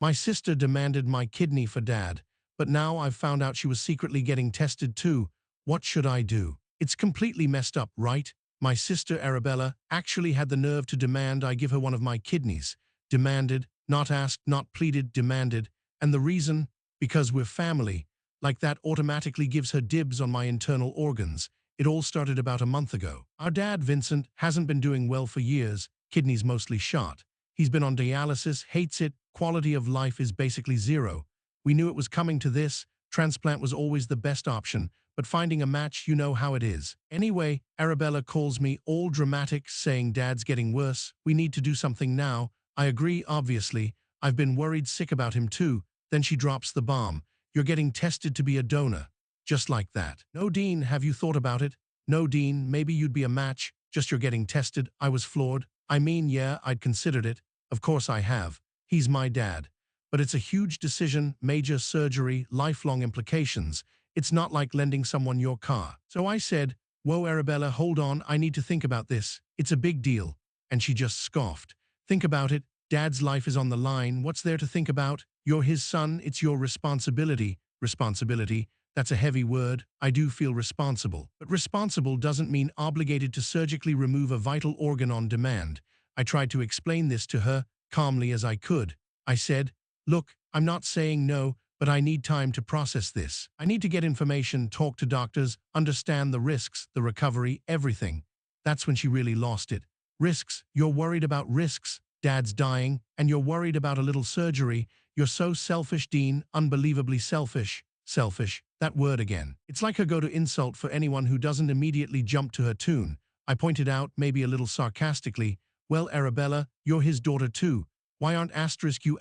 My sister demanded my kidney for Dad, but now I've found out she was secretly getting tested too. What should I do? It's completely messed up, right? My sister Arabella actually had the nerve to demand I give her one of my kidneys. Demanded, not asked, not pleaded, demanded. And the reason? Because we're family. Like that automatically gives her dibs on my internal organs. It all started about a month ago. Our dad, Vincent, hasn't been doing well for years, kidneys mostly shot. He's been on dialysis, hates it, quality of life is basically zero. We knew it was coming to this, transplant was always the best option, but finding a match, you know how it is. Anyway, Arabella calls me all dramatic, saying Dad's getting worse, we need to do something now. I agree, obviously. I've been worried sick about him too. Then she drops the bomb. You're getting tested to be a donor. Just like that. No, Dean, have you thought about it? No, Dean, maybe you'd be a match, just you're getting tested. I was floored. I mean, yeah, I'd considered it. Of course I have. He's my dad. But it's a huge decision, major surgery, lifelong implications. It's not like lending someone your car. So I said, whoa, Arabella, hold on, I need to think about this. It's a big deal. And she just scoffed. Think about it. Dad's life is on the line. What's there to think about? You're his son. It's your responsibility. Responsibility. That's a heavy word. I do feel responsible. But responsible doesn't mean obligated to surgically remove a vital organ on demand. I tried to explain this to her, calmly as I could. I said, look, I'm not saying no, but I need time to process this. I need to get information, talk to doctors, understand the risks, the recovery, everything. That's when she really lost it. Risks. You're worried about risks. Dad's dying, and you're worried about a little surgery. You're so selfish, Dean, unbelievably selfish. Selfish. That word again. It's like a go-to insult for anyone who doesn't immediately jump to her tune. I pointed out, maybe a little sarcastically, well, Arabella, you're his daughter too. Why aren't you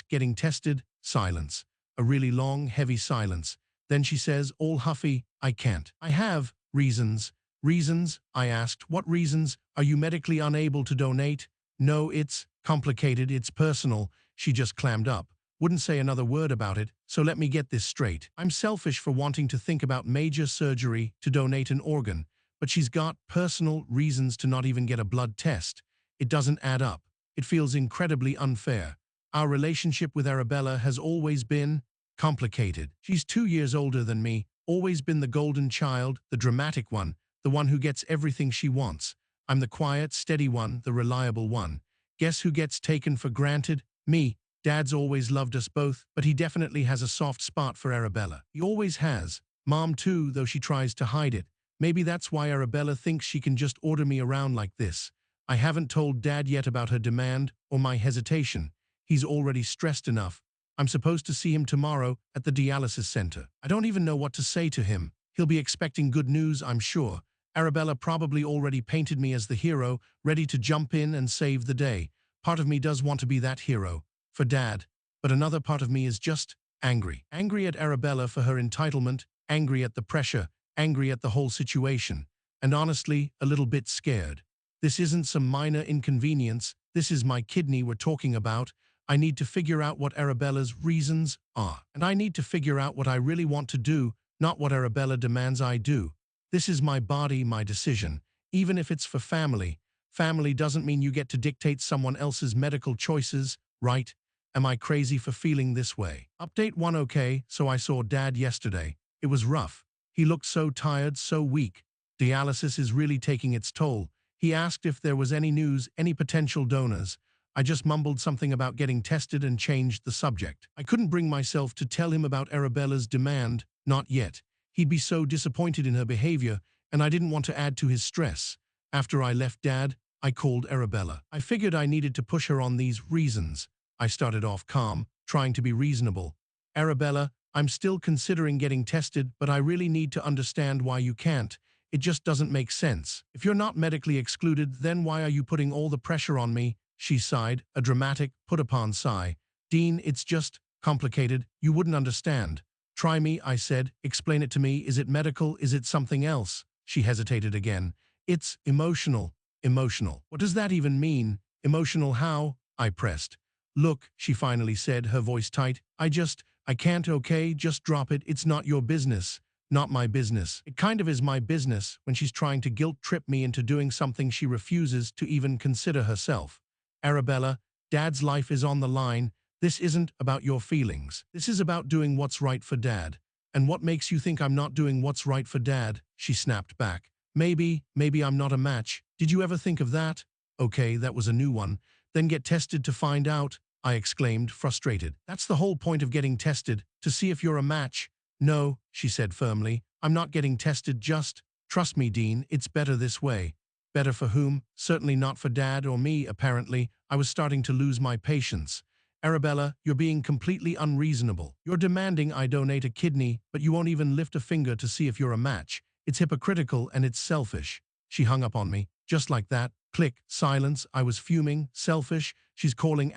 getting tested? Silence. A really long, heavy silence. Then she says, all huffy, I can't. I have reasons. Reasons? I asked. What reasons? Are you medically unable to donate? No, it's complicated, it's personal. She just clammed up. Wouldn't say another word about it, so let me get this straight. I'm selfish for wanting to think about major surgery to donate an organ, but she's got personal reasons to not even get a blood test. It doesn't add up. It feels incredibly unfair. Our relationship with Arabella has always been complicated. She's 2 years older than me, always been the golden child, the dramatic one, the one who gets everything she wants. I'm the quiet, steady one, the reliable one. Guess who gets taken for granted? Me. Dad's always loved us both, but he definitely has a soft spot for Arabella. He always has. Mom too, though she tries to hide it. Maybe that's why Arabella thinks she can just order me around like this. I haven't told Dad yet about her demand or my hesitation. He's already stressed enough. I'm supposed to see him tomorrow at the dialysis center. I don't even know what to say to him. He'll be expecting good news, I'm sure. Arabella probably already painted me as the hero, ready to jump in and save the day. Part of me does want to be that hero, for Dad, but another part of me is just angry. Angry at Arabella for her entitlement, angry at the pressure, angry at the whole situation, and honestly, a little bit scared. This isn't some minor inconvenience, this is my kidney we're talking about. I need to figure out what Arabella's reasons are, and I need to figure out what I really want to do, not what Arabella demands I do. This is my body, my decision, even if it's for family. Family doesn't mean you get to dictate someone else's medical choices, right? Am I crazy for feeling this way? Update 1 okay, so I saw Dad yesterday. It was rough. He looked so tired, so weak. Dialysis is really taking its toll. He asked if there was any news, any potential donors. I just mumbled something about getting tested and changed the subject. I couldn't bring myself to tell him about Arabella's demand, not yet. He'd be so disappointed in her behavior, and I didn't want to add to his stress. After I left Dad, I called Arabella. I figured I needed to push her on these reasons. I started off calm, trying to be reasonable. Arabella, I'm still considering getting tested, but I really need to understand why you can't. It just doesn't make sense. If you're not medically excluded, then why are you putting all the pressure on me? She sighed, a dramatic, put-upon sigh. Dean, it's just complicated. You wouldn't understand. Try me, I said. Explain it to me. Is it medical? Is it something else? She hesitated again. It's emotional. Emotional. What does that even mean? Emotional how? I pressed. Look, she finally said, her voice tight. I can't, okay? Just drop it. It's not your business. Not my business. It kind of is my business when she's trying to guilt-trip me into doing something she refuses to even consider herself. Arabella, Dad's life is on the line. This isn't about your feelings. This is about doing what's right for Dad. And what makes you think I'm not doing what's right for Dad? She snapped back. Maybe I'm not a match. Did you ever think of that? Okay, that was a new one. Then get tested to find out, I exclaimed, frustrated. That's the whole point of getting tested, to see if you're a match. No, she said firmly. I'm not getting tested, just trust me, Dean, it's better this way. Better for whom? Certainly not for Dad or me, apparently. I was starting to lose my patience. Arabella, you're being completely unreasonable. You're demanding I donate a kidney, but you won't even lift a finger to see if you're a match. It's hypocritical and it's selfish. She hung up on me, just like that. Click, silence. I was fuming. Selfish. She's calling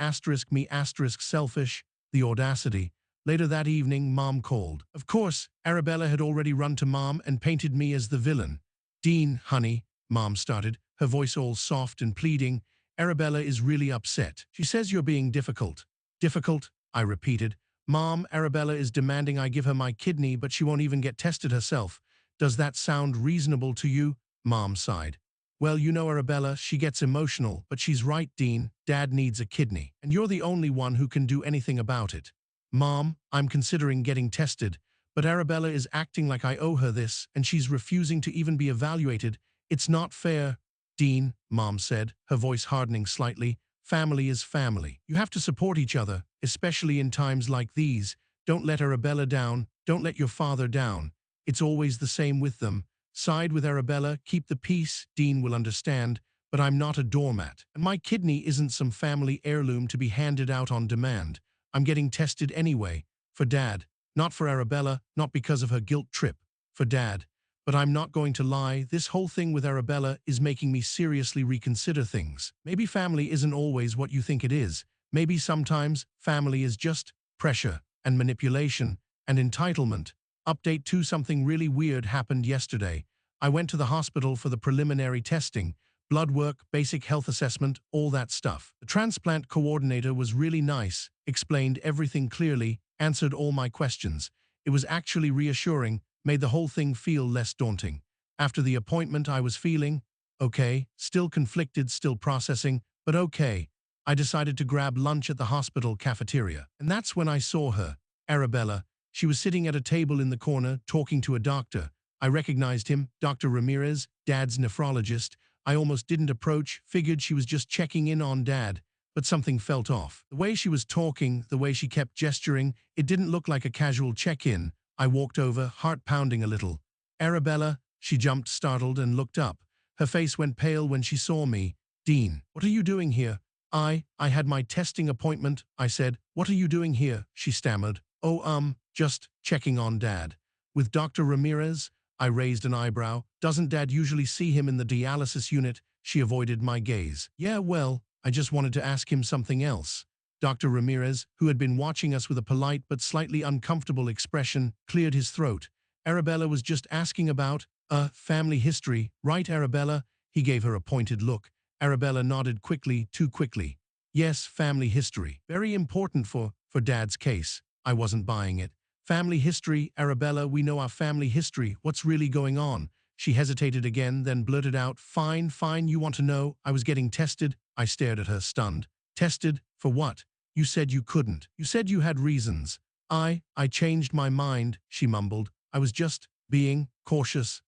me selfish. The audacity. Later that evening, Mom called. Of course, Arabella had already run to Mom and painted me as the villain. Dean, honey, Mom started, her voice all soft and pleading. Arabella is really upset. She says you're being difficult. Difficult? I repeated. Mom, Arabella is demanding I give her my kidney, but she won't even get tested herself. Does that sound reasonable to you? Mom sighed. Well, you know Arabella, she gets emotional, but she's right, Dean. Dad needs a kidney, and you're the only one who can do anything about it. Mom, I'm considering getting tested, but Arabella is acting like I owe her this, and she's refusing to even be evaluated. It's not fair. Dean, Mom said, her voice hardening slightly, family is family. You have to support each other, especially in times like these. Don't let Arabella down. Don't let your father down. It's always the same with them. Side with Arabella, keep the peace, Dean will understand, but I'm not a doormat. And my kidney isn't some family heirloom to be handed out on demand. I'm getting tested anyway. For Dad. Not for Arabella, not because of her guilt trip. For Dad. But I'm not going to lie, this whole thing with Arabella is making me seriously reconsider things. Maybe family isn't always what you think it is. Maybe sometimes family is just pressure and manipulation and entitlement. Update 2: something really weird happened yesterday. I went to the hospital for the preliminary testing, blood work, basic health assessment, all that stuff. The transplant coordinator was really nice, explained everything clearly, answered all my questions. It was actually reassuring, made the whole thing feel less daunting. After the appointment, I was feeling okay, still conflicted, still processing, but okay. I decided to grab lunch at the hospital cafeteria. And that's when I saw her, Arabella. She was sitting at a table in the corner, talking to a doctor. I recognized him, Dr. Ramirez, Dad's nephrologist. I almost didn't approach, figured she was just checking in on Dad, but something felt off. The way she was talking, the way she kept gesturing, it didn't look like a casual check-in. I walked over, heart pounding a little. Arabella, she jumped, startled, and looked up. Her face went pale when she saw me. Dean, what are you doing here? I had my testing appointment, I said. What are you doing here? She stammered. Oh, just checking on Dad. With Dr. Ramirez? I raised an eyebrow. Doesn't Dad usually see him in the dialysis unit? She avoided my gaze. Yeah, well, I just wanted to ask him something else. Dr. Ramirez, who had been watching us with a polite but slightly uncomfortable expression, cleared his throat. Arabella was just asking about, family history, right, Arabella? He gave her a pointed look. Arabella nodded quickly, too quickly. Yes, family history. Very important for Dad's case. I wasn't buying it. Family history, Arabella, we know our family history. What's really going on? She hesitated again, then blurted out, Fine, you want to know? I was getting tested. I stared at her, stunned. Tested? For what? You said you couldn't. You said you had reasons. I changed my mind, she mumbled. I was just being cautious,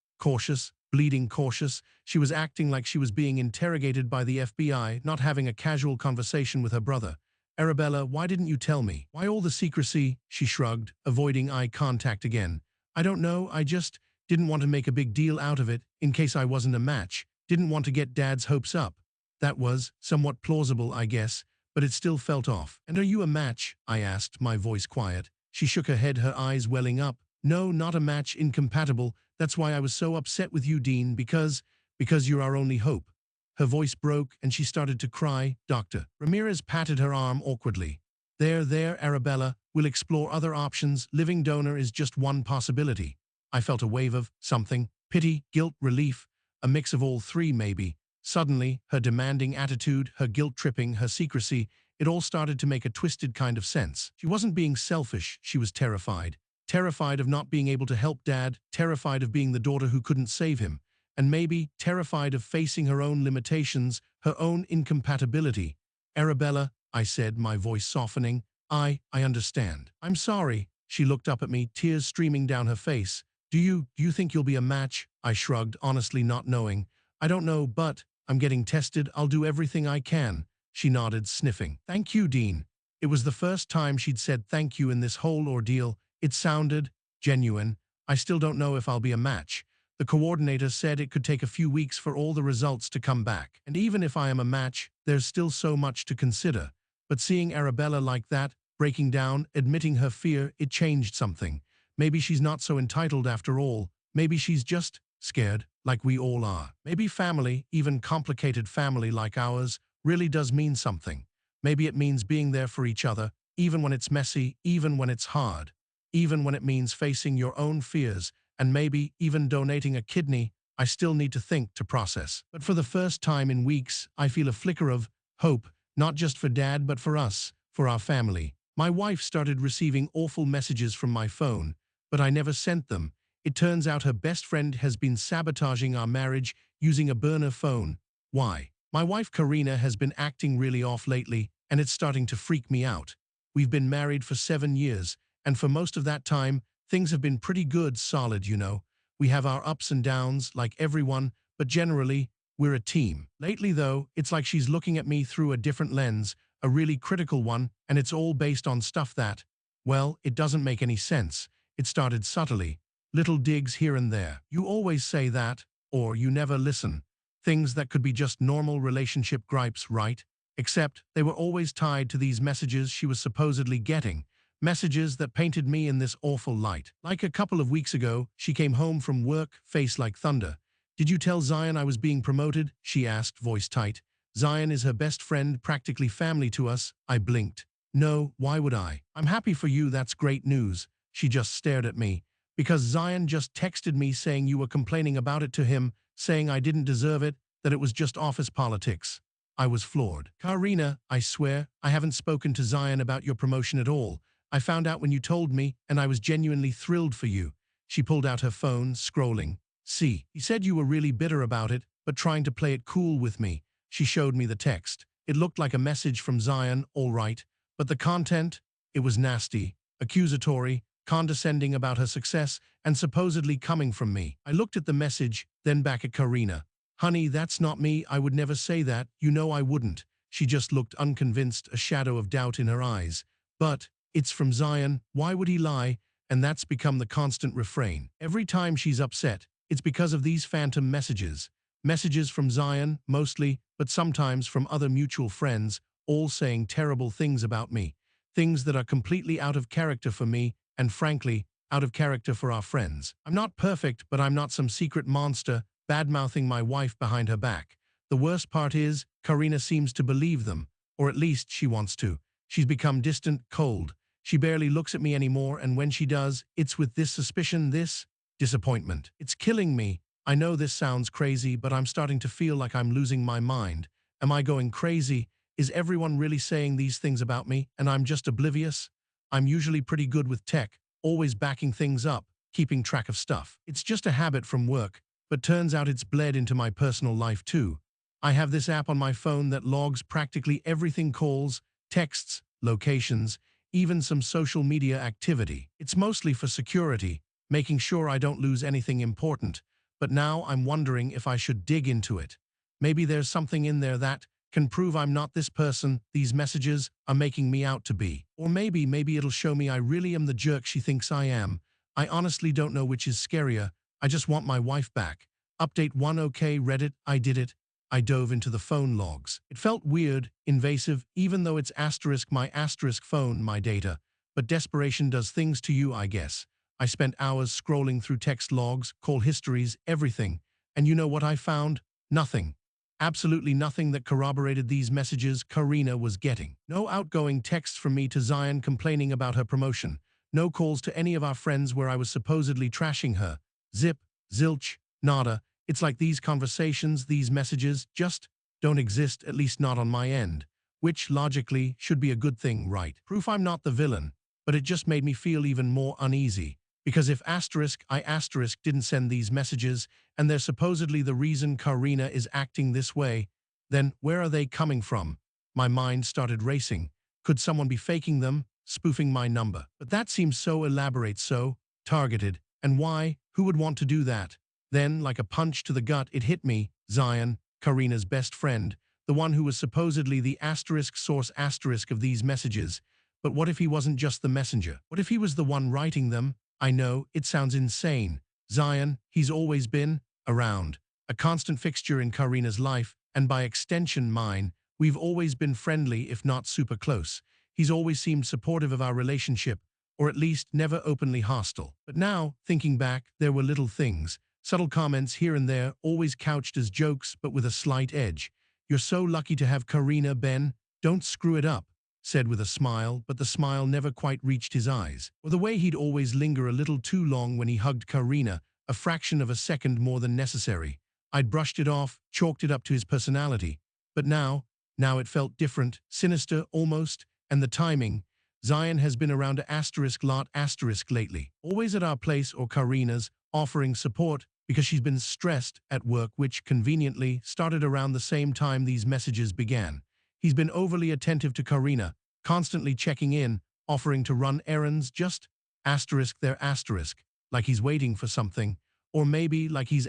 bleeding cautious. She was acting like she was being interrogated by the FBI, not having a casual conversation with her brother. Arabella, why didn't you tell me? Why all the secrecy? She shrugged, avoiding eye contact again. I don't know, I just didn't want to make a big deal out of it, in case I wasn't a match. Didn't want to get Dad's hopes up. That was somewhat plausible, I guess, but it still felt off. And are you a match? I asked, my voice quiet. She shook her head, her eyes welling up. No, not a match, incompatible. That's why I was so upset with you, Dean, because you're our only hope. Her voice broke and she started to cry. Dr. Ramirez patted her arm awkwardly. There, Arabella. We'll explore other options. Living donor is just one possibility. I felt a wave of something. Pity, guilt, relief. A mix of all three, maybe. Suddenly, her demanding attitude, her guilt-tripping, her secrecy, it all started to make a twisted kind of sense. She wasn't being selfish, she was terrified. Terrified of not being able to help Dad, terrified of being the daughter who couldn't save him, and maybe terrified of facing her own limitations, her own incompatibility. Arabella, I said, my voice softening, I understand. I'm sorry. She looked up at me, tears streaming down her face. Do you think you'll be a match? I shrugged, honestly not knowing. I don't know, but I'm getting tested. I'll do everything I can. She nodded, sniffing. Thank you, Dean. It was the first time she'd said thank you in this whole ordeal. It sounded genuine. I still don't know if I'll be a match. The coordinator said it could take a few weeks for all the results to come back. And even if I am a match, there's still so much to consider. But seeing Arabella like that, breaking down, admitting her fear, it changed something. Maybe she's not so entitled after all. Maybe she's just scared, like we all are. Maybe family, even complicated family like ours, really does mean something. Maybe it means being there for each other, even when it's messy, even when it's hard, even when it means facing your own fears, and maybe even donating a kidney. I still need to think to process. But for the first time in weeks, I feel a flicker of hope, not just for Dad, but for us, for our family. My wife started receiving awful messages from my phone, but I never sent them. It turns out her best friend has been sabotaging our marriage using a burner phone. Why? My wife Karina has been acting really off lately, and it's starting to freak me out. We've been married for 7 years, and for most of that time, things have been pretty good, solid, you know. We have our ups and downs, like everyone, but generally, we're a team. Lately, though, it's like she's looking at me through a different lens, a really critical one, and it's all based on stuff that, well, it doesn't make any sense. It started subtly, little digs here and there. You always say that, or you never listen. Things that could be just normal relationship gripes, right? Except they were always tied to these messages she was supposedly getting. Messages that painted me in this awful light. Like a couple of weeks ago, she came home from work, face like thunder. "Did you tell Zion I was being promoted?" she asked, voice tight. Zion is her best friend, practically family to us. I blinked. No, why would I? I'm happy for you, that's great news. She just stared at me. Because Zion just texted me saying you were complaining about it to him, saying I didn't deserve it, that it was just office politics. I was floored. Karina, I swear, I haven't spoken to Zion about your promotion at all. I found out when you told me, and I was genuinely thrilled for you. She pulled out her phone, scrolling. See, he said you were really bitter about it, but trying to play it cool with me. She showed me the text. It looked like a message from Zion, all right, but the content, it was nasty, accusatory, condescending about her success, and supposedly coming from me. I looked at the message, then back at Karina. Honey, that's not me, I would never say that, you know I wouldn't. She just looked unconvinced, a shadow of doubt in her eyes. But, it's from Zion, why would he lie? And that's become the constant refrain. Every time she's upset, it's because of these phantom messages. Messages from Zion, mostly, but sometimes from other mutual friends, all saying terrible things about me. Things that are completely out of character for me, and frankly, out of character for our friends. I'm not perfect, but I'm not some secret monster, bad-mouthing my wife behind her back. The worst part is, Karina seems to believe them, or at least she wants to. She's become distant, cold. She barely looks at me anymore, and when she does, it's with this suspicion, this disappointment. It's killing me. I know this sounds crazy, but I'm starting to feel like I'm losing my mind. Am I going crazy? Is everyone really saying these things about me, and I'm just oblivious? I'm usually pretty good with tech, always backing things up, keeping track of stuff. It's just a habit from work, but turns out it's bled into my personal life too. I have this app on my phone that logs practically everything: calls, texts, locations, even some social media activity. It's mostly for security, making sure I don't lose anything important. But now I'm wondering if I should dig into it. Maybe there's something in there that can prove I'm not this person these messages are making me out to be. Or maybe it'll show me I really am the jerk she thinks I am. I honestly don't know which is scarier. I just want my wife back. Update 1. Okay, Reddit, I did it. I dove into the phone logs. It felt weird, invasive, even though it's my asterisk phone, my data. But desperation does things to you, I guess. I spent hours scrolling through text logs, call histories, everything. And you know what I found? Nothing. Absolutely nothing that corroborated these messages Karina was getting. No outgoing texts from me to Zion complaining about her promotion. No calls to any of our friends where I was supposedly trashing her. Zip, zilch, nada. It's like these conversations, these messages, just don't exist, at least not on my end. Which, logically, should be a good thing, right? Proof I'm not the villain. But it just made me feel even more uneasy. Because if I didn't send these messages, and they're supposedly the reason Karina is acting this way, then where are they coming from? My mind started racing. Could someone be faking them? spoofing my number. But that seems so elaborate, so targeted. And why? Who would want to do that? Then, like a punch to the gut, it hit me. Zion, Karina's best friend, the one who was supposedly the asterisk source asterisk of these messages. But what if he wasn't just the messenger? What if he was the one writing them? I know, it sounds insane. Zion, he's always been around. A constant fixture in Karina's life, and by extension mine. We've always been friendly, if not super close. He's always seemed supportive of our relationship, or at least never openly hostile. But now, thinking back, there were little things, subtle comments here and there, always couched as jokes but with a slight edge. "You're so lucky to have Karina, Ben. Don't screw it up," said with a smile, but the smile never quite reached his eyes. Or the way he'd always linger a little too long when he hugged Karina, a fraction of a second more than necessary. I'd brushed it off, chalked it up to his personality. But now it felt different, sinister almost, and the timing. Zion has been around a lot lately, always at our place or Karina's, offering support because she's been stressed at work, which conveniently started around the same time these messages began. He's been overly attentive to Karina, constantly checking in, offering to run errands, just *, like he's waiting for something, or maybe like he's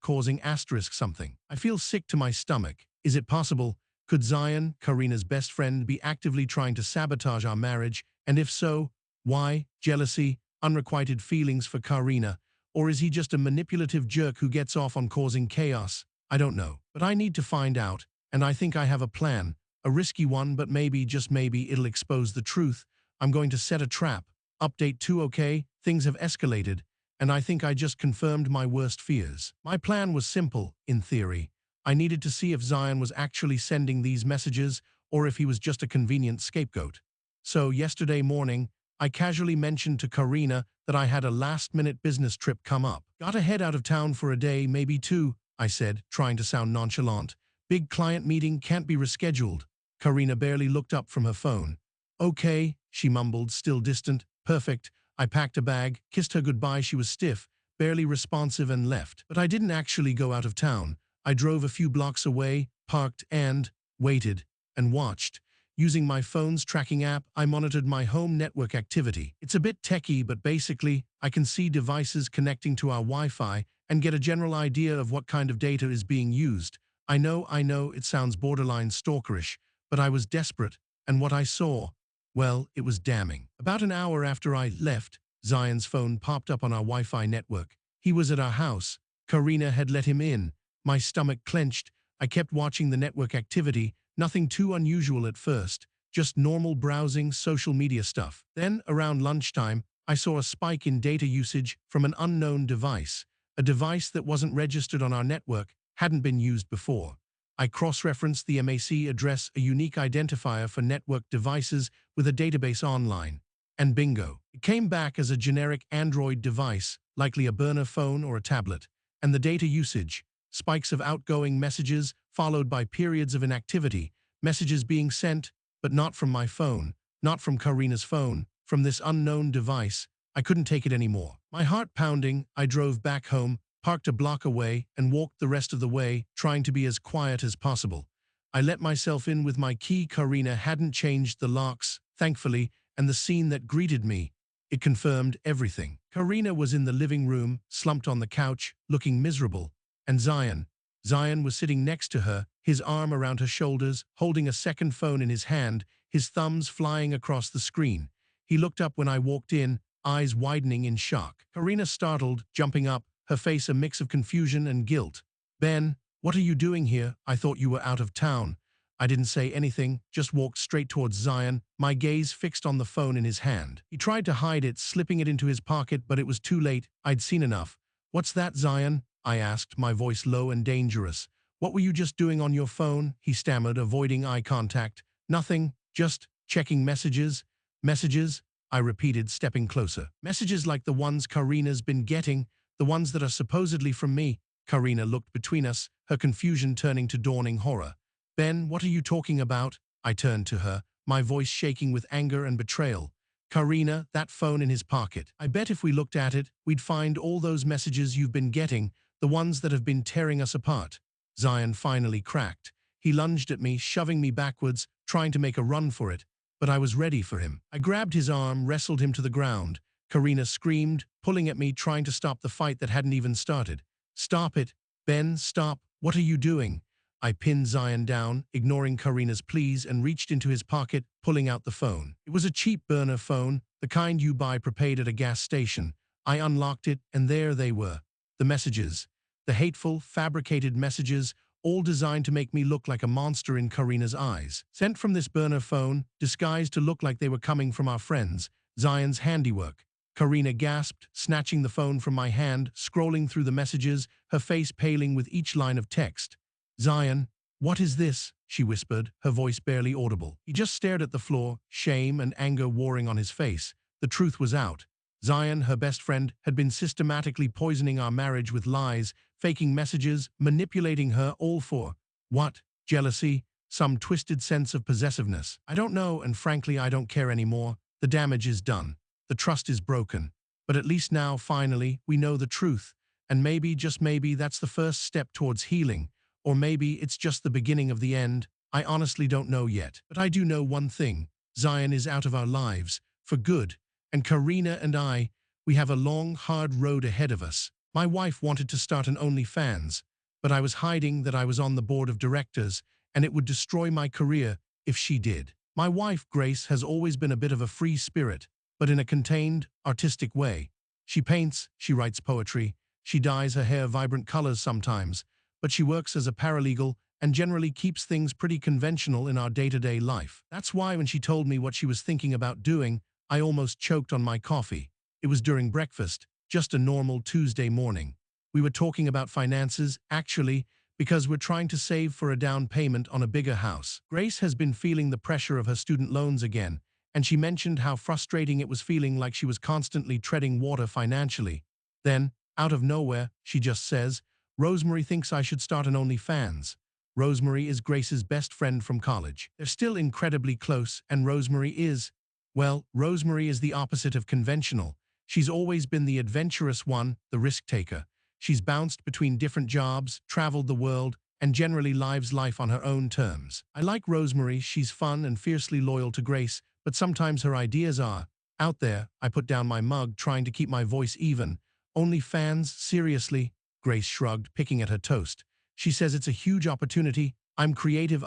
causing something. I feel sick to my stomach. Is it possible? Could Zion, Karina's best friend, be actively trying to sabotage our marriage? And if so, why? Jealousy, unrequited feelings for Karina, or is he just a manipulative jerk who gets off on causing chaos? I don't know, but I need to find out, and I think I have a plan. A risky one, but maybe, just maybe, it'll expose the truth. I'm going to set a trap. Update 2. Okay, things have escalated, and I think I just confirmed my worst fears. My plan was simple, in theory. I needed to see if Zion was actually sending these messages or if he was just a convenient scapegoat. So yesterday morning, I casually mentioned to Karina that I had a last-minute business trip come up. "Gotta head out of town for a day, maybe two," I said, trying to sound nonchalant. "Big client meeting, can't be rescheduled." Karina barely looked up from her phone. "Okay," she mumbled, still distant. "Perfect." I packed a bag, kissed her goodbye. She was stiff, barely responsive, and left. But I didn't actually go out of town. I drove a few blocks away, parked, and waited, and watched. Using my phone's tracking app, I monitored my home network activity. It's a bit techy, but basically, I can see devices connecting to our Wi-Fi and get a general idea of what kind of data is being used. I know, it sounds borderline stalkerish, but I was desperate, and what I saw, well, it was damning. About an hour after I left, Zion's phone popped up on our Wi-Fi network. He was at our house. Karina had let him in. My stomach clenched. I kept watching the network activity, nothing too unusual at first, just normal browsing, social media stuff. Then, around lunchtime, I saw a spike in data usage from an unknown device, a device that wasn't registered on our network, hadn't been used before. I cross-referenced the MAC address, a unique identifier for network devices with a database online. And bingo, it came back as a generic Android device, likely a burner phone or a tablet. And the data usage, spikes of outgoing messages followed by periods of inactivity, messages being sent, but not from my phone, not from Karina's phone, from this unknown device. I couldn't take it anymore. My heart pounding, I drove back home, parked a block away, and walked the rest of the way, trying to be as quiet as possible. I let myself in with my key. Karina hadn't changed the locks, thankfully, and the scene that greeted me, it confirmed everything. Karina was in the living room, slumped on the couch, looking miserable. And Zion was sitting next to her, his arm around her shoulders, holding a second phone in his hand, his thumbs flying across the screen. He looked up when I walked in, eyes widening in shock. Karina startled, jumping up, her face a mix of confusion and guilt. "Ben, what are you doing here? I thought you were out of town." I didn't say anything, just walked straight towards Zion, my gaze fixed on the phone in his hand. He tried to hide it, slipping it into his pocket, but it was too late. I'd seen enough. "What's that, Zion?" I asked, my voice low and dangerous. "What were you just doing on your phone?" he stammered, avoiding eye contact. "Nothing, just checking messages." "Messages?" I repeated, stepping closer. "Messages like the ones Karina's been getting, the ones that are supposedly from me." Karina looked between us, her confusion turning to dawning horror. "Ben, what are you talking about?" I turned to her, my voice shaking with anger and betrayal. "Karina, that phone in his pocket. I bet if we looked at it, we'd find all those messages you've been getting, the ones that have been tearing us apart." Zion finally cracked. He lunged at me, shoving me backwards, trying to make a run for it. but I was ready for him. I grabbed his arm, wrestled him to the ground. Karina screamed, pulling at me, trying to stop the fight that hadn't even started. "Stop it, Ben, stop. What are you doing?" I pinned Zion down, ignoring Karina's pleas, and reached into his pocket, pulling out the phone. It was a cheap burner phone, the kind you buy prepaid at a gas station. I unlocked it, and there they were. The messages. The hateful, fabricated messages, all designed to make me look like a monster in Karina's eyes. Sent from this burner phone, disguised to look like they were coming from our friends, Zion's handiwork. Karina gasped, snatching the phone from my hand, scrolling through the messages, her face paling with each line of text. "Zion, what is this?" she whispered, her voice barely audible. He just stared at the floor, shame and anger warring on his face. The truth was out. Zion, her best friend, had been systematically poisoning our marriage with lies, faking messages, manipulating her, all for what? Jealousy? Some twisted sense of possessiveness? I don't know, and frankly, I don't care anymore. The damage is done. The trust is broken. But at least now, finally, we know the truth. And maybe, just maybe, that's the first step towards healing. Or maybe it's just the beginning of the end. I honestly don't know yet. But I do know one thing. Zion is out of our lives, for good. And Karina and I, we have a long, hard road ahead of us. My wife wanted to start an OnlyFans, but I was hiding that I was on the board of directors, and it would destroy my career if she did. My wife, Grace, has always been a bit of a free spirit, but in a contained, artistic way. She paints, she writes poetry, she dyes her hair vibrant colors sometimes, but she works as a paralegal and generally keeps things pretty conventional in our day-to-day life. That's why when she told me what she was thinking about doing, I almost choked on my coffee. It was during breakfast, just a normal Tuesday morning. We were talking about finances, actually, because we're trying to save for a down payment on a bigger house. Grace has been feeling the pressure of her student loans again, and she mentioned how frustrating it was, feeling like she was constantly treading water financially. Then, out of nowhere, she just says, "Rosemary thinks I should start an OnlyFans." Rosemary is Grace's best friend from college. They're still incredibly close, and Rosemary is the opposite of conventional. She's always been the adventurous one, the risk-taker. She's bounced between different jobs, traveled the world, and generally lives life on her own terms. I like Rosemary, she's fun and fiercely loyal to Grace, but sometimes her ideas are out there. I put down my mug, trying to keep my voice even. "OnlyFans? Seriously?" Grace shrugged, picking at her toast. She says it's a huge opportunity. I'm creative,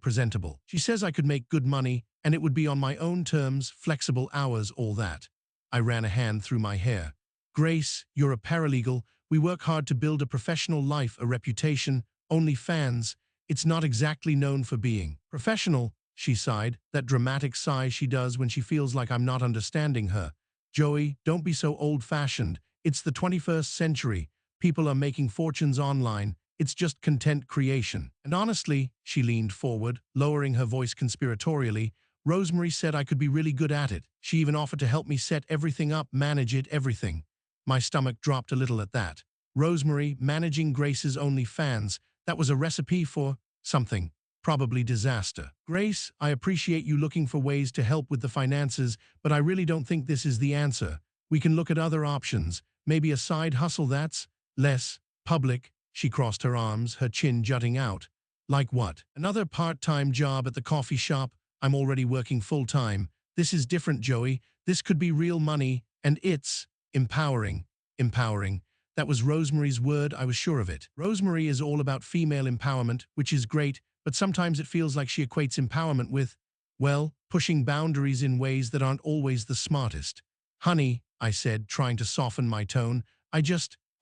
presentable. She says I could make good money, and it would be on my own terms, flexible hours, all that. I ran a hand through my hair. "Grace, you're a paralegal. We work hard to build a professional life, a reputation. OnlyFans, it's not exactly known for being professional," she sighed, that dramatic sigh she does when she feels like I'm not understanding her. "Joey, don't be so old-fashioned. It's the 21st century. People are making fortunes online. It's just content creation. And honestly," she leaned forward, lowering her voice conspiratorially, "Rosemary said I could be really good at it. She even offered to help me set everything up, manage it, everything." My stomach dropped a little at that. Rosemary managing Grace's OnlyFans, that was a recipe for something. Probably disaster. "Grace, I appreciate you looking for ways to help with the finances, but I really don't think this is the answer. We can look at other options, maybe a side hustle that's less public." She crossed her arms, her chin jutting out. "Like what?" "Another part-time job at the coffee shop. I'm already working full-time. This is different, Joey. This could be real money, and it's empowering." Empowering. That was Rosemary's word, I was sure of it. Rosemary is all about female empowerment, which is great, but sometimes it feels like she equates empowerment with, pushing boundaries in ways that aren't always the smartest. "Honey," I said, trying to soften my tone,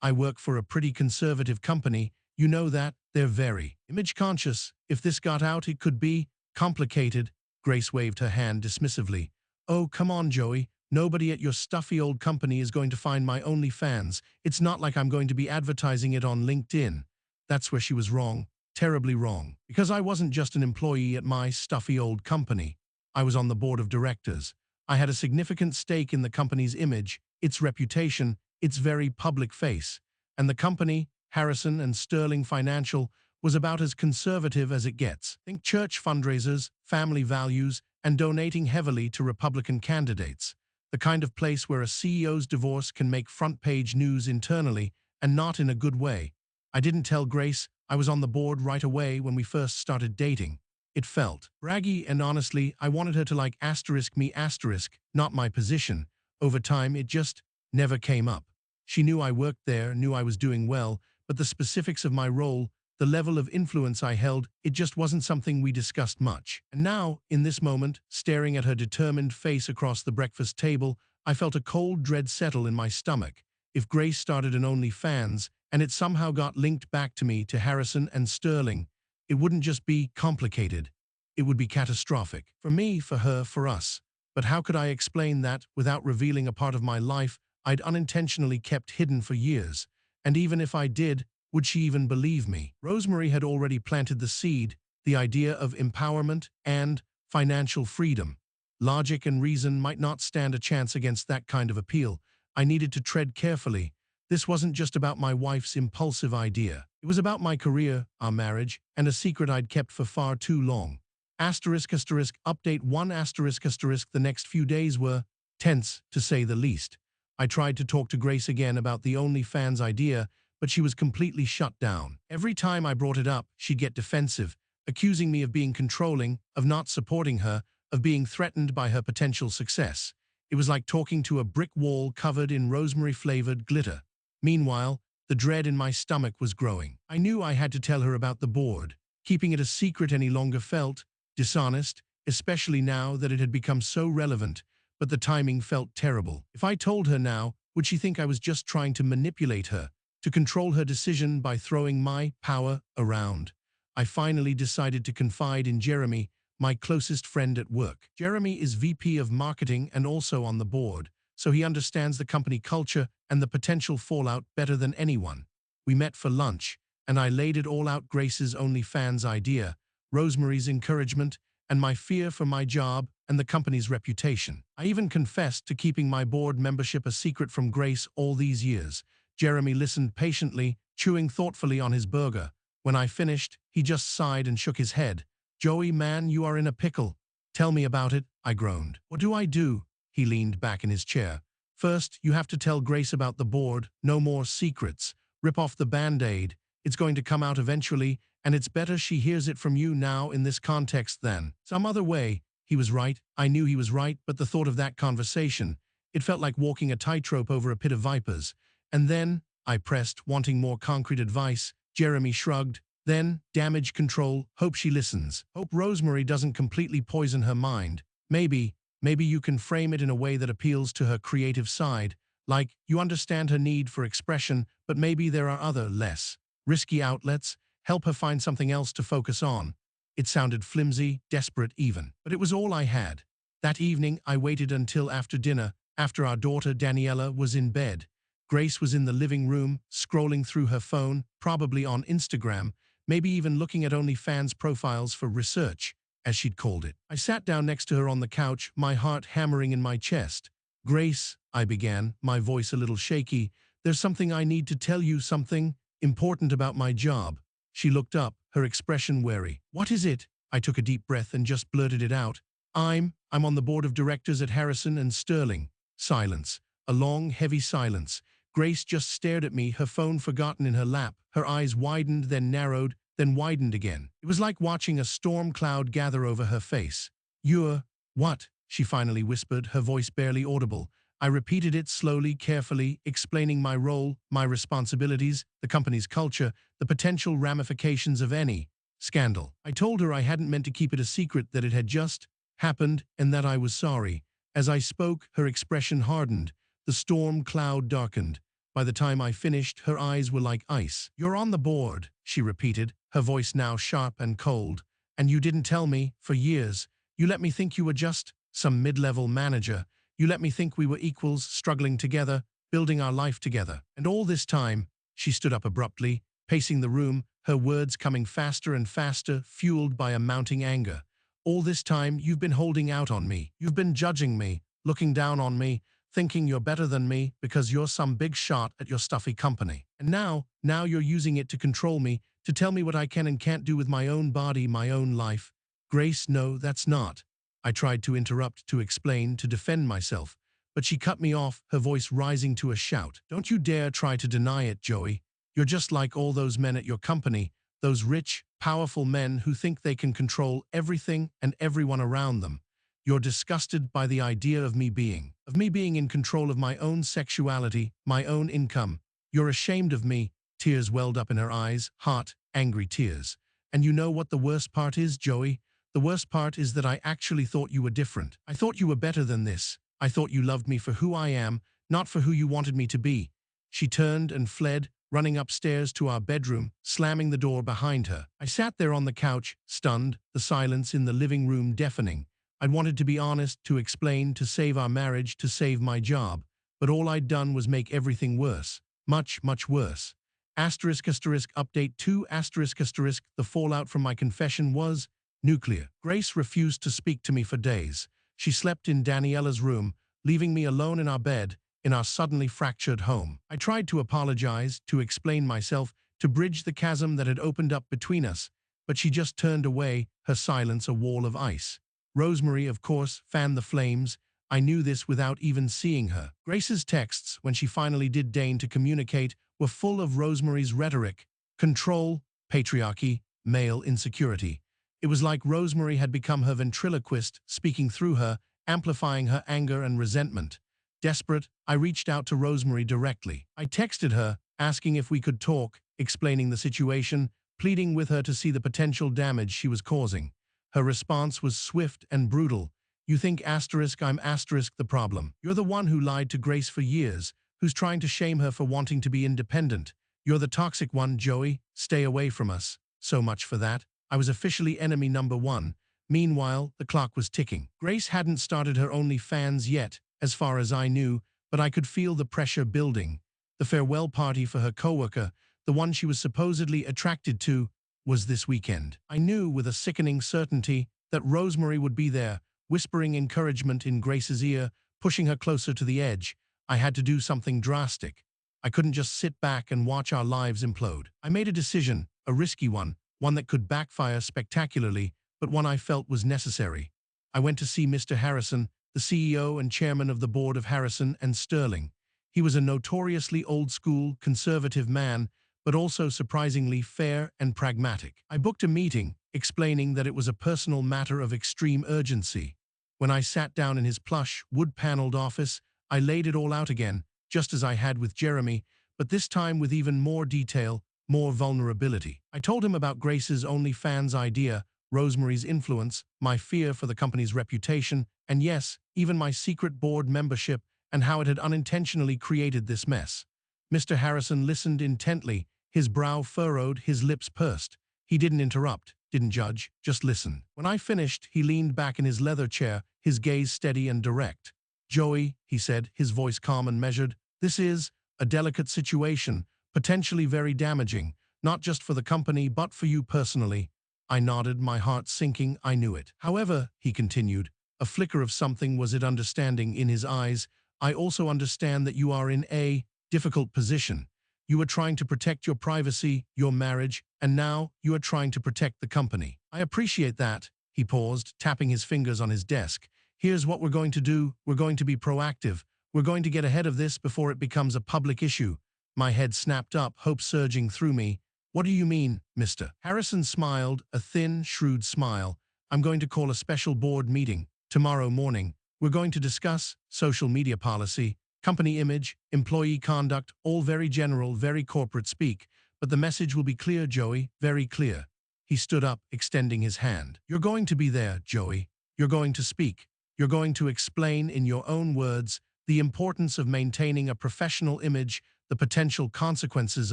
I work for a pretty conservative company. You know that. They're very image-conscious. If this got out, it could be complicated." Grace waved her hand dismissively. "Oh, come on, Joey. Nobody at your stuffy old company is going to find my OnlyFans. It's not like I'm going to be advertising it on LinkedIn." That's where she was wrong. Terribly wrong. Because I wasn't just an employee at my stuffy old company. I was on the board of directors. I had a significant stake in the company's image, its reputation, its very public face. And the company, Harrison and Sterling Financial, was about as conservative as it gets. Think church fundraisers, family values, and donating heavily to Republican candidates. The kind of place where a CEO's divorce can make front-page news internally, and not in a good way. I didn't tell Grace I was on the board right away when we first started dating. it felt. Braggy, and honestly, I wanted her to like asterisk me asterisk, not my position. Over time, it just never came up. She knew I worked there, knew I was doing well, but the specifics of my role, the level of influence I held, it just wasn't something we discussed much. And now, in this moment, staring at her determined face across the breakfast table, I felt a cold dread settle in my stomach. If Grace started an OnlyFans, and it somehow got linked back to me, to Harrison and Sterling, it wouldn't just be complicated. It would be catastrophic. For me, for her, for us. But how could I explain that without revealing a part of my life I'd unintentionally kept hidden for years? And even if I did, would she even believe me? Rosemary had already planted the seed, the idea of empowerment and financial freedom. Logic and reason might not stand a chance against that kind of appeal. I needed to tread carefully. This wasn't just about my wife's impulsive idea. It was about my career, our marriage, and a secret I'd kept for far too long. Asterisk asterisk update 1 asterisk asterisk. The next few days were tense, to say the least. I tried to talk to Grace again about the OnlyFans idea, but she was completely shut down. Every time I brought it up, she'd get defensive, accusing me of being controlling, of not supporting her, of being threatened by her potential success. It was like talking to a brick wall covered in rosemary-flavored glitter. Meanwhile, the dread in my stomach was growing. I knew I had to tell her about the board. Keeping it a secret any longer felt dishonest, especially now that it had become so relevant, but the timing felt terrible. If I told her now, would she think I was just trying to manipulate her, to control her decision by throwing my power around? I finally decided to confide in Jeremy, my closest friend at work. Jeremy is VP of Marketing and also on the board, so he understands the company culture and the potential fallout better than anyone. We met for lunch, and I laid it all out: Grace's OnlyFans idea, Rosemary's encouragement, and my fear for my job and the company's reputation. I even confessed to keeping my board membership a secret from Grace all these years. Jeremy listened patiently, chewing thoughtfully on his burger. When I finished, he just sighed and shook his head. "Joey, man, you are in a pickle. Tell me about it," I groaned. "What do I do?" He leaned back in his chair. "First, you have to tell Grace about the board. No more secrets. Rip off the Band-Aid. It's going to come out eventually, and it's better she hears it from you now in this context than some other way." He was right. I knew he was right, but the thought of that conversation, it felt like walking a tightrope over a pit of vipers. "And then," I pressed, wanting more concrete advice. Jeremy shrugged. "Then, damage control. Hope she listens. Hope Rosemary doesn't completely poison her mind. Maybe you can frame it in a way that appeals to her creative side. Like, you understand her need for expression, but maybe there are other, less risky outlets. Help her find something else to focus on." It sounded flimsy, desperate even, but it was all I had. That evening, I waited until after dinner, after our daughter Daniela was in bed. Grace was in the living room, scrolling through her phone, probably on Instagram, maybe even looking at OnlyFans profiles for research, as she'd called it. I sat down next to her on the couch, my heart hammering in my chest. "Grace," I began, my voice a little shaky, "there's something I need to tell you, something important about my job." She looked up, her expression wary. "What is it?" I took a deep breath and just blurted it out. I'm on the board of directors at Harrison and Sterling." Silence. A long, heavy silence. Grace just stared at me, her phone forgotten in her lap. Her eyes widened, then narrowed, then widened again. It was like watching a storm cloud gather over her face. "You're what?" she finally whispered, her voice barely audible. I repeated it slowly, carefully, explaining my role, my responsibilities, the company's culture, the potential ramifications of any scandal. I told her I hadn't meant to keep it a secret, that it had just happened, and that I was sorry. As I spoke, her expression hardened. The storm cloud darkened. By the time I finished, her eyes were like ice. "You're on the board," she repeated, her voice now sharp and cold. "And you didn't tell me, for years. You let me think you were just some mid-level manager. You let me think we were equals, struggling together, building our life together. And all this time," she stood up abruptly, pacing the room, her words coming faster and faster, fueled by a mounting anger. "All this time, you've been holding out on me. You've been judging me, looking down on me, thinking you're better than me because you're some big shot at your stuffy company. And now you're using it to control me, to tell me what I can and can't do with my own body, my own life." "Grace, no, that's not." I tried to interrupt, to explain, to defend myself, but she cut me off, her voice rising to a shout. "Don't you dare try to deny it, Joey. You're just like all those men at your company, Those rich, powerful men who think they can control everything and everyone around them. You're disgusted by the idea of me being in control of my own sexuality, my own income. You're ashamed of me. Tears welled up in her eyes, hot, angry tears. And you know what the worst part is, Joey? The worst part is that I actually thought you were different. I thought you were better than this. I thought you loved me for who I am, not for who you wanted me to be. She turned and fled, running upstairs to our bedroom, slamming the door behind her. I sat there on the couch, stunned, the silence in the living room deafening. I'd wanted to be honest, to explain, to save our marriage, to save my job. But all I'd done was make everything worse. Much, much worse. Update 2 The fallout from my confession was nuclear. Grace refused to speak to me for days. She slept in Daniela's room, leaving me alone in our bed, in our suddenly fractured home. I tried to apologize, to explain myself, to bridge the chasm that had opened up between us, but she just turned away, her silence a wall of ice. Rosemary, of course, fanned the flames. I knew this without even seeing her. Grace's texts, when she finally did deign to communicate, were full of Rosemary's rhetoric: control, patriarchy, male insecurity. It was like Rosemary had become her ventriloquist, speaking through her, amplifying her anger and resentment. Desperate, I reached out to Rosemary directly. I texted her, asking if we could talk, explaining the situation, pleading with her to see the potential damage she was causing. Her response was swift and brutal. You think I'm the problem. You're the one who lied to Grace for years, who's trying to shame her for wanting to be independent. You're the toxic one, Joey. Stay away from us. So much for that. I was officially enemy number one. Meanwhile, the clock was ticking. Grace hadn't started her OnlyFans yet, as far as I knew, but I could feel the pressure building. The farewell party for her coworker, the one she was supposedly attracted to, was this weekend. I knew with a sickening certainty that Rosemary would be there, whispering encouragement in Grace's ear, pushing her closer to the edge. I had to do something drastic. I couldn't just sit back and watch our lives implode. I made a decision, a risky one that could backfire spectacularly, but one I felt was necessary. I went to see Mr. Harrison, the CEO and chairman of the board of Harrison and Sterling. He was a notoriously old-school, conservative man, but also surprisingly fair and pragmatic. I booked a meeting, explaining that it was a personal matter of extreme urgency. When I sat down in his plush, wood-paneled office, I laid it all out again, just as I had with Jeremy, but this time with even more detail, more vulnerability. I told him about Grace's OnlyFans idea, Rosemary's influence, my fear for the company's reputation, and yes, even my secret board membership and how it had unintentionally created this mess. Mr. Harrison listened intently, his brow furrowed, his lips pursed. He didn't interrupt, didn't judge, just listened. When I finished, he leaned back in his leather chair, his gaze steady and direct. Joey, he said, his voice calm and measured, this is a delicate situation, potentially very damaging, not just for the company but for you personally. I nodded, my heart sinking, I knew it. However, he continued, a flicker of something was it understanding in his eyes, I also understand that you are in a difficult position. You were trying to protect your privacy, your marriage, and now you are trying to protect the company. I appreciate that. He paused, tapping his fingers on his desk. Here's what we're going to do. We're going to be proactive. We're going to get ahead of this before it becomes a public issue. My head snapped up, hope surging through me. What do you mean, Mr. Harrison smiled, a thin, shrewd smile. I'm going to call a special board meeting tomorrow morning. We're going to discuss social media policy, company image, employee conduct, all very general, very corporate speak. But the message will be clear, Joey, very clear. He stood up, extending his hand. You're going to be there, Joey. You're going to speak. You're going to explain in your own words the importance of maintaining a professional image, the potential consequences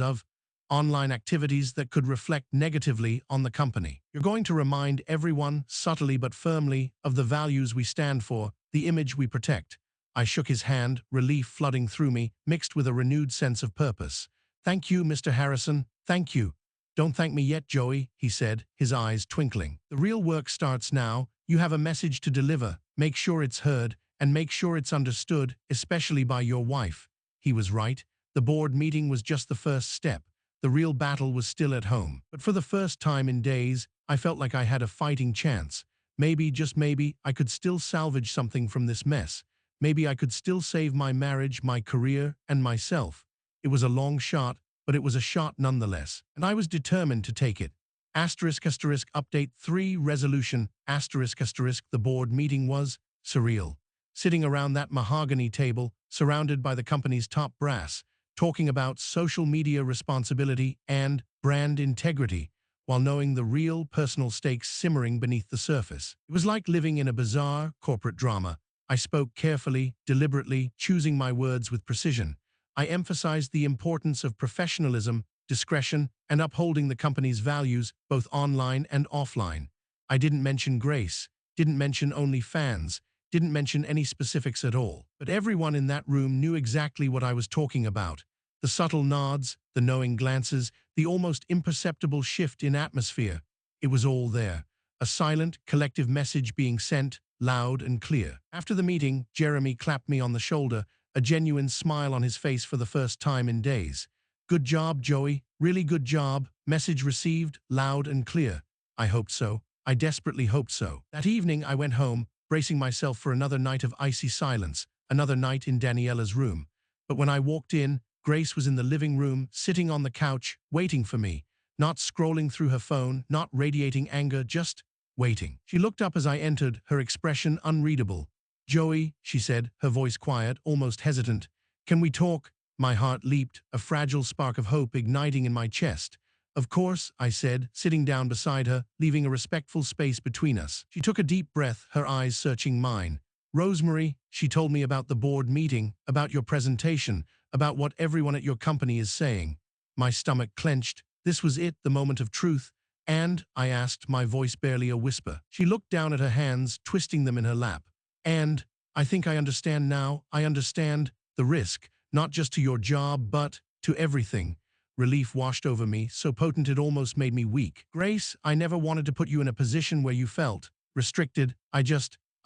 of online activities that could reflect negatively on the company. You're going to remind everyone, subtly but firmly, of the values we stand for, the image we protect. I shook his hand, relief flooding through me, mixed with a renewed sense of purpose. Thank you, Mr. Harrison. Thank you. Don't thank me yet, Joey, he said, his eyes twinkling. The real work starts now. You have a message to deliver. Make sure it's heard, and make sure it's understood, especially by your wife. He was right. The board meeting was just the first step. The real battle was still at home. But for the first time in days, I felt like I had a fighting chance. Maybe, just maybe, I could still salvage something from this mess. Maybe I could still save my marriage, my career, and myself. It was a long shot, but it was a shot nonetheless, and I was determined to take it. Update 3 resolution the board meeting was surreal. Sitting around that mahogany table, surrounded by the company's top brass, talking about social media responsibility and brand integrity, while knowing the real personal stakes simmering beneath the surface. It was like living in a bizarre corporate drama. I spoke carefully, deliberately, choosing my words with precision. I emphasized the importance of professionalism, discretion, and upholding the company's values, both online and offline. I didn't mention Grace, didn't mention OnlyFans, didn't mention any specifics at all. But everyone in that room knew exactly what I was talking about. The subtle nods, the knowing glances, the almost imperceptible shift in atmosphere. It was all there. A silent, collective message being sent, loud and clear. After the meeting, Jeremy clapped me on the shoulder, a genuine smile on his face for the first time in days. Good job, Joey. Really good job. Message received, loud and clear. I hoped so. I desperately hoped so. That evening, I went home, bracing myself for another night of icy silence, another night in Daniela's room. But when I walked in, Grace was in the living room, sitting on the couch, waiting for me. Not scrolling through her phone, not radiating anger, just waiting. She looked up as I entered, her expression unreadable. "Joey," she said, her voice quiet, almost hesitant. "Can we talk?" My heart leaped, a fragile spark of hope igniting in my chest. "Of course," I said, sitting down beside her, leaving a respectful space between us. She took a deep breath, her eyes searching mine. "Rosemary," she told me about the board meeting, about your presentation, about what everyone at your company is saying. My stomach clenched. This was it, the moment of truth. "And?" I asked, my voice barely a whisper. She looked down at her hands, twisting them in her lap. "And I think I understand now. I understand the risk. Not just to your job, but to everything." Relief washed over me, so potent it almost made me weak. "Grace, I never wanted to put you in a position where you felt restricted. I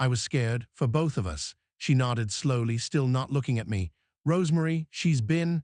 was scared, for both of us." She nodded slowly, still not looking at me. "Rosemary, she's been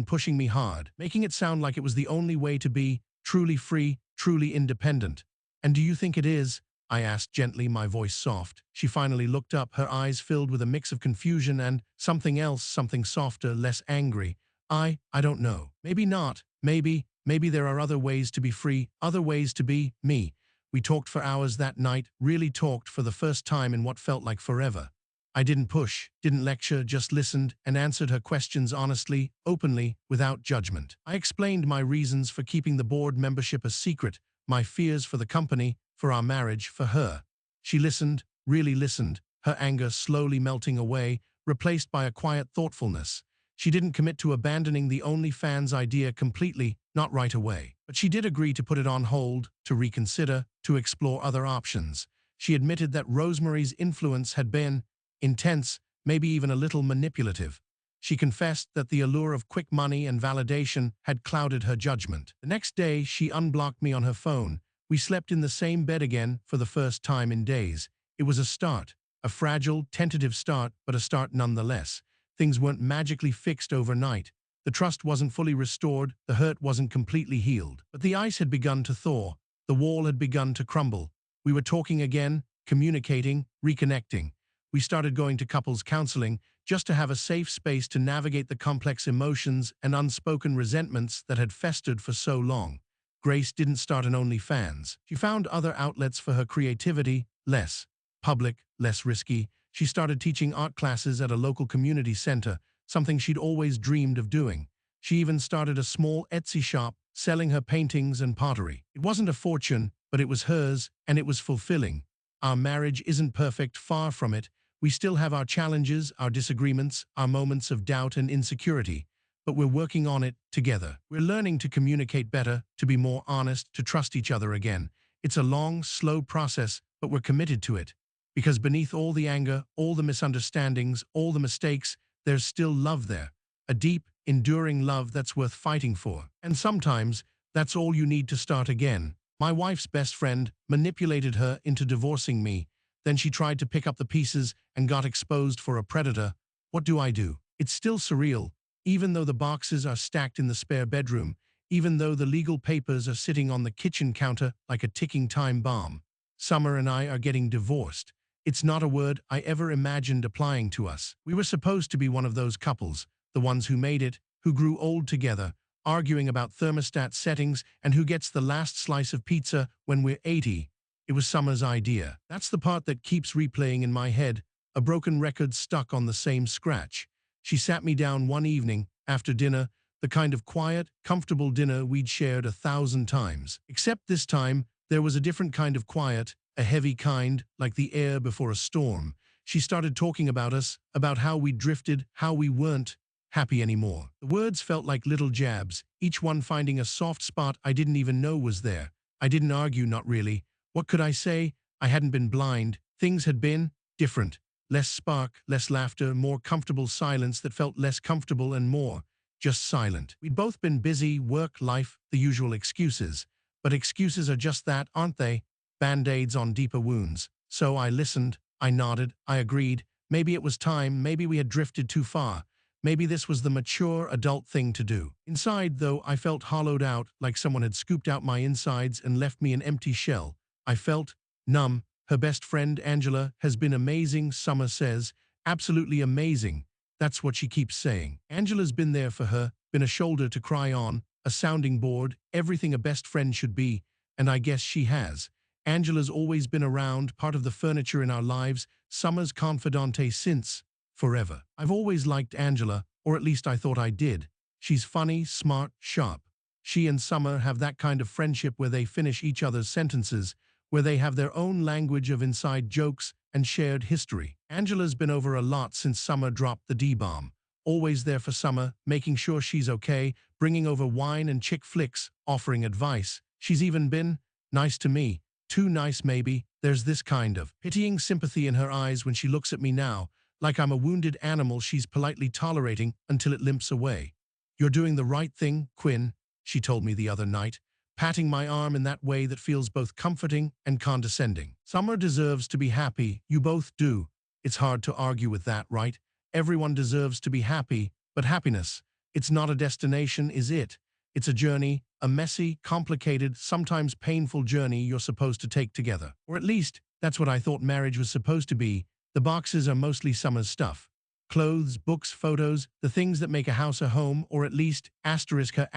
pushing me hard, making it sound like it was the only way to be truly free, truly independent." "And do you think it is?" I asked gently, my voice soft. She finally looked up, her eyes filled with a mix of confusion and something else, something softer, less angry. I don't know. Maybe not. Maybe there are other ways to be free, other ways to be me." We talked for hours that night, really talked for the first time in what felt like forever. I didn't push, didn't lecture, just listened and answered her questions honestly, openly, without judgment. I explained my reasons for keeping the board membership a secret, my fears for the company, for our marriage, for her. She listened, really listened, her anger slowly melting away, replaced by a quiet thoughtfulness. She didn't commit to abandoning the OnlyFans idea completely, not right away. But she did agree to put it on hold, to reconsider, to explore other options. She admitted that Rosemary's influence had been intense, maybe even a little manipulative. She confessed that the allure of quick money and validation had clouded her judgment. The next day, she unblocked me on her phone. We slept in the same bed again for the first time in days. It was a start, a fragile, tentative start, but a start nonetheless. Things weren't magically fixed overnight. The trust wasn't fully restored, the hurt wasn't completely healed. But the ice had begun to thaw, the wall had begun to crumble. We were talking again, communicating, reconnecting. We started going to couples counseling just to have a safe space to navigate the complex emotions and unspoken resentments that had festered for so long. Grace didn't start an OnlyFans. She found other outlets for her creativity, less public, less risky. She started teaching art classes at a local community center, something she'd always dreamed of doing. She even started a small Etsy shop, selling her paintings and pottery. It wasn't a fortune, but it was hers, and it was fulfilling. Our marriage isn't perfect, far from it. We still have our challenges, our disagreements, our moments of doubt and insecurity. But we're working on it together. We're learning to communicate better, to be more honest, to trust each other again. It's a long, slow process, but we're committed to it. Because beneath all the anger, all the misunderstandings, all the mistakes, there's still love there. A deep, enduring love that's worth fighting for. And sometimes, that's all you need to start again. My wife's best friend manipulated her into divorcing me. Then she tried to pick up the pieces and got exposed for a predator. What do I do? It's still surreal. Even though the boxes are stacked in the spare bedroom, even though the legal papers are sitting on the kitchen counter like a ticking time bomb. Summer and I are getting divorced. It's not a word I ever imagined applying to us. We were supposed to be one of those couples, the ones who made it, who grew old together, arguing about thermostat settings and who gets the last slice of pizza when we're 80. It was Summer's idea. That's the part that keeps replaying in my head, a broken record stuck on the same scratch. She sat me down one evening, after dinner, the kind of quiet, comfortable dinner we'd shared 1,000 times. Except this time, there was a different kind of quiet, a heavy kind, like the air before a storm. She started talking about us, about how we drifted, how we weren't happy anymore. The words felt like little jabs, each one finding a soft spot I didn't even know was there. I didn't argue, not really. What could I say? I hadn't been blind. Things had been different. Less spark, less laughter, more comfortable silence that felt less comfortable and more just silent. We'd both been busy, work, life, the usual excuses. But excuses are just that, aren't they? Band-aids on deeper wounds. So I listened, I nodded, I agreed. Maybe it was time, maybe we had drifted too far. Maybe this was the mature, adult thing to do. Inside, though, I felt hollowed out, like someone had scooped out my insides and left me an empty shell. I felt numb. Her best friend, Angela, has been amazing, Summer says. Absolutely amazing. That's what she keeps saying. Angela's been there for her, been a shoulder to cry on, a sounding board, everything a best friend should be, and I guess she has. Angela's always been around, part of the furniture in our lives, Summer's confidante since forever. I've always liked Angela, or at least I thought I did. She's funny, smart, sharp. She and Summer have that kind of friendship where they finish each other's sentences, where they have their own language of inside jokes and shared history. Angela's been over a lot since Summer dropped the D-bomb. Always there for Summer, making sure she's okay, bringing over wine and chick flicks, offering advice. She's even been nice to me. Too nice, maybe. There's this kind of pitying sympathy in her eyes when she looks at me now, like I'm a wounded animal she's politely tolerating until it limps away. "You're doing the right thing, Quinn," she told me the other night, patting my arm in that way that feels both comforting and condescending. Summer deserves to be happy, you both do. It's hard to argue with that, right? Everyone deserves to be happy, but happiness, it's not a destination, is it? It's a journey, a messy, complicated, sometimes painful journey you're supposed to take together. Or at least, that's what I thought marriage was supposed to be. The boxes are mostly Summer's stuff. Clothes, books, photos, the things that make a house a home, or at least her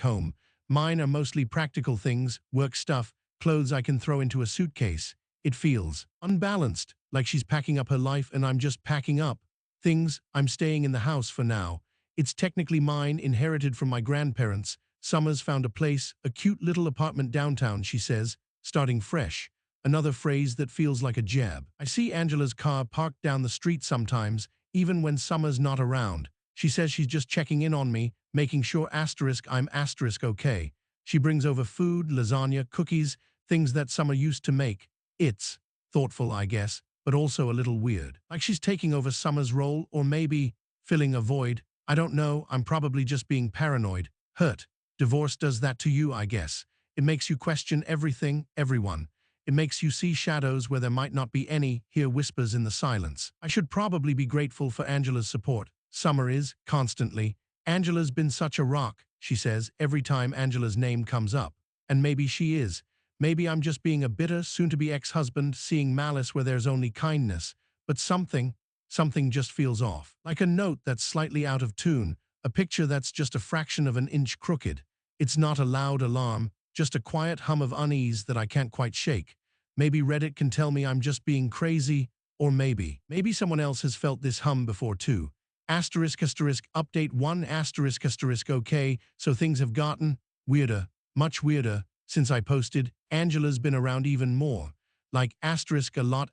home. Mine are mostly practical things, work stuff, clothes I can throw into a suitcase. It feels unbalanced, like she's packing up her life and I'm just packing up things. I'm staying in the house for now. It's technically mine, inherited from my grandparents. Summer's found a place, a cute little apartment downtown, she says, starting fresh. Another phrase that feels like a jab. I see Angela's car parked down the street sometimes, even when Summer's not around. She says she's just checking in on me, making sure I'm okay. She brings over food, lasagna, cookies, things that Summer used to make. It's thoughtful, I guess, but also a little weird. Like she's taking over Summer's role, or maybe filling a void. I don't know, I'm probably just being paranoid. Hurt. Divorce does that to you, I guess. It makes you question everything, everyone. It makes you see shadows where there might not be any, hear whispers in the silence. I should probably be grateful for Angela's support. Summer is, constantly. Angela's been such a rock, she says, every time Angela's name comes up. And maybe she is. Maybe I'm just being a bitter, soon-to-be ex-husband, seeing malice where there's only kindness. But something just feels off. Like a note that's slightly out of tune, a picture that's just a fraction of an inch crooked. It's not a loud alarm, just a quiet hum of unease that I can't quite shake. Maybe Reddit can tell me I'm just being crazy, or maybe someone else has felt this hum before too. Update 1 okay, so things have gotten weirder, much weirder, since I posted. Angela's been around even more. Like a lot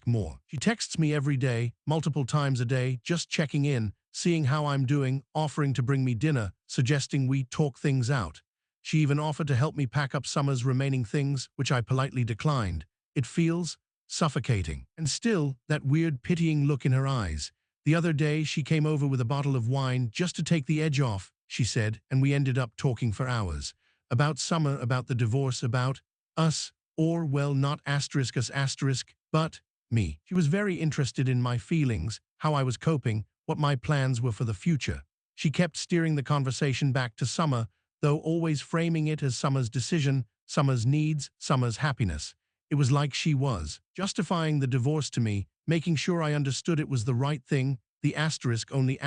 more. She texts me every day, multiple times a day, just checking in, seeing how I'm doing, offering to bring me dinner, suggesting we talk things out. She even offered to help me pack up Summer's remaining things, which I politely declined. It feels suffocating. And still, that weird pitying look in her eyes. The other day, she came over with a bottle of wine just to take the edge off, she said, and we ended up talking for hours. About Summer, about the divorce, about us, or, well, not us, but me. She was very interested in my feelings, how I was coping, what my plans were for the future. She kept steering the conversation back to Summer, though always framing it as Summer's decision, Summer's needs, Summer's happiness. It was like she was justifying the divorce to me, making sure I understood it was the right thing, the only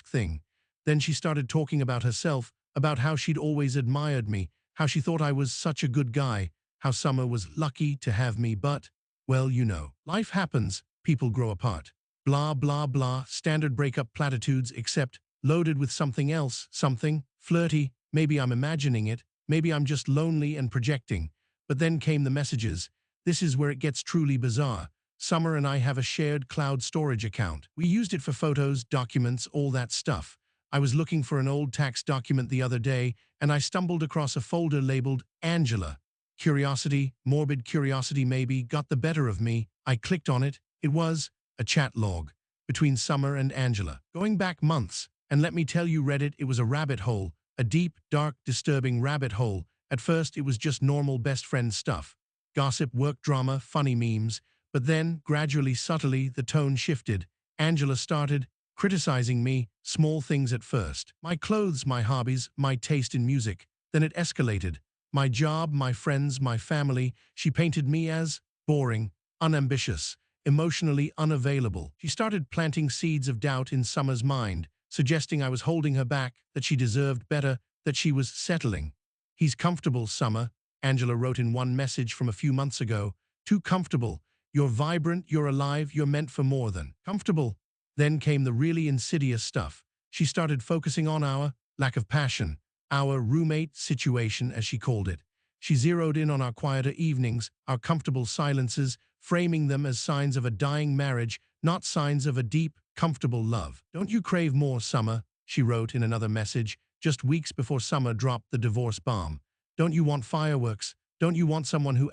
thing. Then she started talking about herself, about how she'd always admired me, how she thought I was such a good guy, how Summer was lucky to have me, but, well, you know, life happens, people grow apart. Blah, blah, blah, standard breakup platitudes, except loaded with something else, something flirty. Maybe I'm imagining it, maybe I'm just lonely and projecting. But then came the messages. This is where it gets truly bizarre. Summer and I have a shared cloud storage account. We used it for photos, documents, all that stuff. I was looking for an old tax document the other day, and I stumbled across a folder labeled Angela. Curiosity, morbid curiosity maybe, got the better of me. I clicked on it. It was a chat log between Summer and Angela, going back months. And let me tell you, Reddit, it was a rabbit hole, a deep, dark, disturbing rabbit hole. At first, it was just normal best friend stuff. Gossip, work drama, funny memes. But then, gradually, subtly, the tone shifted. Angela started criticizing me, small things at first. My clothes, my hobbies, my taste in music. Then it escalated. My job, my friends, my family. She painted me as boring, unambitious, emotionally unavailable. She started planting seeds of doubt in Summer's mind, suggesting I was holding her back, that she deserved better, that she was settling. He's comfortable, Summer, Angela wrote in one message from a few months ago. Too comfortable. You're vibrant, you're alive, you're meant for more than comfortable. Then came the really insidious stuff. She started focusing on our lack of passion, our roommate situation, as she called it. She zeroed in on our quieter evenings, our comfortable silences, framing them as signs of a dying marriage, not signs of a deep, comfortable love. Don't you crave more, Summer? She wrote in another message, just weeks before Summer dropped the divorce bomb. Don't you want fireworks? Don't you want someone who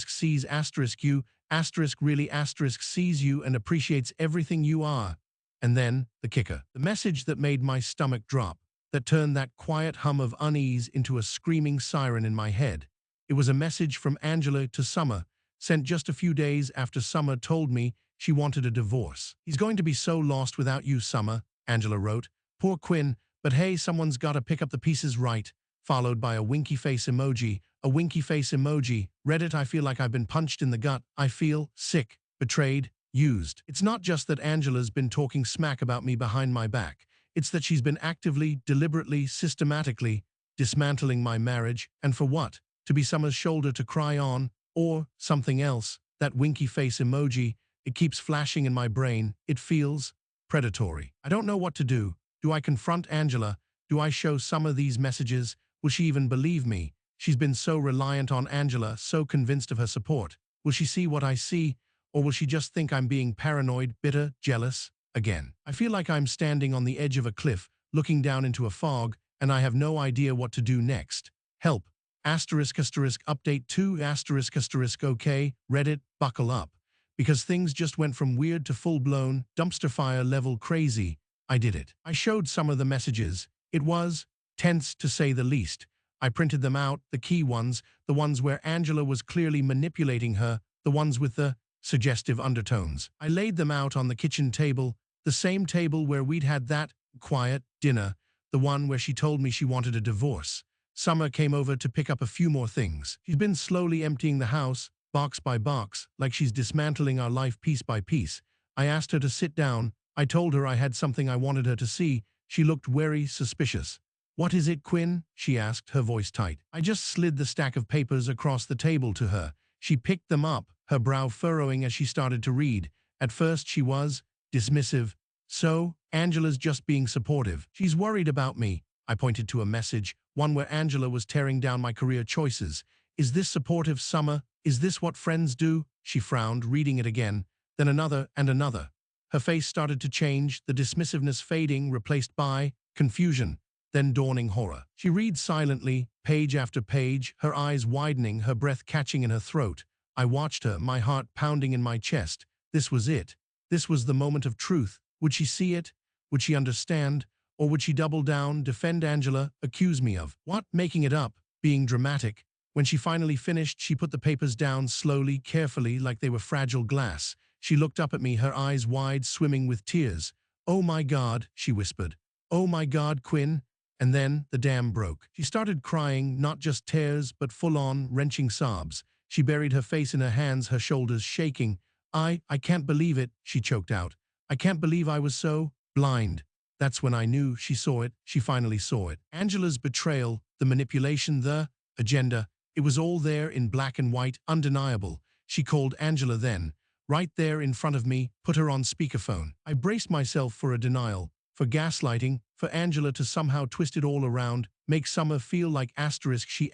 sees you, really sees you and appreciates everything you are? And then, the kicker, the message that made my stomach drop, that turned that quiet hum of unease into a screaming siren in my head. It was a message from Angela to Summer, sent just a few days after Summer told me she wanted a divorce. He's going to be so lost without you, Summer, Angela wrote. Poor Quinn, but hey, someone's gotta pick up the pieces, right? Followed by a winky face emoji, a winky face emoji. Reddit, I feel like I've been punched in the gut. I feel sick, betrayed, used. It's not just that Angela's been talking smack about me behind my back. It's that she's been actively, deliberately, systematically dismantling my marriage. And for what? To be Summer's shoulder to cry on, or something else. That winky face emoji, it keeps flashing in my brain. It feels predatory. I don't know what to do. Do I confront Angela? Do I show Summer these messages? Will she even believe me? She's been so reliant on Angela, so convinced of her support. Will she see what I see? Or will she just think I'm being paranoid, bitter, jealous? Again, I feel like I'm standing on the edge of a cliff, looking down into a fog, and I have no idea what to do next. Help. Update 2 OK, Reddit, buckle up. Because things just went from weird to full-blown, dumpster fire level crazy. I did it. I showed some of the messages. It was tense, to say the least. I printed them out, the key ones, the ones where Angela was clearly manipulating her, the ones with the suggestive undertones. I laid them out on the kitchen table, the same table where we'd had that quiet dinner, the one where she told me she wanted a divorce. Summer came over to pick up a few more things. She's been slowly emptying the house, box by box, like she's dismantling our life piece by piece. I asked her to sit down. I told her I had something I wanted her to see. She looked wary, suspicious. What is it, Quinn? She asked, her voice tight. I just slid the stack of papers across the table to her. She picked them up, her brow furrowing as she started to read. At first she was dismissive. So, Angela's just being supportive. She's worried about me. I pointed to a message, one where Angela was tearing down my career choices. Is this supportive, Summer? Is this what friends do? She frowned, reading it again. Then another and another. Her face started to change, the dismissiveness fading, replaced by confusion, then dawning horror. She reads silently, page after page, her eyes widening, her breath catching in her throat. I watched her, my heart pounding in my chest. This was it. This was the moment of truth. Would she see it? Would she understand? Or would she double down, defend Angela, accuse me of what? Making it up, being dramatic. When she finally finished, she put the papers down slowly, carefully, like they were fragile glass. She looked up at me, her eyes wide, swimming with tears. Oh my God, she whispered. Oh my God, Quinn. And then the dam broke. She started crying, not just tears, but full-on, wrenching sobs. She buried her face in her hands, her shoulders shaking. I can't believe it, she choked out. I can't believe I was so blind. That's when I knew she saw it. She finally saw it. Angela's betrayal, the manipulation, the agenda, it was all there in black and white, undeniable. She called Angela then, right there in front of me, put her on speakerphone. I braced myself for a denial, for gaslighting, for Angela to somehow twist it all around, make Summer feel like she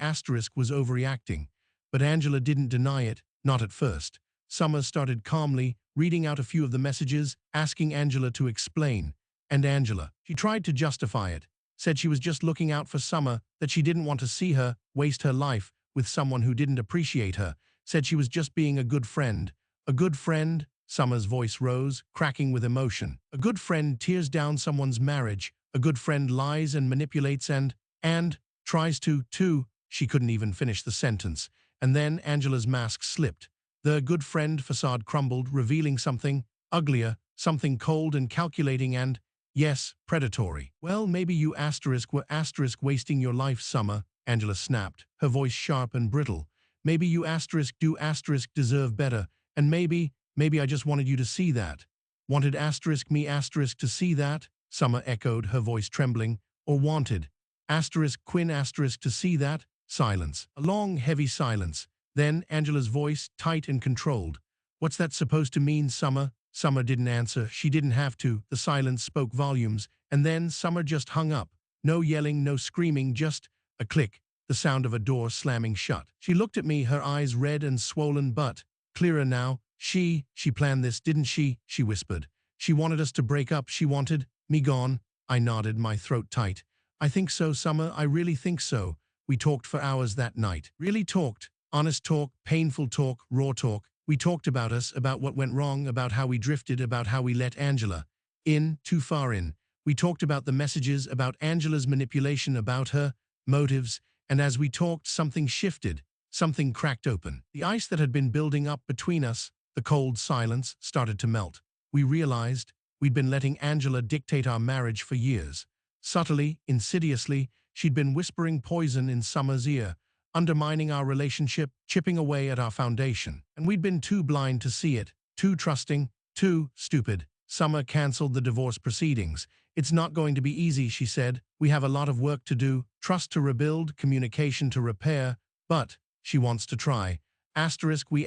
was overreacting. But Angela didn't deny it, not at first. Summer started calmly, reading out a few of the messages, asking Angela to explain. And Angela, she tried to justify it, said she was just looking out for Summer, that she didn't want to see her waste her life with someone who didn't appreciate her, said she was just being a good friend. A good friend? Summer's voice rose, cracking with emotion. A good friend tears down someone's marriage. A good friend lies and manipulates and tries to, too. She couldn't even finish the sentence. And then Angela's mask slipped. The good friend facade crumbled, revealing something uglier, something cold and calculating and, yes, predatory. Well, maybe you were wasting your life, Summer, Angela snapped, her voice sharp and brittle. Maybe you deserve better, and maybe I just wanted you to see that. Wanted me to see that? Summer echoed, her voice trembling. Or wanted Quinn to see that? Silence. A long, heavy silence. Then Angela's voice, tight and controlled. What's that supposed to mean, Summer? Summer didn't answer. She didn't have to. The silence spoke volumes. And then Summer just hung up. No yelling, no screaming, just a click, the sound of a door slamming shut. She looked at me, her eyes red and swollen but clearer now. She planned this, didn't she? She whispered. She wanted us to break up. She wanted me gone. I nodded, my throat tight. I think so, Summer. I really think so. We talked for hours that night. Really talked. Honest talk, painful talk, raw talk. We talked about us, about what went wrong, about how we drifted, about how we let Angela in, too far in. We talked about the messages, about Angela's manipulation, about her motives, and as we talked, something shifted, something cracked open. The ice that had been building up between us, the cold silence, started to melt. We realized we'd been letting Angela dictate our marriage for years. Subtly, insidiously, she'd been whispering poison in Summer's ear, undermining our relationship, chipping away at our foundation. And we'd been too blind to see it, too trusting, too stupid. Summer canceled the divorce proceedings. It's not going to be easy, she said. We have a lot of work to do, trust to rebuild, communication to repair, but she wants to try. We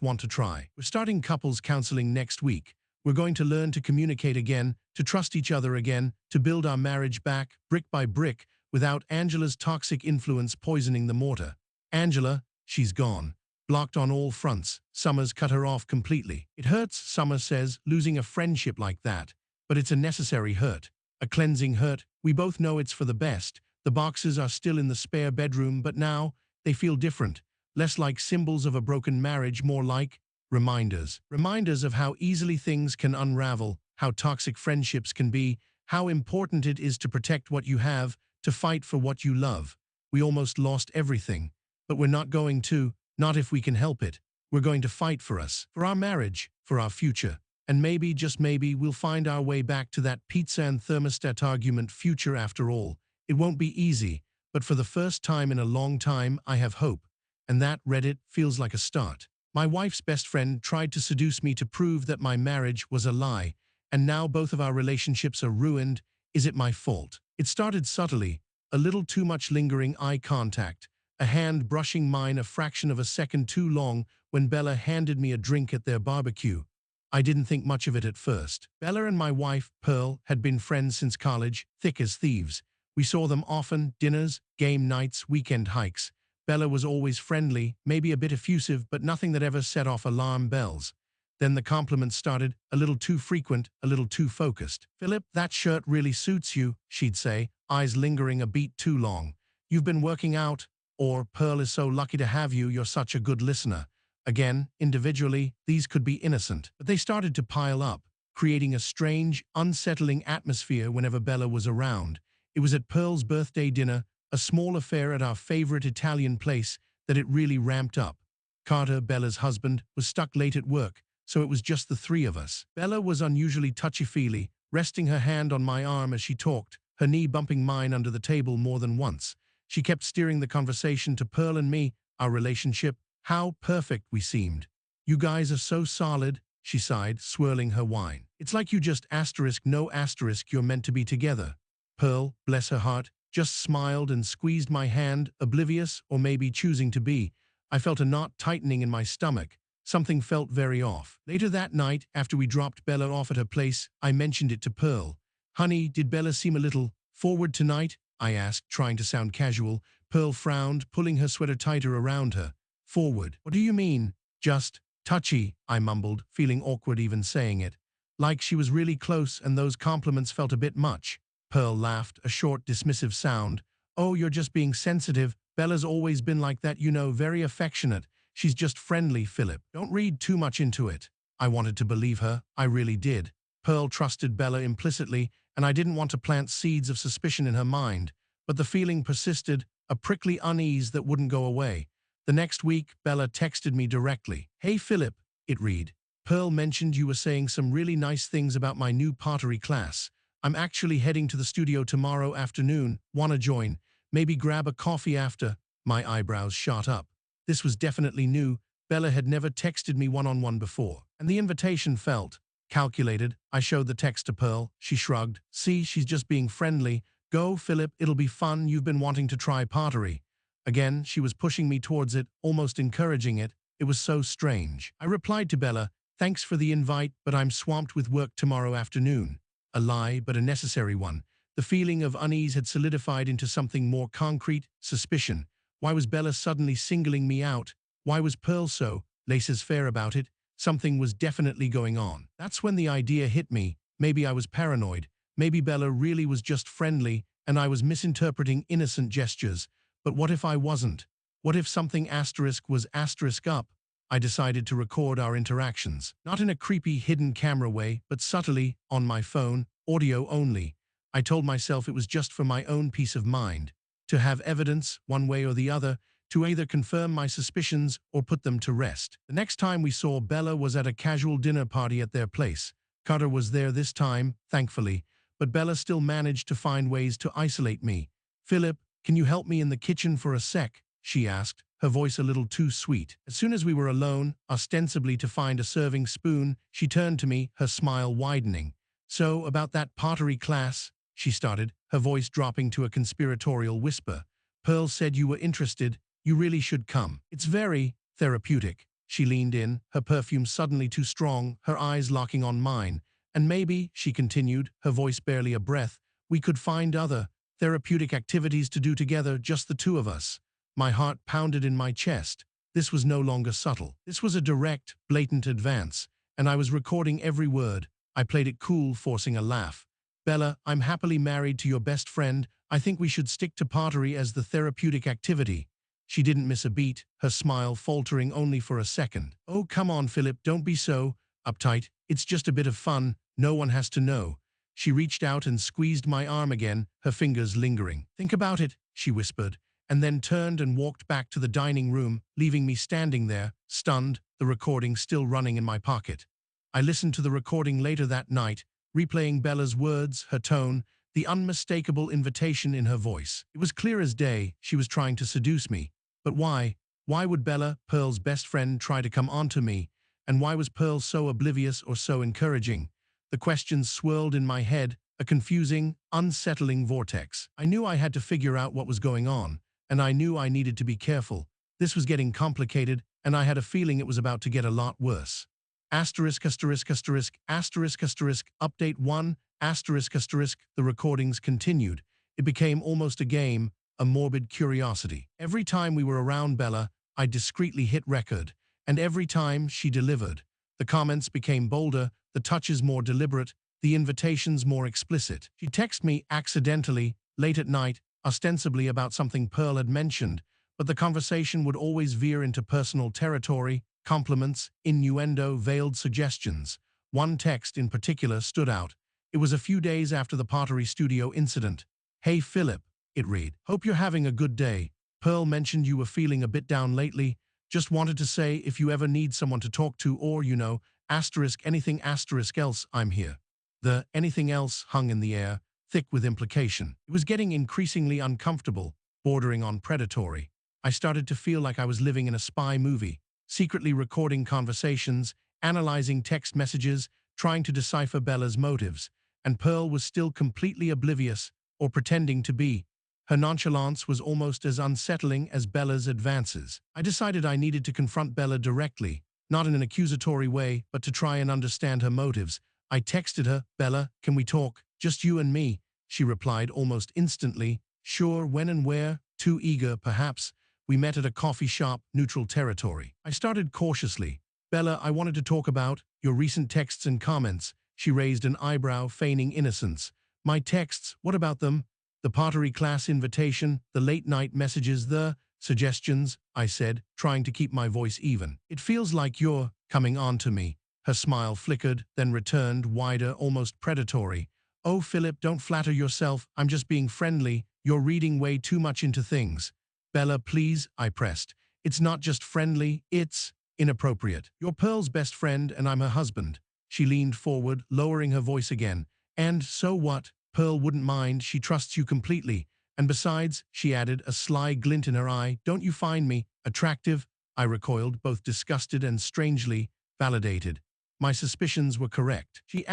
want to try. We're starting couples counseling next week. We're going to learn to communicate again, to trust each other again, to build our marriage back, brick by brick, without Angela's toxic influence poisoning the mortar. Angela, she's gone. Blocked on all fronts. Summer's cut her off completely. It hurts, Summer says, losing a friendship like that. But it's a necessary hurt. A cleansing hurt. We both know it's for the best. The boxes are still in the spare bedroom, but now they feel different. Less like symbols of a broken marriage, more like reminders. Reminders of how easily things can unravel, how toxic friendships can be, how important it is to protect what you have, to fight for what you love. We almost lost everything, but we're not going to, not if we can help it. We're going to fight for us, for our marriage, for our future. And maybe, just maybe, we'll find our way back to that pizza and thermostat argument future after all. It won't be easy, but for the first time in a long time, I have hope. And that, Reddit, feels like a start. My wife's best friend tried to seduce me to prove that my marriage was a lie, and now both of our relationships are ruined. Is it my fault? It started subtly, a little too much lingering eye contact, a hand brushing mine a fraction of a second too long when Bella handed me a drink at their barbecue. I didn't think much of it at first. Bella and my wife, Pearl, had been friends since college, thick as thieves. We saw them often, dinners, game nights, weekend hikes. Bella was always friendly, maybe a bit effusive, but nothing that ever set off alarm bells. Then the compliments started, a little too frequent, a little too focused. "Philip, that shirt really suits you," she'd say, eyes lingering a beat too long. "You've been working out," or "Pearl is so lucky to have you, you're such a good listener." Again, individually, these could be innocent, but they started to pile up, creating a strange, unsettling atmosphere whenever Bella was around. It was at Pearl's birthday dinner, a small affair at our favorite Italian place, that it really ramped up. Carter, Bella's husband, was stuck late at work, so it was just the three of us. Bella was unusually touchy-feely, resting her hand on my arm as she talked, her knee bumping mine under the table more than once. She kept steering the conversation to Pearl and me, our relationship, how perfect we seemed. "You guys are so solid," she sighed, swirling her wine. It's like you just asterisk no asterisk you're meant to be together. Pearl, bless her heart, just smiled and squeezed my hand, oblivious or maybe choosing to be. I felt a knot tightening in my stomach. Something felt very off. Later that night, after we dropped Bella off at her place, I mentioned it to Pearl. Honey, did Bella seem a little forward tonight? I asked, trying to sound casual. Pearl frowned, pulling her sweater tighter around her. Forward? What do you mean? Just touchy, I mumbled, feeling awkward even saying it. Like she was really close and those compliments felt a bit much. Pearl laughed, a short, dismissive sound. Oh, you're just being sensitive. Bella's always been like that, you know, very affectionate. She's just friendly, Philip. Don't read too much into it. I wanted to believe her. I really did. Pearl trusted Bella implicitly, and I didn't want to plant seeds of suspicion in her mind. But the feeling persisted, a prickly unease that wouldn't go away. The next week, Bella texted me directly. Hey, Philip, it read. Pearl mentioned you were saying some really nice things about my new pottery class. I'm actually heading to the studio tomorrow afternoon. Wanna join? Maybe grab a coffee after? My eyebrows shot up. This was definitely new. Bella had never texted me one-on-one before. And the invitation felt calculated. I showed the text to Pearl. She shrugged. See, she's just being friendly. Go, Philip, it'll be fun. You've been wanting to try pottery. Again, she was pushing me towards it, almost encouraging it. It was so strange. I replied to Bella, thanks for the invite, but I'm swamped with work tomorrow afternoon. A lie, but a necessary one. The feeling of unease had solidified into something more concrete, suspicion. Why was Bella suddenly singling me out? Why was Pearl so laissez-faire about it? Something was definitely going on. That's when the idea hit me. Maybe I was paranoid. Maybe Bella really was just friendly, and I was misinterpreting innocent gestures. But what if I wasn't? What if something asterisk was asterisk up? I decided to record our interactions. Not in a creepy hidden camera way, but subtly, on my phone, audio only. I told myself it was just for my own peace of mind. To have evidence, one way or the other, to either confirm my suspicions or put them to rest. The next time we saw Bella was at a casual dinner party at their place. Cutter was there this time, thankfully, but Bella still managed to find ways to isolate me. Philip, can you help me in the kitchen for a sec? She asked, her voice a little too sweet. As soon as we were alone, ostensibly to find a serving spoon, she turned to me, her smile widening. So, about that pottery class, she started, her voice dropping to a conspiratorial whisper. Pearl said you were interested. You really should come. It's very therapeutic. She leaned in, her perfume suddenly too strong, her eyes locking on mine. And maybe, she continued, her voice barely a breath, we could find other therapeutic activities to do together, just the two of us. My heart pounded in my chest. This was no longer subtle. This was a direct, blatant advance, and I was recording every word. I played it cool, forcing a laugh. Bella, I'm happily married to your best friend. I think we should stick to pottery as the therapeutic activity. She didn't miss a beat, her smile faltering only for a second. Oh, come on, Philip, don't be so uptight. It's just a bit of fun. No one has to know. She reached out and squeezed my arm again, her fingers lingering. Think about it, she whispered, and then turned and walked back to the dining room, leaving me standing there, stunned, the recording still running in my pocket. I listened to the recording later that night, replaying Bella's words, her tone, the unmistakable invitation in her voice. It was clear as day she was trying to seduce me. But why? Why would Bella, Pearl's best friend, try to come onto me? And why was Pearl so oblivious or so encouraging? The questions swirled in my head, a confusing, unsettling vortex. I knew I had to figure out what was going on, and I knew I needed to be careful. This was getting complicated, and I had a feeling it was about to get a lot worse. Asterisk, asterisk, asterisk, asterisk, asterisk, update 1, asterisk, asterisk, the recordings continued. It became almost a game, a morbid curiosity. Every time we were around Bella, I discreetly hit record, and every time she delivered. The comments became bolder, the touches more deliberate, the invitations more explicit. She'd text me accidentally, late at night, ostensibly about something Pearl had mentioned, but the conversation would always veer into personal territory, compliments, innuendo, veiled suggestions. One text in particular stood out. It was a few days after the pottery studio incident. Hey Philip, it read. Hope you're having a good day. Pearl mentioned you were feeling a bit down lately. Just wanted to say if you ever need someone to talk to or, you know, asterisk anything asterisk else, I'm here. The anything else hung in the air, thick with implication. It was getting increasingly uncomfortable, bordering on predatory. I started to feel like I was living in a spy movie, secretly recording conversations, analyzing text messages, trying to decipher Bella's motives, and Pearl was still completely oblivious, or pretending to be. Her nonchalance was almost as unsettling as Bella's advances. I decided I needed to confront Bella directly, not in an accusatory way, but to try and understand her motives. I texted her, "Bella, can we talk? Just you and me." She replied almost instantly, "Sure, when and where?" Too eager, perhaps. We met at a coffee shop, neutral territory. I started cautiously. "Bella, I wanted to talk about your recent texts and comments." She raised an eyebrow, feigning innocence. "My texts, what about them? The pottery class invitation, the late-night messages, the suggestions," I said, trying to keep my voice even. "It feels like you're coming on to me." Her smile flickered, then returned, wider, almost predatory. "Oh, Philip, don't flatter yourself. I'm just being friendly. You're reading way too much into things." "Bella, please," I pressed. "It's not just friendly, it's inappropriate. You're Pearl's best friend and I'm her husband." She leaned forward, lowering her voice again. "And so what? Pearl wouldn't mind. She trusts you completely. And besides," she added, a sly glint in her eye, "don't you find me attractive?" I recoiled, both disgusted and strangely validated. My suspicions were correct. She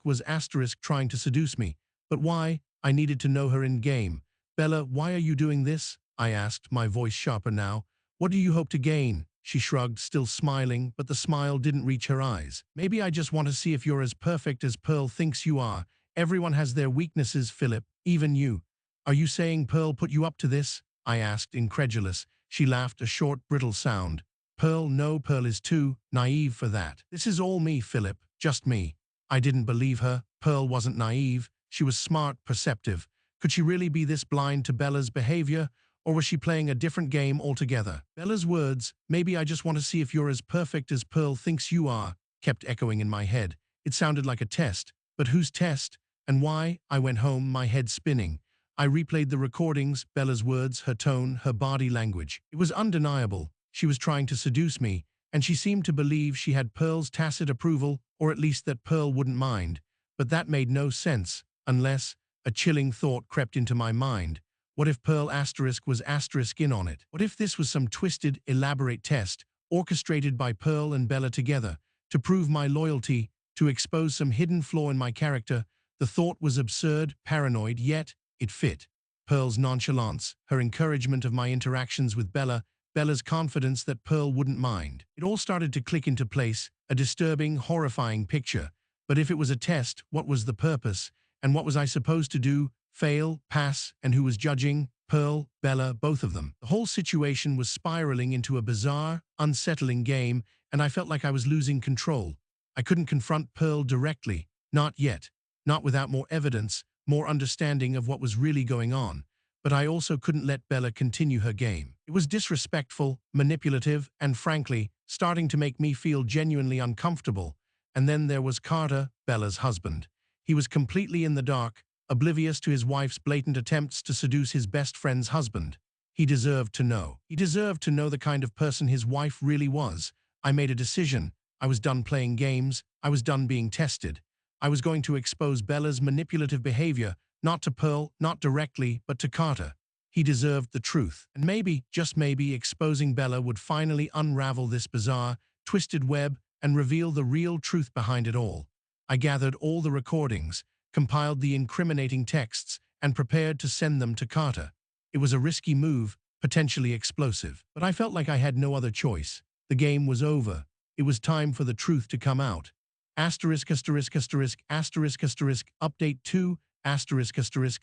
was trying to seduce me. But why? I needed to know her in game. "Bella, why are you doing this?" I asked, my voice sharper now. "What do you hope to gain?" She shrugged, still smiling, but the smile didn't reach her eyes. "Maybe I just want to see if you're as perfect as Pearl thinks you are. Everyone has their weaknesses, Philip, even you." "Are you saying Pearl put you up to this?" I asked, incredulous. She laughed, a short, brittle sound. "Pearl, no, Pearl is too naive for that. This is all me, Philip, just me." I didn't believe her. Pearl wasn't naive. She was smart, perceptive. Could she really be this blind to Bella's behavior? Or was she playing a different game altogether? Bella's words, "Maybe I just want to see if you're as perfect as Pearl thinks you are," kept echoing in my head. It sounded like a test. But whose test? And why? I went home, my head spinning. I replayed the recordings, Bella's words, her tone, her body language. It was undeniable. She was trying to seduce me, and she seemed to believe she had Pearl's tacit approval, or at least that Pearl wouldn't mind. But that made no sense, unless a chilling thought crept into my mind. What if Pearl was in on it? What if this was some twisted, elaborate test, orchestrated by Pearl and Bella together, to prove my loyalty, to expose some hidden flaw in my character? The thought was absurd, paranoid, yet it fit. Pearl's nonchalance, her encouragement of my interactions with Bella, Bella's confidence that Pearl wouldn't mind. It all started to click into place, a disturbing, horrifying picture. But if it was a test, what was the purpose? And what was I supposed to do? Fail, pass, and who was judging? Pearl, Bella, both of them. The whole situation was spiraling into a bizarre, unsettling game, and I felt like I was losing control. I couldn't confront Pearl directly. Not yet. Not without more evidence, more understanding of what was really going on. But I also couldn't let Bella continue her game. It was disrespectful, manipulative, and frankly, starting to make me feel genuinely uncomfortable. And then there was Carter, Bella's husband. He was completely in the dark, oblivious to his wife's blatant attempts to seduce his best friend's husband. He deserved to know. He deserved to know the kind of person his wife really was. I made a decision. I was done playing games. I was done being tested. I was going to expose Bella's manipulative behavior, not to Pearl, not directly, but to Carter. He deserved the truth. And maybe, just maybe, exposing Bella would finally unravel this bizarre, twisted web and reveal the real truth behind it all. I gathered all the recordings, compiled the incriminating texts, and prepared to send them to Carter. It was a risky move, potentially explosive, but I felt like I had no other choice. The game was over. It was time for the truth to come out. Update 2,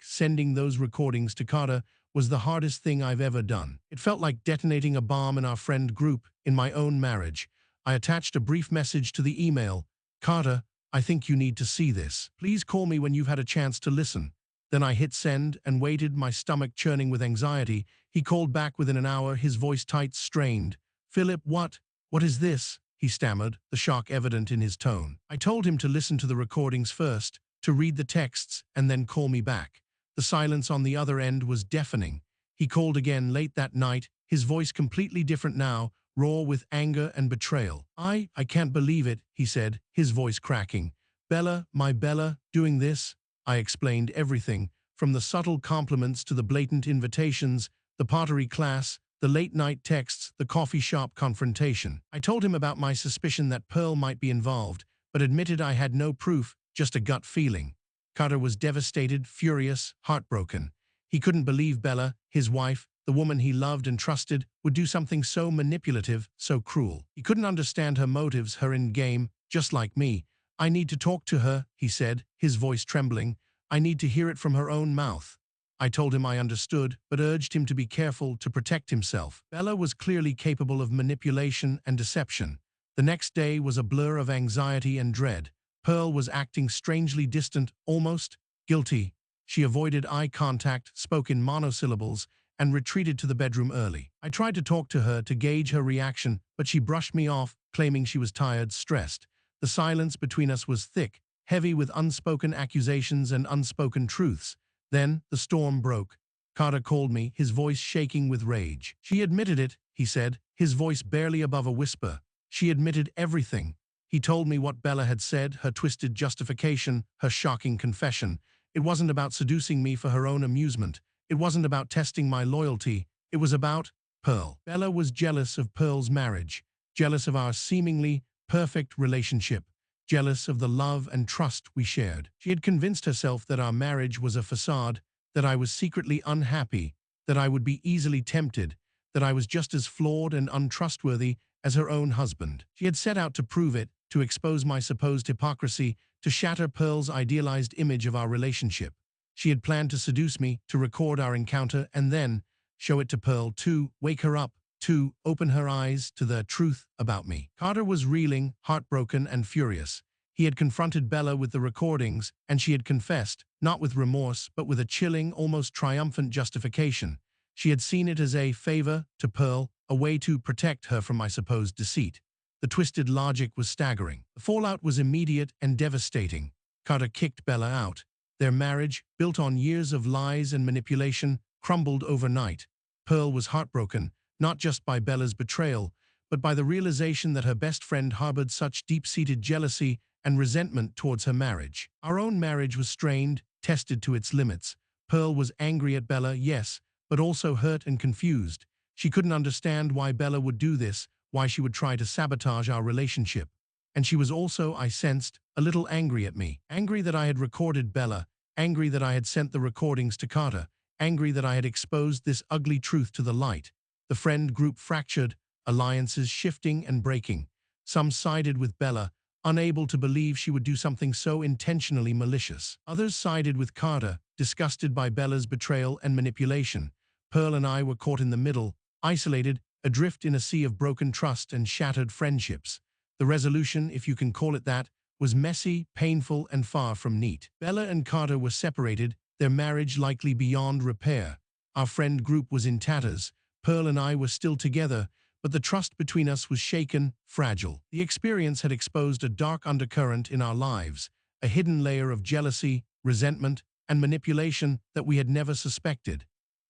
sending those recordings to Carter was the hardest thing I've ever done. It felt like detonating a bomb in our friend group, in my own marriage. I attached a brief message to the email. "Carter, I think you need to see this. Please call me when you've had a chance to listen." Then I hit send and waited, my stomach churning with anxiety. He called back within an hour, his voice tight, strained. "Philip, what? What is this?" he stammered, the shock evident in his tone. I told him to listen to the recordings first, to read the texts, and then call me back. The silence on the other end was deafening. He called again late that night, his voice completely different now, raw with anger and betrayal. I can't believe it," he said, his voice cracking. "Bella, my Bella, doing this?" I explained everything, from the subtle compliments to the blatant invitations, the pottery class, The late-night texts, the coffee shop confrontation. I told him about my suspicion that Pearl might be involved, but admitted I had no proof, just a gut feeling. Carter was devastated, furious, heartbroken. He couldn't believe Bella, his wife, the woman he loved and trusted, would do something so manipulative, so cruel. He couldn't understand her motives, her end-game, just like me. I need to talk to her, he said, his voice trembling. I need to hear it from her own mouth. I told him I understood, but urged him to be careful to protect himself. Bella was clearly capable of manipulation and deception. The next day was a blur of anxiety and dread. Pearl was acting strangely distant, almost guilty. She avoided eye contact, spoke in monosyllables, and retreated to the bedroom early. I tried to talk to her to gauge her reaction, but she brushed me off, claiming she was tired, stressed. The silence between us was thick, heavy with unspoken accusations and unspoken truths. Then the storm broke. Carter called me, his voice shaking with rage. She admitted it, he said, his voice barely above a whisper. She admitted everything. He told me what Bella had said, her twisted justification, her shocking confession. It wasn't about seducing me for her own amusement. It wasn't about testing my loyalty. It was about Pearl. Bella was jealous of Pearl's marriage, jealous of our seemingly perfect relationship, jealous of the love and trust we shared. She had convinced herself that our marriage was a facade, that I was secretly unhappy, that I would be easily tempted, that I was just as flawed and untrustworthy as her own husband. She had set out to prove it, to expose my supposed hypocrisy, to shatter Pearl's idealized image of our relationship. She had planned to seduce me, to record our encounter, and then show it to Pearl, to wake her up, to open her eyes to the truth about me. Carter was reeling, heartbroken and furious. He had confronted Bella with the recordings, and she had confessed, not with remorse, but with a chilling, almost triumphant justification. She had seen it as a favor to Pearl, a way to protect her from my supposed deceit. The twisted logic was staggering. The fallout was immediate and devastating. Carter kicked Bella out. Their marriage, built on years of lies and manipulation, crumbled overnight. Pearl was heartbroken, not just by Bella's betrayal, but by the realization that her best friend harbored such deep-seated jealousy and resentment towards her marriage. Our own marriage was strained, tested to its limits. Pearl was angry at Bella, yes, but also hurt and confused. She couldn't understand why Bella would do this, why she would try to sabotage our relationship. And she was also, I sensed, a little angry at me. Angry that I had recorded Bella, angry that I had sent the recordings to Carter, angry that I had exposed this ugly truth to the light. The friend group fractured, alliances shifting and breaking. Some sided with Bella, unable to believe she would do something so intentionally malicious. Others sided with Carter, disgusted by Bella's betrayal and manipulation. Pearl and I were caught in the middle, isolated, adrift in a sea of broken trust and shattered friendships. The resolution, if you can call it that, was messy, painful, and far from neat. Bella and Carter were separated, their marriage likely beyond repair. Our friend group was in tatters. Pearl and I were still together, but the trust between us was shaken, fragile. The experience had exposed a dark undercurrent in our lives, a hidden layer of jealousy, resentment, and manipulation that we had never suspected.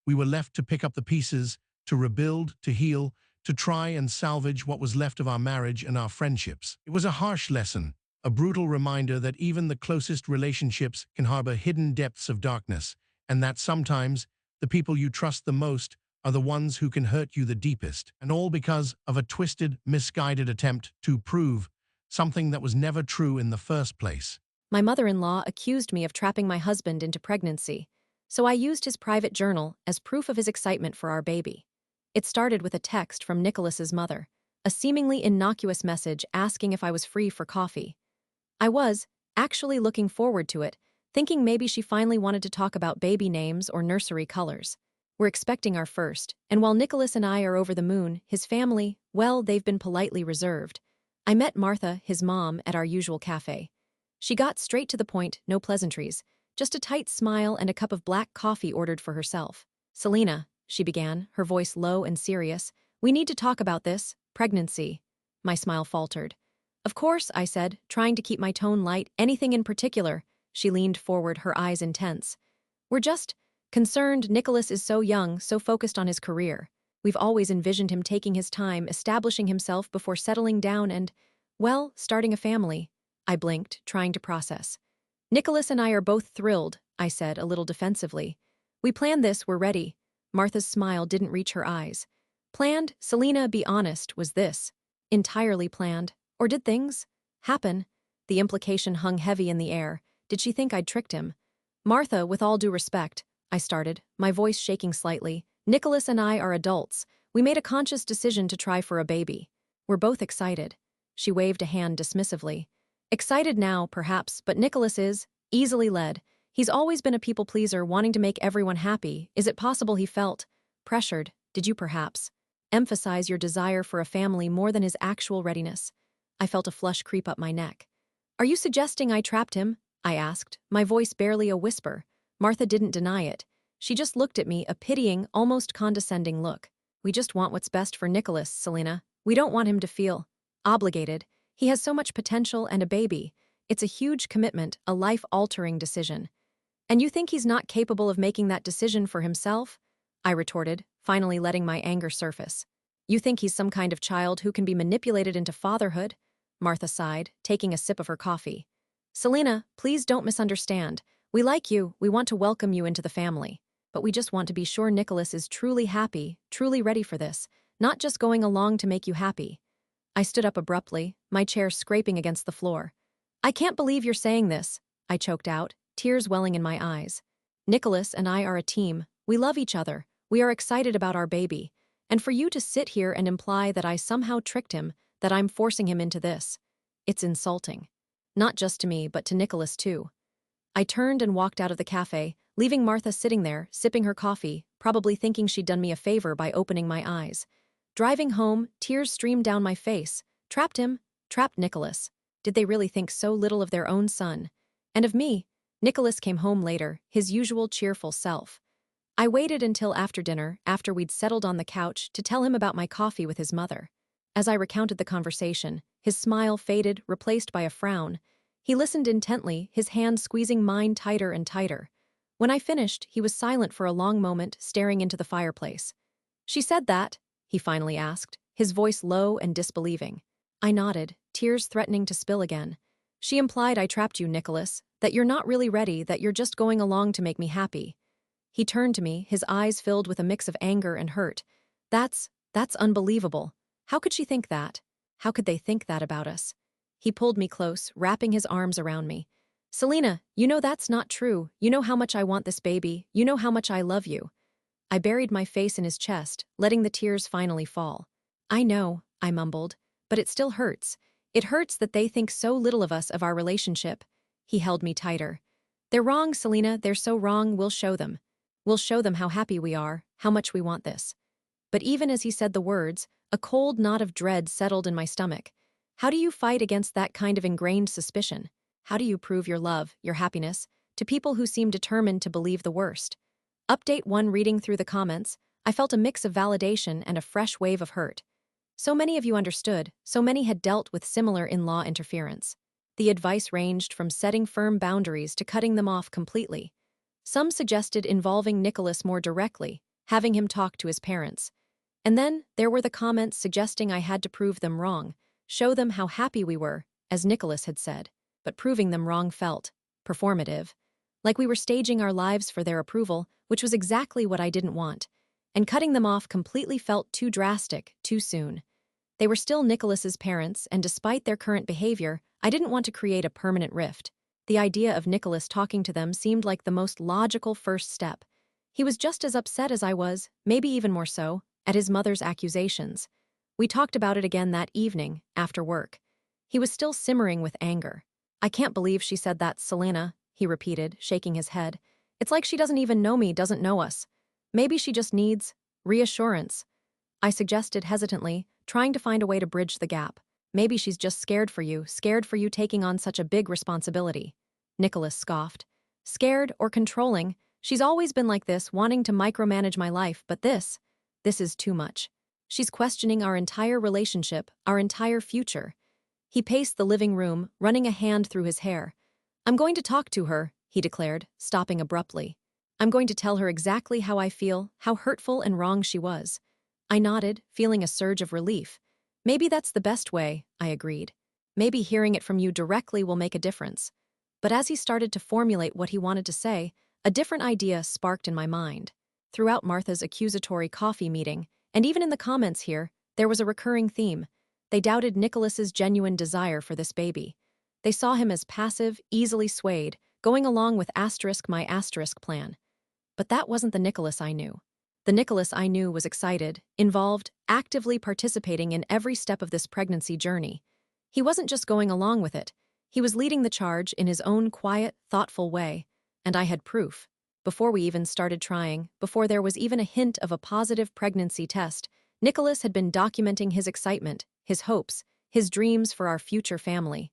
We were left to pick up the pieces, to rebuild, to heal, to try and salvage what was left of our marriage and our friendships. It was a harsh lesson, a brutal reminder that even the closest relationships can harbor hidden depths of darkness, and that sometimes the people you trust the most are the ones who can hurt you the deepest, and all because of a twisted, misguided attempt to prove something that was never true in the first place. My mother-in-law accused me of trapping my husband into pregnancy, so I used his private journal as proof of his excitement for our baby. It started with a text from Nicholas's mother, a seemingly innocuous message asking if I was free for coffee. I was, actually looking forward to it, thinking maybe she finally wanted to talk about baby names or nursery colors. We're expecting our first, and while Nicholas and I are over the moon, his family, well, they've been politely reserved. I met Martha, his mom, at our usual cafe. She got straight to the point, no pleasantries, just a tight smile and a cup of black coffee ordered for herself. "Selena," she began, her voice low and serious, "we need to talk about this, pregnancy." My smile faltered. "Of course," I said, trying to keep my tone light. "Anything in particular?" She leaned forward, her eyes intense. "We're just concerned. Nicholas is so young, so focused on his career. We've always envisioned him taking his time, establishing himself before settling down and, well, starting a family." I blinked, trying to process. "Nicholas and I are both thrilled," I said, a little defensively. "We planned this, we're ready." Martha's smile didn't reach her eyes. Planned, Selena, be honest, was this entirely planned? Or did things happen? The implication hung heavy in the air. Did she think I'd tricked him? Martha, with all due respect, I started, my voice shaking slightly. Nicholas and I are adults. We made a conscious decision to try for a baby. We're both excited. She waved a hand dismissively. Excited now, perhaps, but Nicholas is easily led. He's always been a people pleaser, wanting to make everyone happy. Is it possible he felt pressured? Did you perhaps emphasize your desire for a family more than his actual readiness? I felt a flush creep up my neck. Are you suggesting I trapped him? I asked, my voice barely a whisper. Martha didn't deny it. She just looked at me, a pitying, almost condescending look. We just want what's best for Nicholas, Selena. We don't want him to feel obligated. He has so much potential and a baby. It's a huge commitment, a life-altering decision. And you think he's not capable of making that decision for himself? I retorted, finally letting my anger surface. You think he's some kind of child who can be manipulated into fatherhood? Martha sighed, taking a sip of her coffee. Selena, please don't misunderstand. We like you, we want to welcome you into the family. But we just want to be sure Nicholas is truly happy, truly ready for this, not just going along to make you happy. I stood up abruptly, my chair scraping against the floor. I can't believe you're saying this, I choked out, tears welling in my eyes. Nicholas and I are a team. We love each other. We are excited about our baby. And for you to sit here and imply that I somehow tricked him, that I'm forcing him into this, it's insulting. Not just to me, but to Nicholas too. I turned and walked out of the cafe, leaving Martha sitting there, sipping her coffee, probably thinking she'd done me a favor by opening my eyes. Driving home, tears streamed down my face. Trapped him? Trapped Nicholas. Did they really think so little of their own son? And of me? Nicholas came home later, his usual cheerful self. I waited until after dinner, after we'd settled on the couch, to tell him about my coffee with his mother. As I recounted the conversation, his smile faded, replaced by a frown. He listened intently, his hand squeezing mine tighter and tighter. When I finished, he was silent for a long moment, staring into the fireplace. She said that? He finally asked, his voice low and disbelieving. I nodded, tears threatening to spill again. She implied I trapped you, Nicholas, that you're not really ready, that you're just going along to make me happy. He turned to me, his eyes filled with a mix of anger and hurt. That's unbelievable. How could she think that? How could they think that about us? He pulled me close, wrapping his arms around me. Selena, you know that's not true. You know how much I want this baby. You know how much I love you. I buried my face in his chest, letting the tears finally fall. I know, I mumbled, but it still hurts. It hurts that they think so little of us, of our relationship. He held me tighter. They're wrong, Selena, they're so wrong, we'll show them. We'll show them how happy we are, how much we want this. But even as he said the words, a cold knot of dread settled in my stomach. How do you fight against that kind of ingrained suspicion? How do you prove your love, your happiness, to people who seem determined to believe the worst? Update 1. Reading through the comments, I felt a mix of validation and a fresh wave of hurt. So many of you understood, so many had dealt with similar in-law interference. The advice ranged from setting firm boundaries to cutting them off completely. Some suggested involving Nicholas more directly, having him talk to his parents. And then there were the comments suggesting I had to prove them wrong, show them how happy we were, as Nicholas had said. But proving them wrong felt performative, like we were staging our lives for their approval, which was exactly what I didn't want. And cutting them off completely felt too drastic, too soon. They were still Nicholas's parents, and despite their current behavior, I didn't want to create a permanent rift. The idea of Nicholas talking to them seemed like the most logical first step. He was just as upset as I was, maybe even more so, at his mother's accusations. We talked about it again that evening, after work. He was still simmering with anger. I can't believe she said that, Selena, he repeated, shaking his head. It's like she doesn't even know me, doesn't know us. Maybe she just needs reassurance. I suggested hesitantly, trying to find a way to bridge the gap. Maybe she's just scared for you taking on such a big responsibility. Nicholas scoffed. Scared or controlling? She's always been like this, wanting to micromanage my life, but this is too much. She's questioning our entire relationship, our entire future. He paced the living room, running a hand through his hair. I'm going to talk to her, he declared, stopping abruptly. I'm going to tell her exactly how I feel, how hurtful and wrong she was. I nodded, feeling a surge of relief. Maybe that's the best way, I agreed. Maybe hearing it from you directly will make a difference. But as he started to formulate what he wanted to say, a different idea sparked in my mind. Throughout Martha's accusatory coffee meeting, And even in the comments here, there was a recurring theme. They doubted Nicholas's genuine desire for this baby. They saw him as passive, easily swayed, going along with my plan. But that wasn't the Nicholas I knew. The Nicholas I knew was excited, involved, actively participating in every step of this pregnancy journey. He wasn't just going along with it. He was leading the charge in his own quiet, thoughtful way. And I had proof. Before we even started trying, before there was even a hint of a positive pregnancy test, Nicholas had been documenting his excitement, his hopes, his dreams for our future family.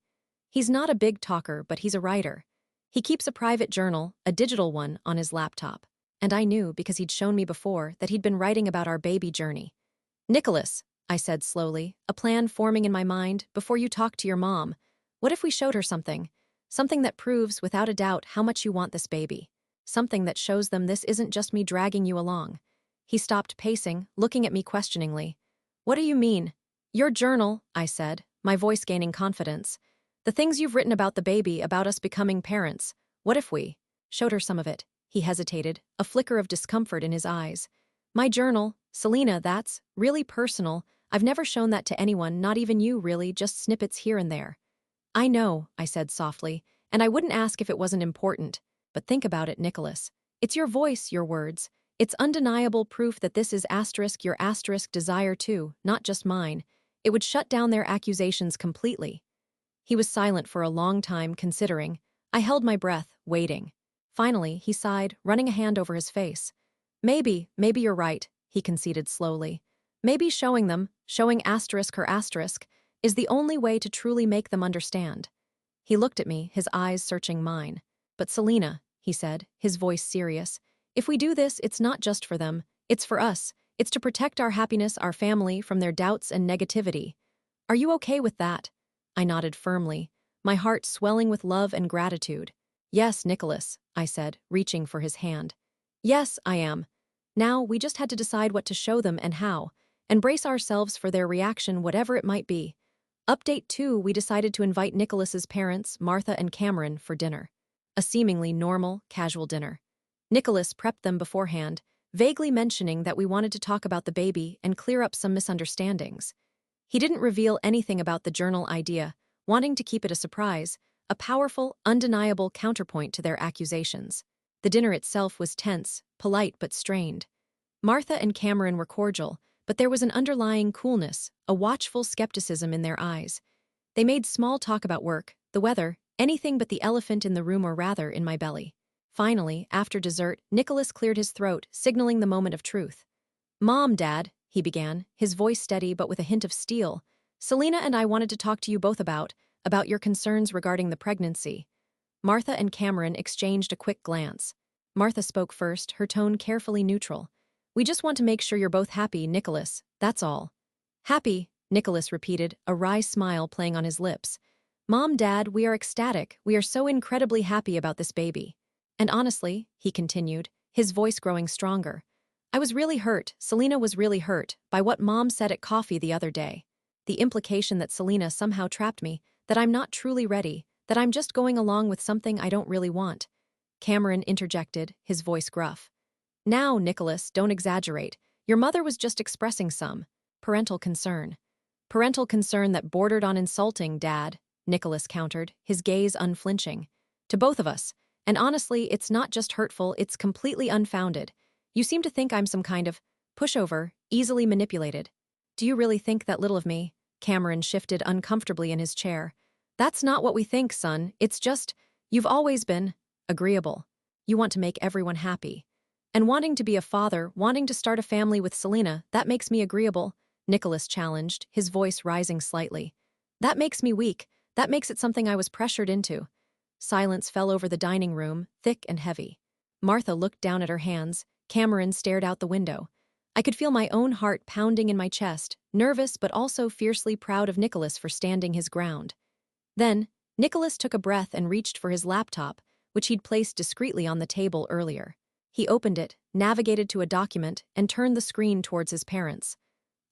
He's not a big talker, but he's a writer. He keeps a private journal, a digital one, on his laptop. And I knew, because he'd shown me before, that he'd been writing about our baby journey. Nicholas, I said slowly, a plan forming in my mind, before you talk to your mom. What if we showed her something? Something that proves, without a doubt, how much you want this baby. Something that shows them this isn't just me dragging you along. He stopped pacing, looking at me questioningly. What do you mean? Your journal, I said, my voice gaining confidence. The things you've written about the baby, about us becoming parents. What if we showed her some of it? He hesitated, a flicker of discomfort in his eyes. My journal, Selena, that's really personal. I've never shown that to anyone, not even you, really, just snippets here and there. I know, I said softly, and I wouldn't ask if it wasn't important. But think about it, Nicholas. It's your voice, your words. It's undeniable proof that this is your desire too, not just mine. It would shut down their accusations completely. He was silent for a long time, considering. I held my breath, waiting. Finally, he sighed, running a hand over his face. Maybe you're right, he conceded slowly. Maybe showing her asterisk, is the only way to truly make them understand. He looked at me, his eyes searching mine. But Selena, he said, his voice serious, if we do this, it's not just for them, it's for us. It's to protect our happiness, our family, from their doubts and negativity. Are you okay with that? I nodded firmly, my heart swelling with love and gratitude. Yes, Nicholas, I said, reaching for his hand. Yes, I am. Now, we just had to decide what to show them and how, and brace ourselves for their reaction, whatever it might be. Update 2, we decided to invite Nicholas's parents, Martha and Cameron, for dinner. A seemingly normal, casual dinner. Nicholas prepped them beforehand, vaguely mentioning that we wanted to talk about the baby and clear up some misunderstandings. He didn't reveal anything about the journal idea, wanting to keep it a surprise, a powerful, undeniable counterpoint to their accusations. The dinner itself was tense, polite but strained. Martha and Cameron were cordial, but there was an underlying coolness, a watchful skepticism in their eyes. They made small talk about work, the weather, anything but the elephant in the room, or rather, in my belly. Finally, after dessert, Nicholas cleared his throat, signaling the moment of truth. Mom, Dad, he began, his voice steady but with a hint of steel. Selena and I wanted to talk to you both about your concerns regarding the pregnancy. Martha and Cameron exchanged a quick glance. Martha spoke first, her tone carefully neutral. We just want to make sure you're both happy, Nicholas, that's all. Happy, Nicholas repeated, a wry smile playing on his lips. Mom, Dad, we are ecstatic. We are so incredibly happy about this baby. And honestly, he continued, his voice growing stronger, I was really hurt, Selena was really hurt, by what Mom said at coffee the other day. The implication that Selena somehow trapped me, that I'm not truly ready, that I'm just going along with something I don't really want. Cameron interjected, his voice gruff. Now, Nicholas, don't exaggerate. Your mother was just expressing some parental concern. Parental concern that bordered on insulting, Dad, Nicholas countered, his gaze unflinching. To both of us. And honestly, it's not just hurtful, it's completely unfounded. You seem to think I'm some kind of pushover, easily manipulated. Do you really think that little of me? Cameron shifted uncomfortably in his chair. That's not what we think, son. It's just, you've always been agreeable. You want to make everyone happy. And wanting to be a father, wanting to start a family with Selena, that makes me agreeable, Nicholas challenged, his voice rising slightly. That makes me weak. That makes it something I was pressured into. Silence fell over the dining room, thick and heavy. Martha looked down at her hands. Cameron stared out the window. I could feel my own heart pounding in my chest, nervous but also fiercely proud of Nicholas for standing his ground. Then, Nicholas took a breath and reached for his laptop, which he'd placed discreetly on the table earlier. He opened it, navigated to a document, and turned the screen towards his parents.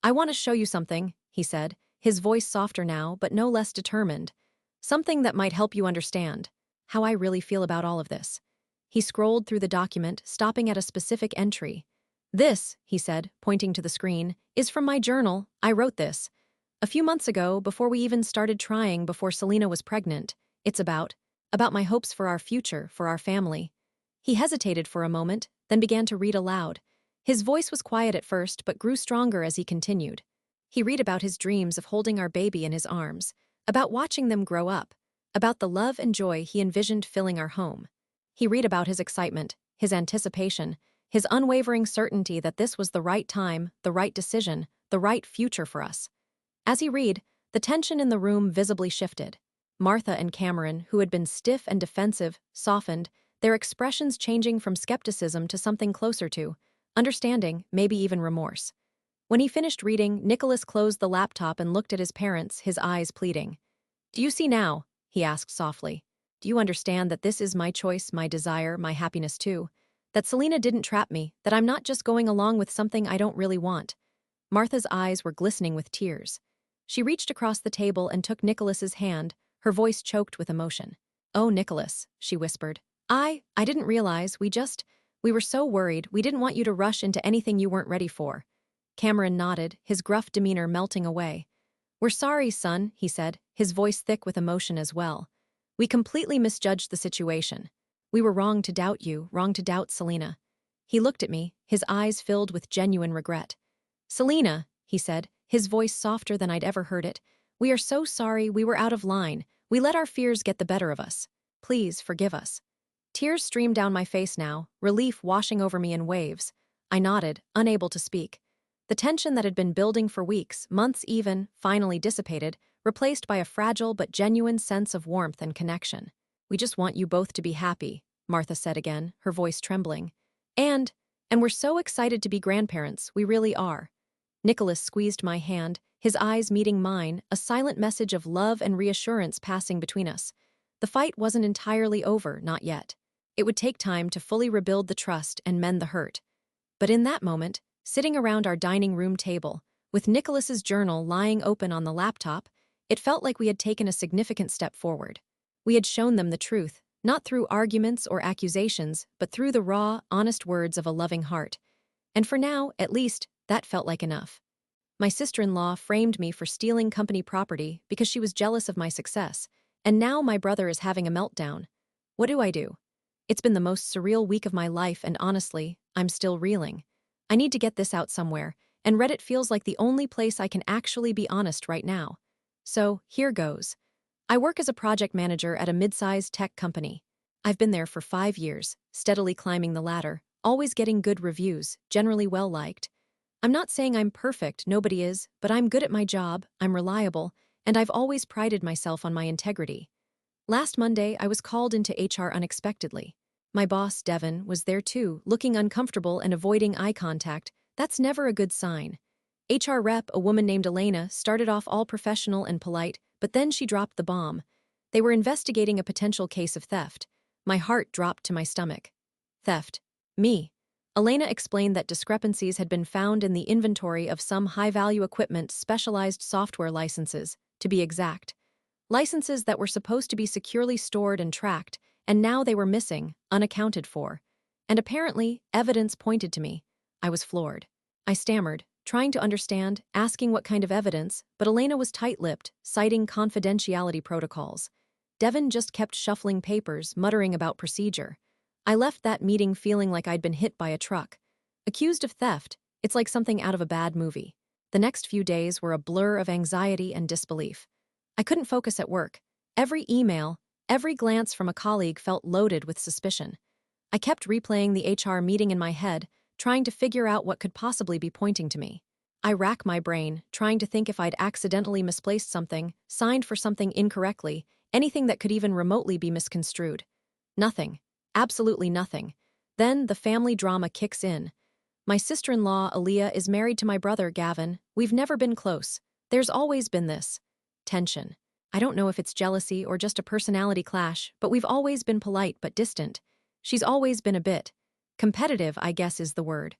I want to show you something, he said, his voice softer now but no less determined. Something that might help you understand how I really feel about all of this. He scrolled through the document, stopping at a specific entry. This, he said, pointing to the screen, is from my journal. I wrote this. A few months ago, before we even started trying, before Selena was pregnant. It's about my hopes for our future, for our family. He hesitated for a moment, then began to read aloud. His voice was quiet at first, but grew stronger as he continued. He read about his dreams of holding our baby in his arms, about watching them grow up, about the love and joy he envisioned filling our home. He read about his excitement, his anticipation, his unwavering certainty that this was the right time, the right decision, the right future for us. As he read, the tension in the room visibly shifted. Martha and Cameron, who had been stiff and defensive, softened, their expressions changing from skepticism to something closer to understanding, maybe even remorse. When he finished reading, Nicholas closed the laptop and looked at his parents, his eyes pleading. "Do you see now?" he asked softly. "Do you understand that this is my choice, my desire, my happiness too? That Selena didn't trap me, that I'm not just going along with something I don't really want?" Martha's eyes were glistening with tears. She reached across the table and took Nicholas's hand, her voice choked with emotion. "Oh, Nicholas," she whispered. I didn't realize, we were so worried, we didn't want you to rush into anything you weren't ready for." Cameron nodded, his gruff demeanor melting away. "We're sorry, son," he said, his voice thick with emotion as well. "We completely misjudged the situation. We were wrong to doubt you, wrong to doubt Selena." He looked at me, his eyes filled with genuine regret. "Selena," he said, his voice softer than I'd ever heard it, "we are so sorry, we were out of line. We let our fears get the better of us. Please forgive us." Tears streamed down my face now, relief washing over me in waves. I nodded, unable to speak. The tension that had been building for weeks, months even, finally dissipated, replaced by a fragile but genuine sense of warmth and connection. "We just want you both to be happy," Martha said again, her voice trembling. And we're so excited to be grandparents, we really are." Nicholas squeezed my hand, his eyes meeting mine, a silent message of love and reassurance passing between us. The fight wasn't entirely over, not yet. It would take time to fully rebuild the trust and mend the hurt. But in that moment, sitting around our dining room table, with Nicholas's journal lying open on the laptop, it felt like we had taken a significant step forward. We had shown them the truth, not through arguments or accusations, but through the raw, honest words of a loving heart. And for now, at least, that felt like enough. My sister-in-law framed me for stealing company property because she was jealous of my success, and now my brother is having a meltdown. What do I do? It's been the most surreal week of my life, and honestly, I'm still reeling. I need to get this out somewhere, and Reddit feels like the only place I can actually be honest right now. So, here goes. I work as a project manager at a mid-sized tech company. I've been there for 5 years, steadily climbing the ladder, always getting good reviews, generally well-liked. I'm not saying I'm perfect, nobody is, but I'm good at my job, I'm reliable, and I've always prided myself on my integrity. Last Monday, I was called into HR unexpectedly. My boss, Devin, was there too, looking uncomfortable and avoiding eye contact. That's never a good sign. HR rep, a woman named Elena, started off all professional and polite, but then she dropped the bomb. They were investigating a potential case of theft. My heart dropped to my stomach. Theft. Me. Elena explained that discrepancies had been found in the inventory of some high-value equipment, specialized software licenses, to be exact. Licenses that were supposed to be securely stored and tracked, and now they were missing, unaccounted for. And apparently, evidence pointed to me. I was floored. I stammered, trying to understand, asking what kind of evidence, but Elena was tight-lipped, citing confidentiality protocols. Devin just kept shuffling papers, muttering about procedure. I left that meeting feeling like I'd been hit by a truck. Accused of theft, it's like something out of a bad movie. The next few days were a blur of anxiety and disbelief. I couldn't focus at work. Every email, every glance from a colleague felt loaded with suspicion. I kept replaying the HR meeting in my head, trying to figure out what could possibly be pointing to me. I racked my brain, trying to think if I'd accidentally misplaced something, signed for something incorrectly, anything that could even remotely be misconstrued. Nothing. Absolutely nothing. Then the family drama kicks in. My sister-in-law, Aaliyah, is married to my brother, Gavin. We've never been close. There's always been this tension. I don't know if it's jealousy or just a personality clash, but we've always been polite but distant. She's always been a bit competitive, I guess is the word.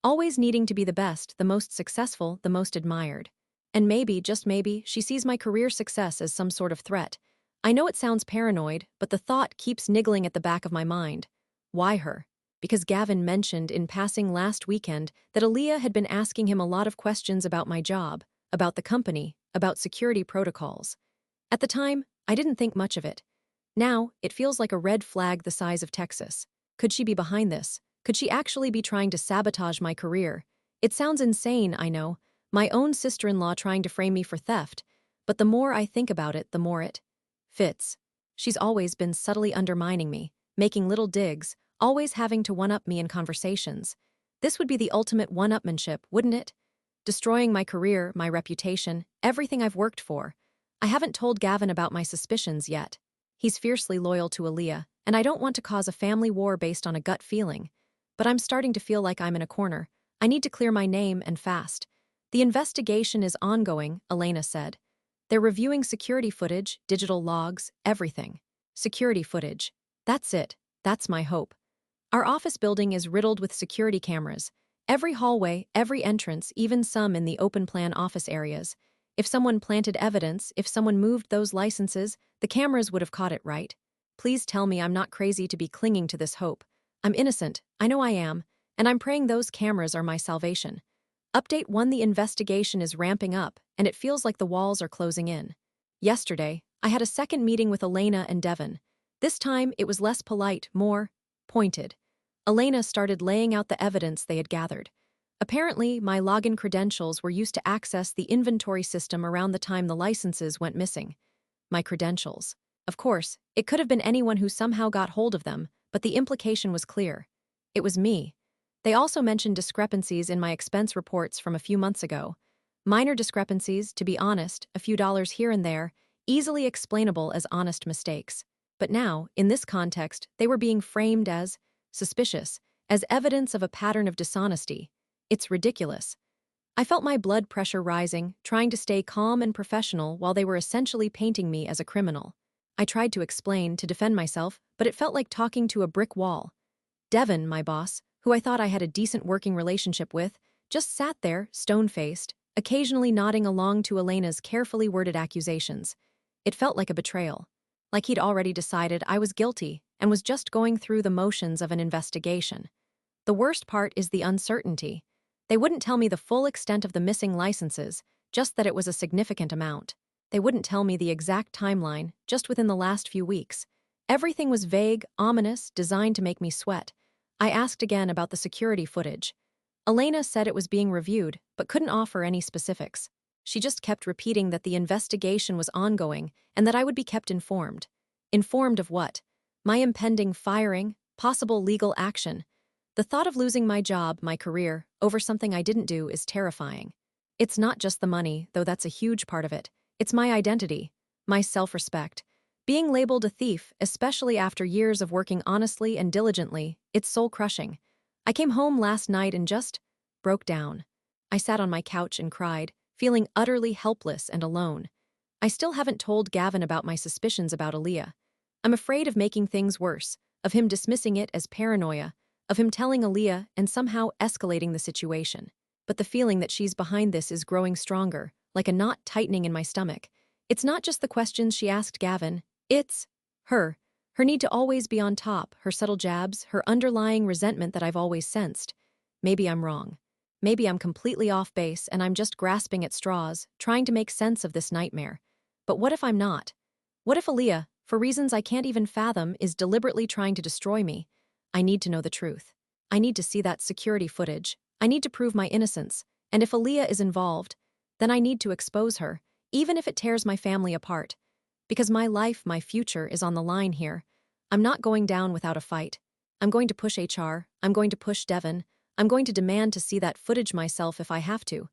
Always needing to be the best, the most successful, the most admired. And maybe, just maybe, she sees my career success as some sort of threat. I know it sounds paranoid, but the thought keeps niggling at the back of my mind. Why her? because Gavin mentioned in passing last weekend that Aaliyah had been asking him a lot of questions about my job, about the company, about security protocols. At the time, I didn't think much of it. Now, it feels like a red flag the size of Texas. Could she be behind this? Could she actually be trying to sabotage my career? It sounds insane, I know. My own sister-in-law trying to frame me for theft. But the more I think about it, the more it fits. She's always been subtly undermining me, making little digs, always having to one-up me in conversations. This would be the ultimate one-upmanship, wouldn't it? Destroying my career, my reputation, everything I've worked for. I haven't told Gavin about my suspicions yet. He's fiercely loyal to Aaliyah, and I don't want to cause a family war based on a gut feeling. But I'm starting to feel like I'm in a corner. I need to clear my name, and fast. The investigation is ongoing, Elena said. They're reviewing security footage, digital logs, everything. Security footage. That's it. That's my hope. Our office building is riddled with security cameras. Every hallway, every entrance, even some in the open-plan office areas. If someone planted evidence, if someone moved those licenses, the cameras would have caught it, right? Please tell me I'm not crazy to be clinging to this hope. I'm innocent, I know I am, and I'm praying those cameras are my salvation. Update 1: The investigation is ramping up, and it feels like the walls are closing in. Yesterday, I had a second meeting with Elena and Devin. This time, it was less polite, more pointed. Elena started laying out the evidence they had gathered. Apparently, my login credentials were used to access the inventory system around the time the licenses went missing. My credentials. Of course, it could have been anyone who somehow got hold of them, but the implication was clear. It was me. They also mentioned discrepancies in my expense reports from a few months ago. Minor discrepancies, to be honest, a few dollars here and there, easily explainable as honest mistakes. But now, in this context, they were being framed as suspicious, as evidence of a pattern of dishonesty. It's ridiculous. I felt my blood pressure rising, trying to stay calm and professional while they were essentially painting me as a criminal. I tried to explain, to defend myself, but it felt like talking to a brick wall. Devin, my boss, who I thought I had a decent working relationship with, just sat there, stone-faced, occasionally nodding along to Elena's carefully worded accusations. It felt like a betrayal. Like he'd already decided I was guilty and was just going through the motions of an investigation. The worst part is the uncertainty. They wouldn't tell me the full extent of the missing licenses, just that it was a significant amount. They wouldn't tell me the exact timeline, just within the last few weeks. Everything was vague, ominous, designed to make me sweat. I asked again about the security footage. Elena said it was being reviewed, but couldn't offer any specifics. She just kept repeating that the investigation was ongoing and that I would be kept informed. Informed of what? My impending firing, possible legal action. The thought of losing my job, my career, over something I didn't do is terrifying. It's not just the money, though that's a huge part of it. It's my identity, my self-respect. Being labeled a thief, especially after years of working honestly and diligently, it's soul-crushing. I came home last night and just broke down. I sat on my couch and cried, feeling utterly helpless and alone. I still haven't told Gavin about my suspicions about Aaliyah. I'm afraid of making things worse, of him dismissing it as paranoia, of him telling Aaliyah and somehow escalating the situation. But the feeling that she's behind this is growing stronger, like a knot tightening in my stomach. It's not just the questions she asked Gavin, it's her. Her need to always be on top, her subtle jabs, her underlying resentment that I've always sensed. Maybe I'm wrong. Maybe I'm completely off base and I'm just grasping at straws, trying to make sense of this nightmare. But what if I'm not? What if Aaliyah, for reasons I can't even fathom, is deliberately trying to destroy me? I need to know the truth. I need to see that security footage. I need to prove my innocence. And if Aaliyah is involved, then I need to expose her, even if it tears my family apart. Because my life, my future is on the line here. I'm not going down without a fight. I'm going to push HR. I'm going to push Devin. I'm going to demand to see that footage myself if I have to.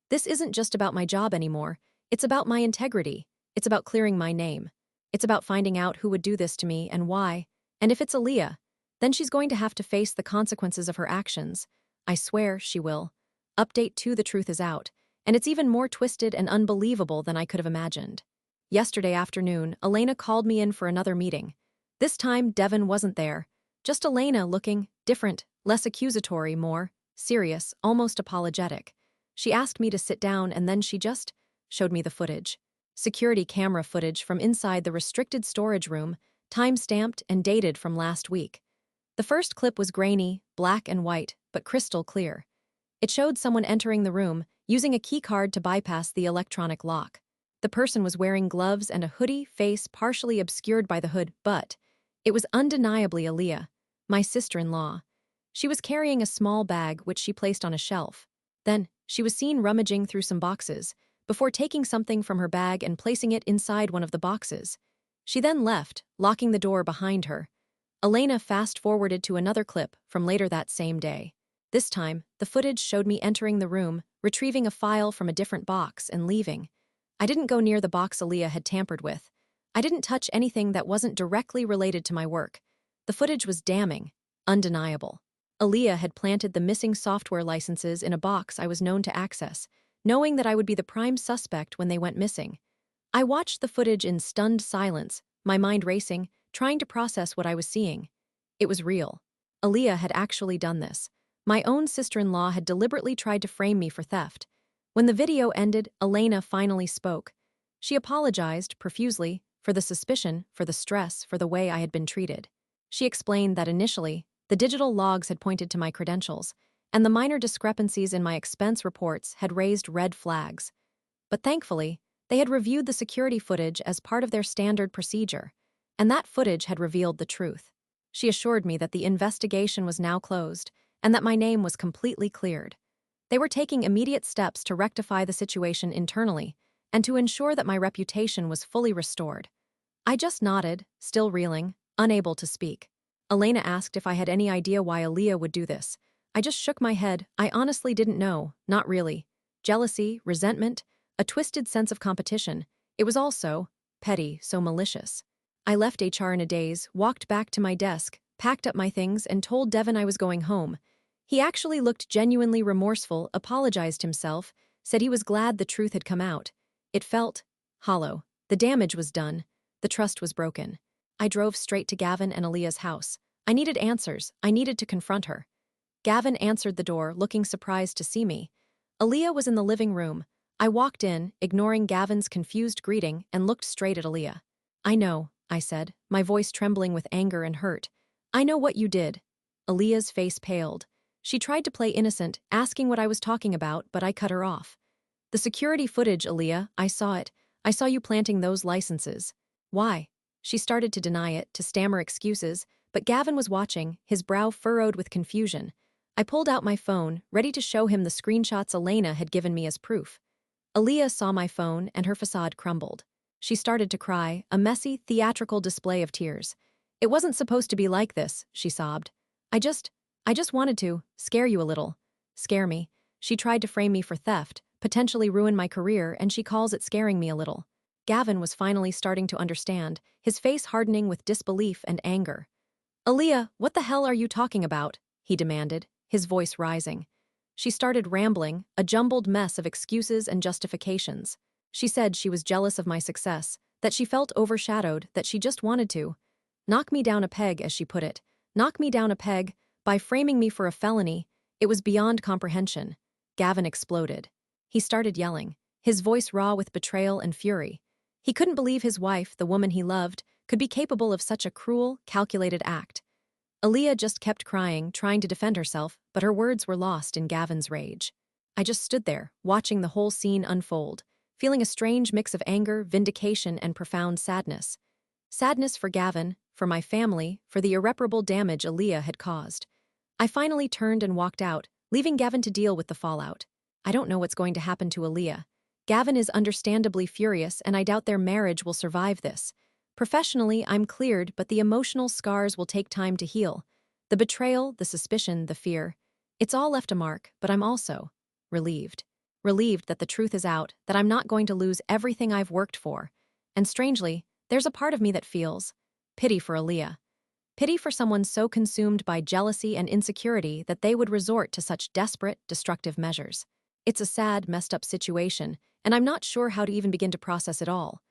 This isn't just about my job anymore. It's about my integrity. It's about clearing my name. It's about finding out who would do this to me and why. And if it's Aaliyah, then she's going to have to face the consequences of her actions. I swear she will. Update 2: The truth is out, and it's even more twisted and unbelievable than I could have imagined. Yesterday afternoon, Elena called me in for another meeting. This time, Devin wasn't there. Just Elena looking different, less accusatory, more serious, almost apologetic. She asked me to sit down and then she just showed me the footage. Security camera footage from inside the restricted storage room, time-stamped and dated from last week. The first clip was grainy, black and white, but crystal clear. It showed someone entering the room, using a keycard to bypass the electronic lock. The person was wearing gloves and a hoodie, face partially obscured by the hood, but it was undeniably Aaliyah, my sister-in-law. She was carrying a small bag which she placed on a shelf. Then, she was seen rummaging through some boxes, before taking something from her bag and placing it inside one of the boxes. She then left, locking the door behind her. Elena fast-forwarded to another clip from later that same day. This time, the footage showed me entering the room, retrieving a file from a different box, and leaving. I didn't go near the box Aaliyah had tampered with. I didn't touch anything that wasn't directly related to my work. The footage was damning, undeniable. Aaliyah had planted the missing software licenses in a box I was known to access, knowing that I would be the prime suspect when they went missing. I watched the footage in stunned silence, my mind racing, trying to process what I was seeing. It was real. Aaliyah had actually done this. My own sister-in-law had deliberately tried to frame me for theft. When the video ended, Elena finally spoke. She apologized, profusely, for the suspicion, for the stress, for the way I had been treated. She explained that initially, the digital logs had pointed to my credentials, and the minor discrepancies in my expense reports had raised red flags. But thankfully, they had reviewed the security footage as part of their standard procedure, and that footage had revealed the truth. She assured me that the investigation was now closed, and that my name was completely cleared. They were taking immediate steps to rectify the situation internally, and to ensure that my reputation was fully restored. I just nodded, still reeling, unable to speak. Elena asked if I had any idea why Aaliyah would do this. I just shook my head. I honestly didn't know, not really. Jealousy, resentment, a twisted sense of competition. It was all so petty, so malicious. I left HR in a daze, walked back to my desk, packed up my things, and told Devin I was going home. He actually looked genuinely remorseful, apologized himself, said he was glad the truth had come out. It felt hollow. The damage was done. The trust was broken. I drove straight to Gavin and Aaliyah's house. I needed answers. I needed to confront her. Gavin answered the door, looking surprised to see me. Aaliyah was in the living room. I walked in, ignoring Gavin's confused greeting, and looked straight at Aaliyah. "I know," I said, my voice trembling with anger and hurt. "I know what you did." Aaliyah's face paled. She tried to play innocent, asking what I was talking about, but I cut her off. "The security footage, Aaliyah, I saw it. I saw you planting those licenses." "Why?" She started to deny it, to stammer excuses, but Gavin was watching, his brow furrowed with confusion. I pulled out my phone, ready to show him the screenshots Elena had given me as proof. Aaliyah saw my phone, and her facade crumbled. She started to cry, a messy, theatrical display of tears. "It wasn't supposed to be like this," she sobbed. I just wanted to scare you a little." Scare me. She tried to frame me for theft, potentially ruin my career, and she calls it scaring me a little. Gavin was finally starting to understand, his face hardening with disbelief and anger. "Aaliyah, what the hell are you talking about?" he demanded, his voice rising. She started rambling, a jumbled mess of excuses and justifications. She said she was jealous of my success, that she felt overshadowed, that she just wanted to knock me down a peg, as she put it. Knock me down a peg, by framing me for a felony. It was beyond comprehension. Gavin exploded. He started yelling, his voice raw with betrayal and fury. He couldn't believe his wife, the woman he loved, could be capable of such a cruel, calculated act. Aaliyah just kept crying, trying to defend herself, but her words were lost in Gavin's rage. I just stood there, watching the whole scene unfold, feeling a strange mix of anger, vindication, and profound sadness. Sadness for Gavin, for my family, for the irreparable damage Aaliyah had caused. I finally turned and walked out, leaving Gavin to deal with the fallout. I don't know what's going to happen to Aaliyah. Gavin is understandably furious, and I doubt their marriage will survive this. Professionally, I'm cleared, but the emotional scars will take time to heal. The betrayal, the suspicion, the fear. It's all left a mark, but I'm also relieved. Relieved that the truth is out, that I'm not going to lose everything I've worked for. And strangely, there's a part of me that feels pity for Aaliyah. Pity for someone so consumed by jealousy and insecurity that they would resort to such desperate, destructive measures. It's a sad, messed up situation, and I'm not sure how to even begin to process it all.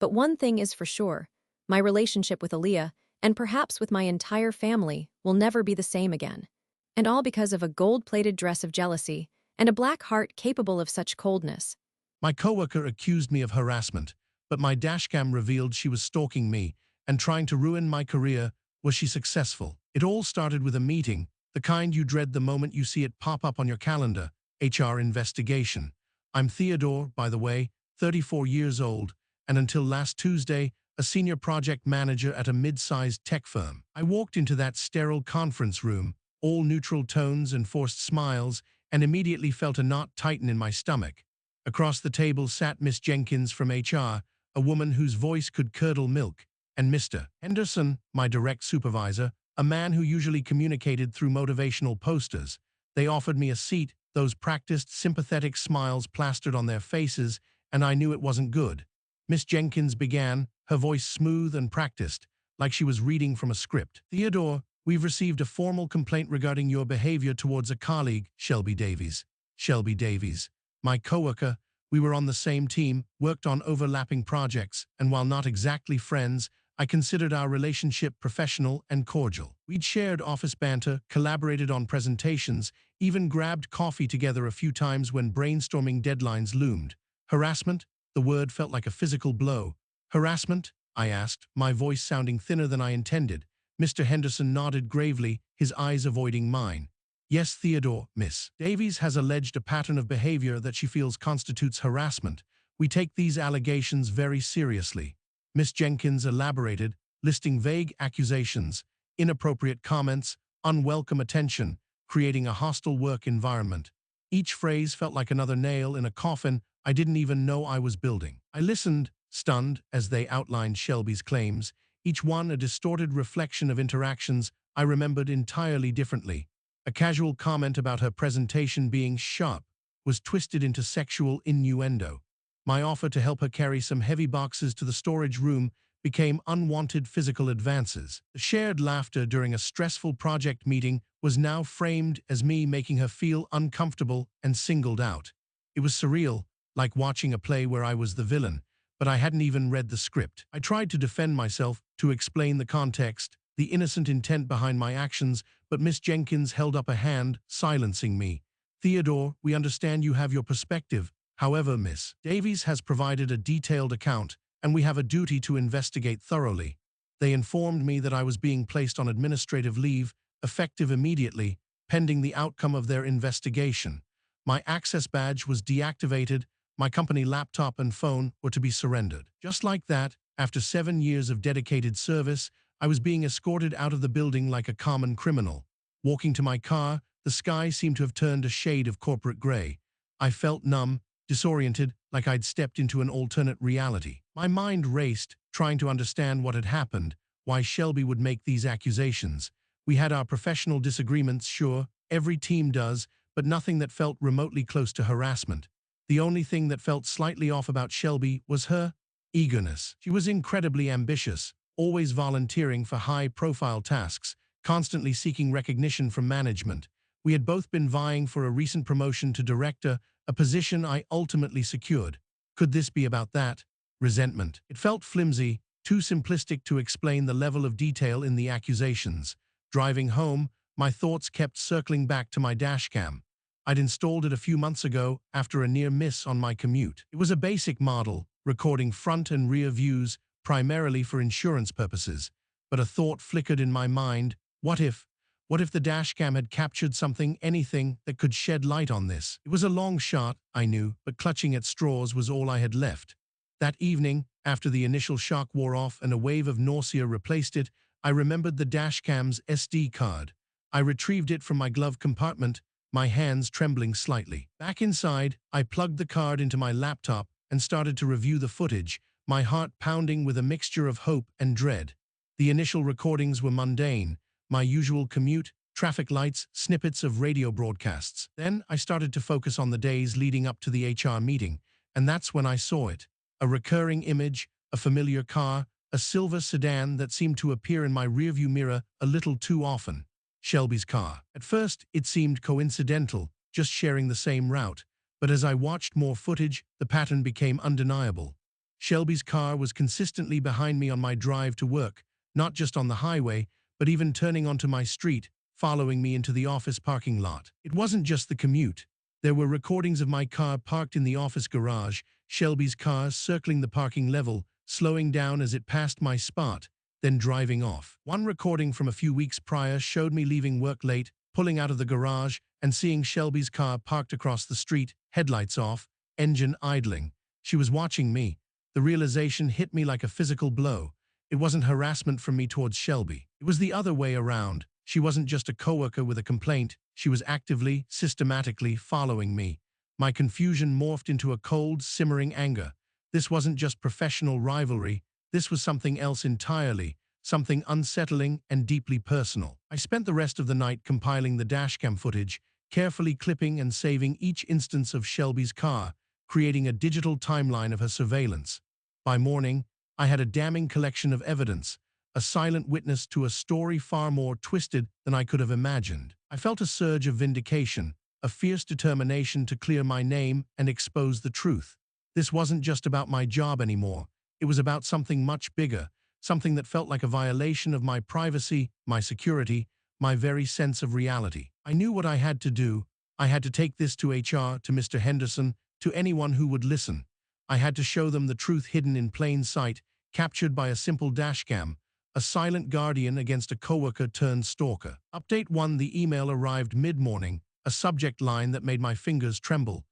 But one thing is for sure, my relationship with Aaliyah, and perhaps with my entire family, will never be the same again. And all because of a gold-plated dress of jealousy and a black heart capable of such coldness. My coworker accused me of harassment, but my dashcam revealed she was stalking me and trying to ruin my career Was she successful? It all started with a meeting, the kind you dread the moment you see it pop up on your calendar, HR investigation. I'm Theodore, by the way, 34 years old, and until last Tuesday, a senior project manager at a mid-sized tech firm. I walked into that sterile conference room, all neutral tones and forced smiles, and immediately felt a knot tighten in my stomach. Across the table sat Miss Jenkins from HR, a woman whose voice could curdle milk, and Mr. Henderson, my direct supervisor, a man who usually communicated through motivational posters. They offered me a seat, those practiced, sympathetic smiles plastered on their faces, and I knew it wasn't good. Miss Jenkins began, her voice smooth and practiced, like she was reading from a script. Theodore, we've received a formal complaint regarding your behavior towards a colleague, Shelby Davies. Shelby Davies. My coworker, we were on the same team, worked on overlapping projects, and while not exactly friends, I considered our relationship professional and cordial. We'd shared office banter, collaborated on presentations, even grabbed coffee together a few times when brainstorming deadlines loomed. Harassment? The word felt like a physical blow. Harassment? I asked, my voice sounding thinner than I intended. Mr. Henderson nodded gravely, his eyes avoiding mine. Yes, Theodore, Miss Davies has alleged a pattern of behavior that she feels constitutes harassment. We take these allegations very seriously. Miss Jenkins elaborated, listing vague accusations, inappropriate comments, unwelcome attention, creating a hostile work environment. Each phrase felt like another nail in a coffin I didn't even know I was building. I listened, stunned, as they outlined Shelby's claims, each one a distorted reflection of interactions I remembered entirely differently. A casual comment about her presentation being sharp was twisted into sexual innuendo. My offer to help her carry some heavy boxes to the storage room became unwanted physical advances. The shared laughter during a stressful project meeting was now framed as me making her feel uncomfortable and singled out. It was surreal, like watching a play where I was the villain, but I hadn't even read the script. I tried to defend myself, to explain the context, the innocent intent behind my actions, but Miss Jenkins held up a hand, silencing me. Theodore, we understand you have your perspective. However, Miss Davies has provided a detailed account, and we have a duty to investigate thoroughly. They informed me that I was being placed on administrative leave, effective immediately, pending the outcome of their investigation. My access badge was deactivated, my company laptop and phone were to be surrendered. Just like that, after 7 years of dedicated service, I was being escorted out of the building like a common criminal. Walking to my car, the sky seemed to have turned a shade of corporate gray. I felt numb, disoriented, like I'd stepped into an alternate reality. My mind raced, trying to understand what had happened, why Shelby would make these accusations. We had our professional disagreements, sure, every team does, but nothing that felt remotely close to harassment. The only thing that felt slightly off about Shelby was her eagerness. She was incredibly ambitious, always volunteering for high-profile tasks, constantly seeking recognition from management. We had both been vying for a recent promotion to director, a position I ultimately secured. Could this be about that? Resentment. It felt flimsy, too simplistic to explain the level of detail in the accusations. Driving home, my thoughts kept circling back to my dashcam. I'd installed it a few months ago after a near miss on my commute. It was a basic model, recording front and rear views, primarily for insurance purposes. But a thought flickered in my mind, what if the dashcam had captured something, anything, that could shed light on this? It was a long shot, I knew, but clutching at straws was all I had left. That evening, after the initial shock wore off and a wave of nausea replaced it, I remembered the dashcam's SD card. I retrieved it from my glove compartment, my hands trembling slightly. Back inside, I plugged the card into my laptop and started to review the footage, my heart pounding with a mixture of hope and dread. The initial recordings were mundane, my usual commute, traffic lights, snippets of radio broadcasts. Then I started to focus on the days leading up to the HR meeting, and that's when I saw it. A recurring image, a familiar car, a silver sedan that seemed to appear in my rearview mirror a little too often. Shelby's car. At first, it seemed coincidental, just sharing the same route, but as I watched more footage, the pattern became undeniable. Shelby's car was consistently behind me on my drive to work, not just on the highway, but even turning onto my street, following me into the office parking lot. It wasn't just the commute. There were recordings of my car parked in the office garage, Shelby's car circling the parking level, slowing down as it passed my spot, then driving off. One recording from a few weeks prior showed me leaving work late, pulling out of the garage, and seeing Shelby's car parked across the street, headlights off, engine idling. She was watching me. The realization hit me like a physical blow. It wasn't harassment from me towards Shelby. It was the other way around. She wasn't just a coworker with a complaint. She was actively, systematically following me. My confusion morphed into a cold, simmering anger. This wasn't just professional rivalry. This was something else entirely, something unsettling and deeply personal. I spent the rest of the night compiling the dashcam footage, carefully clipping and saving each instance of Shelby's car, creating a digital timeline of her surveillance. By morning, I had a damning collection of evidence, a silent witness to a story far more twisted than I could have imagined. I felt a surge of vindication, a fierce determination to clear my name and expose the truth. This wasn't just about my job anymore. It was about something much bigger, something that felt like a violation of my privacy, my security, my very sense of reality. I knew what I had to do. I had to take this to HR, to Mr. Henderson, to anyone who would listen. I had to show them the truth hidden in plain sight, captured by a simple dashcam, a silent guardian against a coworker turned stalker. Update 1: the email arrived mid-morning, a subject line that made my fingers tremble.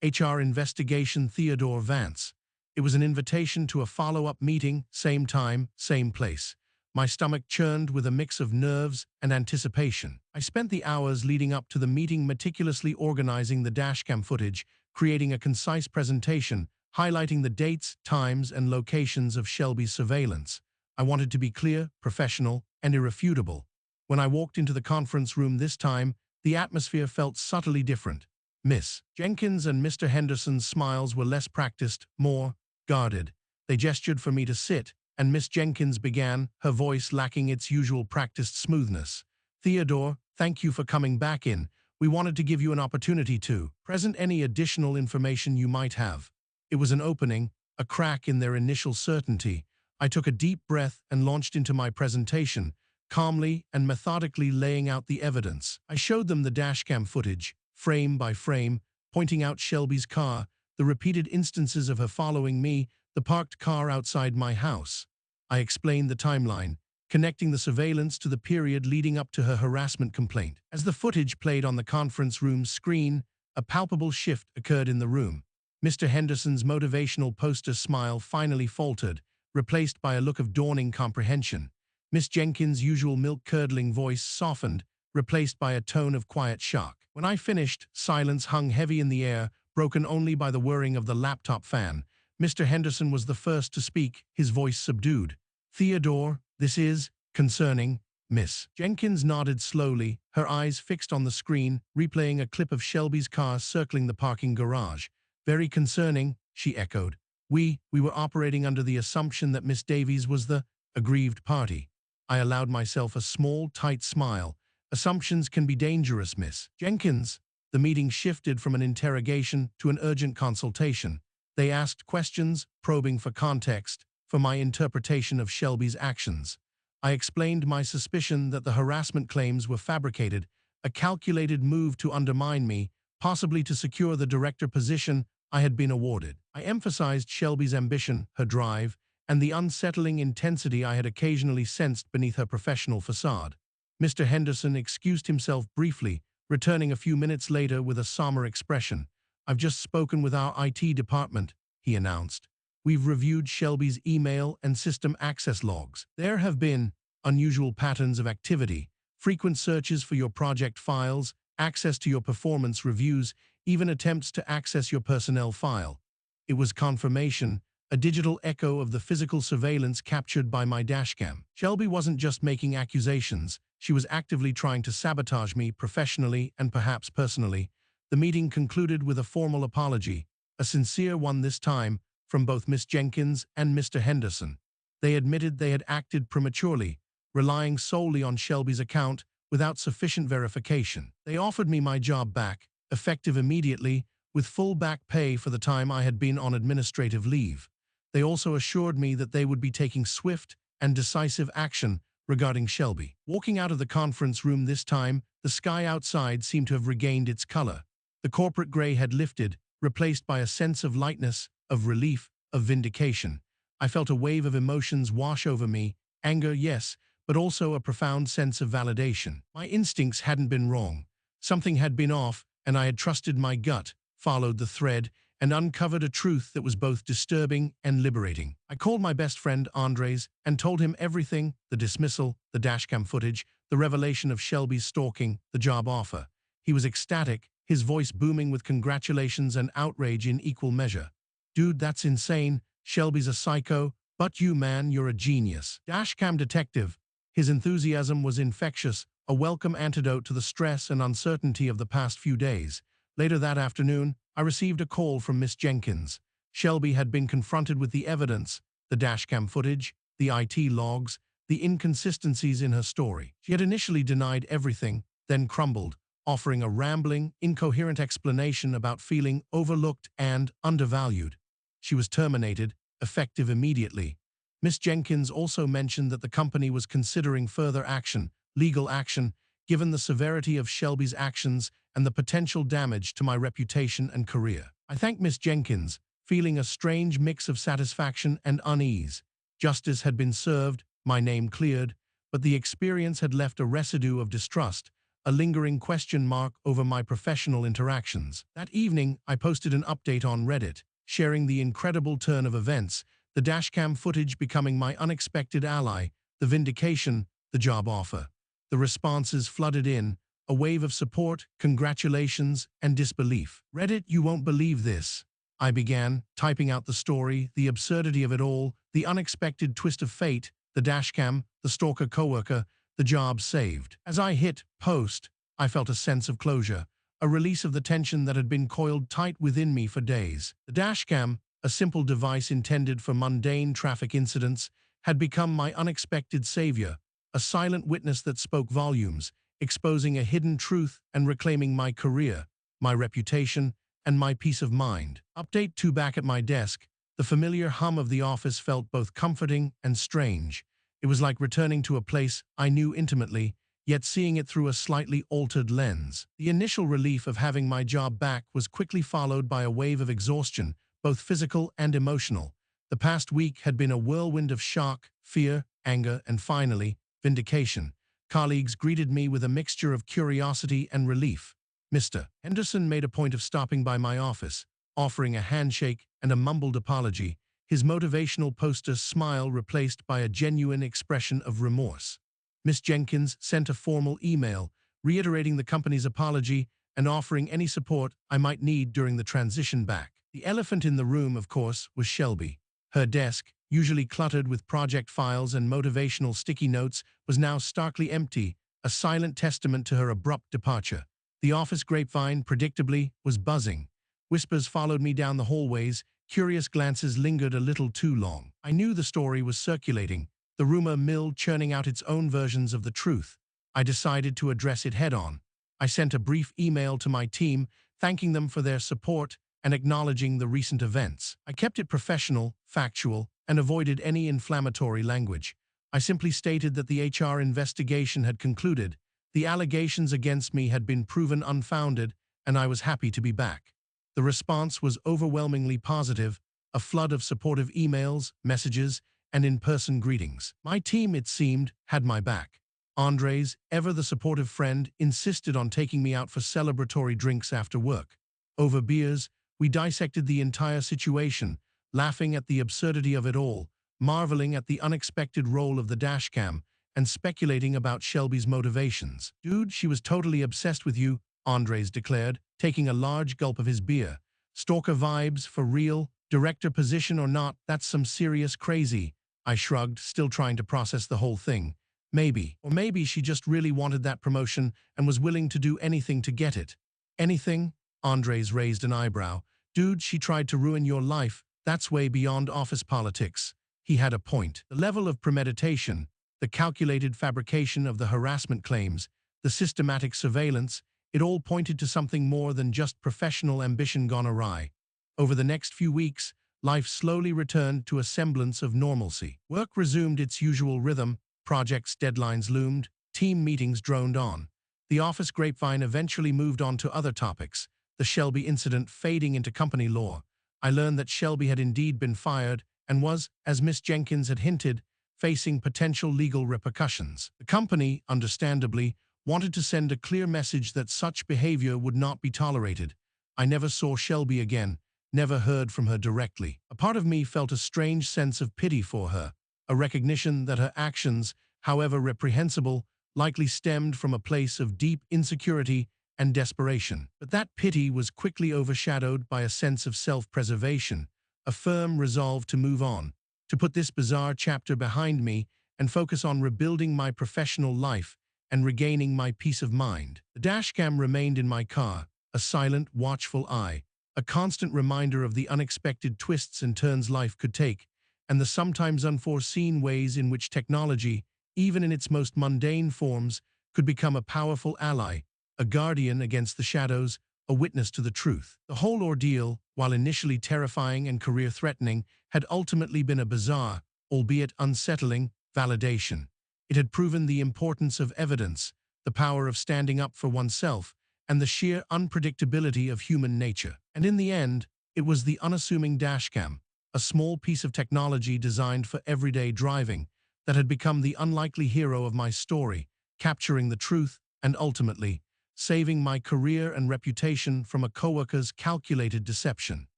HR investigation Theodore Vance. It was an invitation to a follow-up meeting, same time, same place. My stomach churned with a mix of nerves and anticipation. I spent the hours leading up to the meeting meticulously organizing the dashcam footage, creating a concise presentation, highlighting the dates, times, and locations of Shelby's surveillance. I wanted to be clear, professional, and irrefutable. When I walked into the conference room this time, the atmosphere felt subtly different. Miss Jenkins and Mr. Henderson's smiles were less practiced, more guarded. They gestured for me to sit, and Miss Jenkins began, her voice lacking its usual practiced smoothness. "Theodore, thank you for coming back in. We wanted to give you an opportunity to present any additional information you might have." It was an opening, a crack in their initial certainty. I took a deep breath and launched into my presentation, calmly and methodically laying out the evidence. I showed them the dashcam footage, frame by frame, pointing out Shelby's car, the repeated instances of her following me, the parked car outside my house. I explained the timeline, connecting the surveillance to the period leading up to her harassment complaint. As the footage played on the conference room's screen, a palpable shift occurred in the room. Mr. Henderson's motivational poster smile finally faltered, replaced by a look of dawning comprehension. Miss Jenkins' usual milk-curdling voice softened, replaced by a tone of quiet shock. When I finished, silence hung heavy in the air, broken only by the whirring of the laptop fan. Mr. Henderson was the first to speak, his voice subdued. "Theodore, this is concerning." Miss Jenkins nodded slowly, her eyes fixed on the screen, replaying a clip of Shelby's car circling the parking garage. "Very concerning," she echoed. We were operating under the assumption that Miss Davies was the aggrieved party." I allowed myself a small, tight smile. "Assumptions can be dangerous, Miss Jenkins." The meeting shifted from an interrogation to an urgent consultation. They asked questions, probing for context, for my interpretation of Shelby's actions. I explained my suspicion that the harassment claims were fabricated, a calculated move to undermine me, possibly to secure the director position I had been awarded. I emphasized Shelby's ambition, her drive, and the unsettling intensity I had occasionally sensed beneath her professional facade. Mr. Henderson excused himself briefly, returning a few minutes later with a somber expression. "I've just spoken with our IT department," he announced. "We've reviewed Shelby's email and system access logs. There have been unusual patterns of activity, frequent searches for your project files, access to your performance reviews, even attempts to access your personnel file." It was confirmation, a digital echo of the physical surveillance captured by my dashcam. Shelby wasn't just making accusations, she was actively trying to sabotage me professionally and perhaps personally. The meeting concluded with a formal apology, a sincere one this time, from both Miss Jenkins and Mr. Henderson. They admitted they had acted prematurely, relying solely on Shelby's account without sufficient verification. They offered me my job back, effective immediately, with full back pay for the time I had been on administrative leave. They also assured me that they would be taking swift and decisive action regarding Shelby. Walking out of the conference room this time, the sky outside seemed to have regained its color. The corporate gray had lifted, replaced by a sense of lightness, of relief, of vindication. I felt a wave of emotions wash over me, Anger, yes, but also a profound sense of validation. My instincts hadn't been wrong. Something had been off, and I had trusted my gut, followed the thread, and uncovered a truth that was both disturbing and liberating. I called my best friend, Andres, and told him everything: the dismissal, the dashcam footage, the revelation of Shelby's stalking, the job offer. He was ecstatic, his voice booming with congratulations and outrage in equal measure. Dude, that's insane. Shelby's a psycho, but you, man, you're a genius. Dashcam detective. His enthusiasm was infectious, a welcome antidote to the stress and uncertainty of the past few days. Later that afternoon, I received a call from Miss Jenkins. Shelby had been confronted with the evidence, the dashcam footage, the IT logs, the inconsistencies in her story. She had initially denied everything, then crumbled, offering a rambling, incoherent explanation about feeling overlooked and undervalued. She was terminated, effective immediately. Miss Jenkins also mentioned that the company was considering further action, legal action, given the severity of Shelby's actions and the potential damage to my reputation and career. I thanked Miss Jenkins, feeling a strange mix of satisfaction and unease. Justice had been served, my name cleared, but the experience had left a residue of distrust, a lingering question mark over my professional interactions. That evening, I posted an update on Reddit, sharing the incredible turn of events, the dashcam footage becoming my unexpected ally, the vindication, the job offer. The responses flooded in, a wave of support, congratulations, and disbelief. Reddit, you won't believe this. I began, typing out the story, the absurdity of it all, the unexpected twist of fate, the dashcam, the stalker coworker, the job saved. As I hit post, I felt a sense of closure, a release of the tension that had been coiled tight within me for days. The dashcam, a simple device intended for mundane traffic incidents, had become my unexpected savior, a silent witness that spoke volumes, exposing a hidden truth and reclaiming my career, my reputation, and my peace of mind. Update 2. Back at my desk, the familiar hum of the office felt both comforting and strange. It was like returning to a place I knew intimately, yet seeing it through a slightly altered lens. The initial relief of having my job back was quickly followed by a wave of exhaustion, both physical and emotional. The past week had been a whirlwind of shock, fear, anger, and finally, vindication. Colleagues greeted me with a mixture of curiosity and relief. Mr. Henderson made a point of stopping by my office, offering a handshake and a mumbled apology, his motivational poster smile replaced by a genuine expression of remorse. Miss Jenkins sent a formal email, reiterating the company's apology and offering any support I might need during the transition back. The elephant in the room, of course, was Shelby. Her desk, usually cluttered with project files and motivational sticky notes, was now starkly empty, a silent testament to her abrupt departure. The office grapevine, predictably, was buzzing. Whispers followed me down the hallways, curious glances lingered a little too long. I knew the story was circulating, the rumor mill churning out its own versions of the truth. I decided to address it head-on. I sent a brief email to my team, thanking them for their support and acknowledging the recent events. I kept it professional, factual, and avoided any inflammatory language. I simply stated that the HR investigation had concluded, the allegations against me had been proven unfounded, and I was happy to be back. The response was overwhelmingly positive, a flood of supportive emails, messages, and in-person greetings. My team, it seemed, had my back. Andres, ever the supportive friend, insisted on taking me out for celebratory drinks after work. Over beers, we dissected the entire situation, laughing at the absurdity of it all, marveling at the unexpected role of the dashcam, and speculating about Shelby's motivations. Dude, she was totally obsessed with you, Andres declared, taking a large gulp of his beer. Stalker vibes, for real, director position or not, that's some serious crazy. I shrugged, still trying to process the whole thing. Maybe. Or maybe she just really wanted that promotion and was willing to do anything to get it. Anything? Andres raised an eyebrow. Dude, she tried to ruin your life. That's way beyond office politics. He had a point. The level of premeditation, the calculated fabrication of the harassment claims, the systematic surveillance, it all pointed to something more than just professional ambition gone awry. Over the next few weeks, life slowly returned to a semblance of normalcy. Work resumed its usual rhythm, projects' deadlines loomed, team meetings droned on. The office grapevine eventually moved on to other topics, the Shelby incident fading into company lore. I learned that Shelby had indeed been fired and was, as Miss Jenkins had hinted, facing potential legal repercussions. The company, understandably, wanted to send a clear message that such behavior would not be tolerated. I never saw Shelby again, never heard from her directly. A part of me felt a strange sense of pity for her, a recognition that her actions, however reprehensible, likely stemmed from a place of deep insecurity and desperation. But that pity was quickly overshadowed by a sense of self-preservation, a firm resolve to move on, to put this bizarre chapter behind me and focus on rebuilding my professional life and regaining my peace of mind. The dashcam remained in my car, a silent, watchful eye, a constant reminder of the unexpected twists and turns life could take, and the sometimes unforeseen ways in which technology, even in its most mundane forms, could become a powerful ally, a guardian against the shadows, a witness to the truth. The whole ordeal, while initially terrifying and career-threatening, had ultimately been a bizarre, albeit unsettling, validation. It had proven the importance of evidence, the power of standing up for oneself, and the sheer unpredictability of human nature. And in the end, it was the unassuming dashcam, a small piece of technology designed for everyday driving, that had become the unlikely hero of my story, capturing the truth and ultimately saving my career and reputation from a coworker's calculated deception.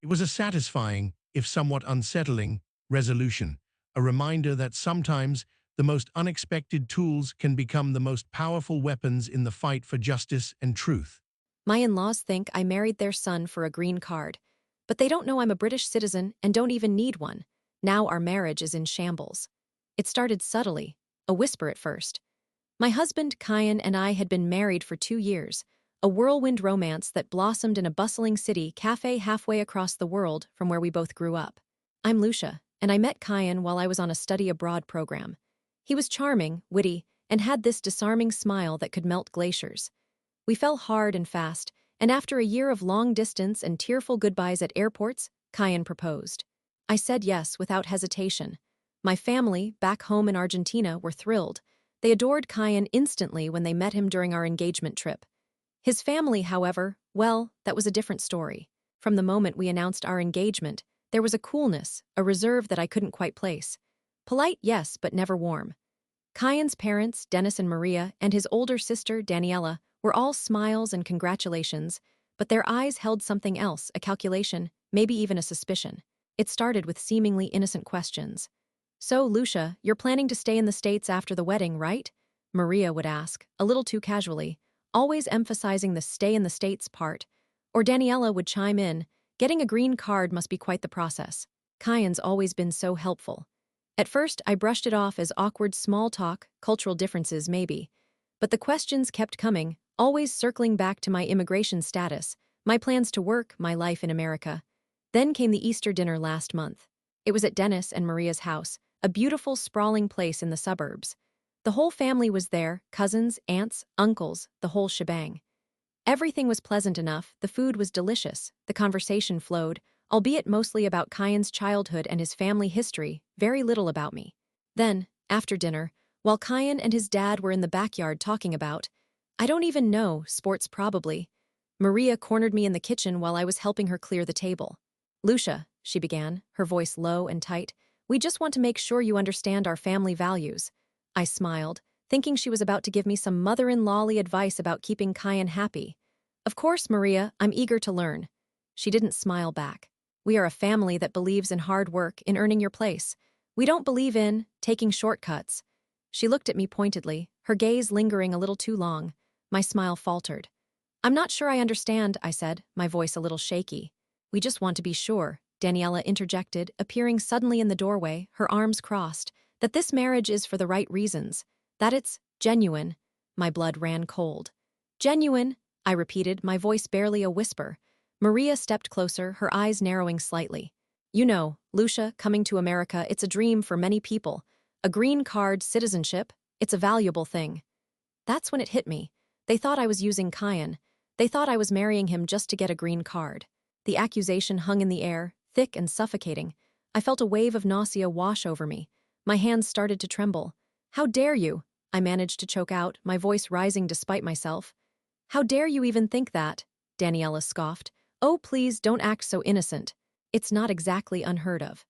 It was a satisfying, if somewhat unsettling, resolution, a reminder that sometimes the most unexpected tools can become the most powerful weapons in the fight for justice and truth. My in-laws think I married their son for a green card, but they don't know I'm a British citizen and don't even need one. Now our marriage is in shambles. It started subtly, a whisper at first. My husband, Kyan, and I had been married for 2 years, a whirlwind romance that blossomed in a bustling city cafe halfway across the world from where we both grew up. I'm Lucia, and I met Kyan while I was on a study abroad program. He was charming, witty, and had this disarming smile that could melt glaciers. We fell hard and fast, and after a year of long distance and tearful goodbyes at airports, Kyan proposed. I said yes without hesitation. My family, back home in Argentina, were thrilled. They adored Kyan instantly when they met him during our engagement trip. His family, however, well, that was a different story. From the moment we announced our engagement, there was a coolness, a reserve that I couldn't quite place. Polite, yes, but never warm. Kyan's parents, Dennis and Maria, and his older sister, Daniela, were all smiles and congratulations, but their eyes held something else, a calculation, maybe even a suspicion. It started with seemingly innocent questions. "So, Lucia, you're planning to stay in the States after the wedding, right?" Maria would ask, a little too casually, always emphasizing the stay in the States part. Or Daniela would chime in, "Getting a green card must be quite the process." Kyan's always been so helpful. At first, I brushed it off as awkward small talk, cultural differences maybe. But the questions kept coming, always circling back to my immigration status, my plans to work, my life in America. Then came the Easter dinner last month. It was at Dennis and Maria's house, a beautiful, sprawling place in the suburbs. The whole family was there, cousins, aunts, uncles, the whole shebang. Everything was pleasant enough, the food was delicious, the conversation flowed, albeit mostly about Kyan's childhood and his family history, very little about me. Then, after dinner, while Kyan and his dad were in the backyard talking about, I don't even know, sports probably, Maria cornered me in the kitchen while I was helping her clear the table. "Lucia," she began, her voice low and tight, "we just want to make sure you understand our family values." I smiled, thinking she was about to give me some mother-in-lawly advice about keeping Kyan happy. "Of course, Maria, I'm eager to learn." She didn't smile back. "We are a family that believes in hard work, in earning your place. We don't believe in taking shortcuts." She looked at me pointedly, her gaze lingering a little too long. My smile faltered. "I'm not sure I understand," I said, my voice a little shaky. "We just want to be sure," Daniela interjected, appearing suddenly in the doorway, her arms crossed, "that this marriage is for the right reasons, that it's genuine." My blood ran cold. "Genuine," I repeated, my voice barely a whisper. Maria stepped closer, her eyes narrowing slightly. "You know, Lucia, coming to America, it's a dream for many people. A green card, citizenship, it's a valuable thing." That's when it hit me. They thought I was using Kyan. They thought I was marrying him just to get a green card. The accusation hung in the air, thick and suffocating. I felt a wave of nausea wash over me. My hands started to tremble. "How dare you?" I managed to choke out, my voice rising despite myself. "How dare you even think that?" Daniela scoffed. "Oh, please don't act so innocent. It's not exactly unheard of."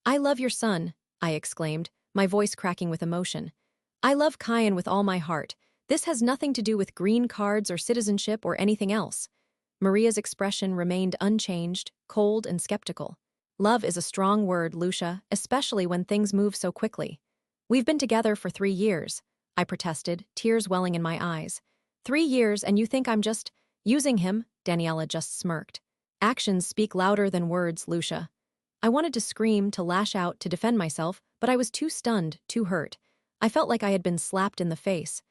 "I love your son," I exclaimed, my voice cracking with emotion. I love Kyan with all my heart. This has nothing to do with green cards or citizenship or anything else. Maria's expression remained unchanged, cold and skeptical. Love is a strong word, Lucia, especially when things move so quickly. We've been together for 3 years, I protested, tears welling in my eyes. 3 years and you think I'm just using him? Daniela just smirked. Actions speak louder than words, Lucia. I wanted to scream, to lash out, to defend myself, but I was too stunned, too hurt. I felt like I had been slapped in the face.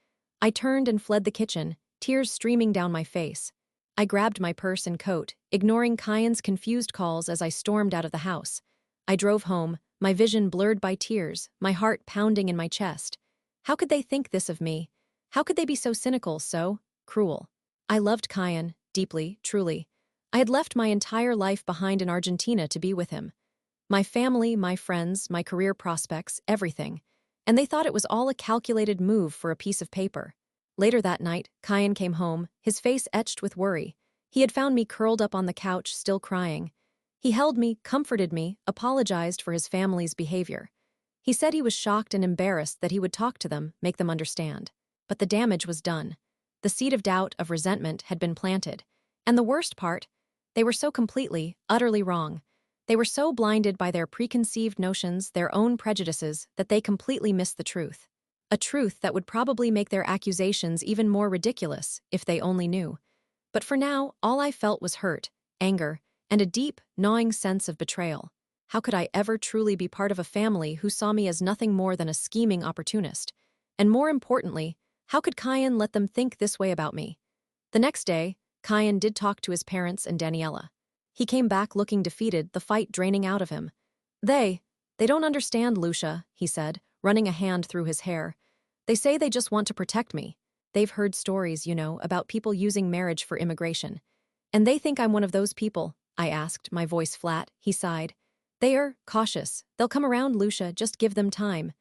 I turned and fled the kitchen, tears streaming down my face. I grabbed my purse and coat, ignoring Kyan's confused calls as I stormed out of the house. I drove home, my vision blurred by tears, my heart pounding in my chest. How could they think this of me? How could they be so cynical, so cruel? I loved Kyan, deeply, truly. I had left my entire life behind in Argentina to be with him. My family, my friends, my career prospects, everything. And they thought it was all a calculated move for a piece of paper. Later that night, Kyan came home, his face etched with worry. He had found me curled up on the couch, still crying. He held me, comforted me, apologized for his family's behavior. He said he was shocked and embarrassed that he would talk to them, make them understand. But the damage was done. The seed of doubt, of resentment, had been planted. And the worst part, they were so completely, utterly wrong. They were so blinded by their preconceived notions, their own prejudices, that they completely missed the truth. A truth that would probably make their accusations even more ridiculous, if they only knew. But for now, all I felt was hurt, anger, and a deep, gnawing sense of betrayal. How could I ever truly be part of a family who saw me as nothing more than a scheming opportunist? And more importantly, how could Kyan let them think this way about me? The next day, Kyan did talk to his parents and Daniela. He came back looking defeated, the fight draining out of him. They don't understand, Lucia, he said, running a hand through his hair. They say they just want to protect me. They've heard stories, about people using marriage for immigration. And they think I'm one of those people, I asked, my voice flat. He sighed. They are cautious. They'll come around, Lucia, just give them time.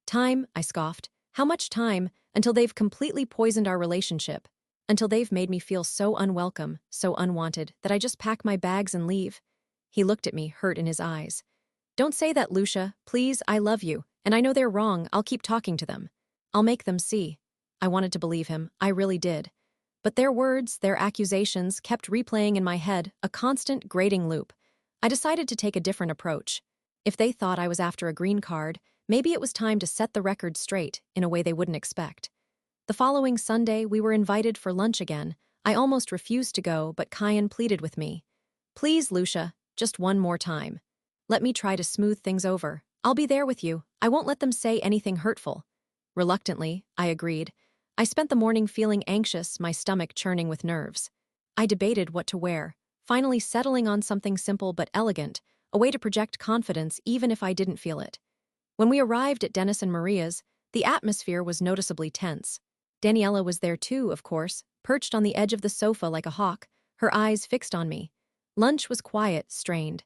Time, I scoffed. How much time, until they've completely poisoned our relationship? Until they've made me feel so unwelcome, so unwanted, that I just pack my bags and leave? He looked at me, hurt in his eyes. Don't say that, Lucia. Please, I love you, and I know they're wrong. I'll keep talking to them. I'll make them see. I wanted to believe him. I really did. But their words, their accusations, kept replaying in my head, a constant, grating loop. I decided to take a different approach. If they thought I was after a green card, maybe it was time to set the record straight in a way they wouldn't expect. The following Sunday, we were invited for lunch again. I almost refused to go, but Kyan pleaded with me. Please, Lucia, just one more time. Let me try to smooth things over. I'll be there with you. I won't let them say anything hurtful. Reluctantly, I agreed. I spent the morning feeling anxious, my stomach churning with nerves. I debated what to wear, finally settling on something simple but elegant, a way to project confidence even if I didn't feel it. When we arrived at Dennis and Maria's, the atmosphere was noticeably tense. Daniela was there too, of course, perched on the edge of the sofa like a hawk, her eyes fixed on me. Lunch was quiet, strained.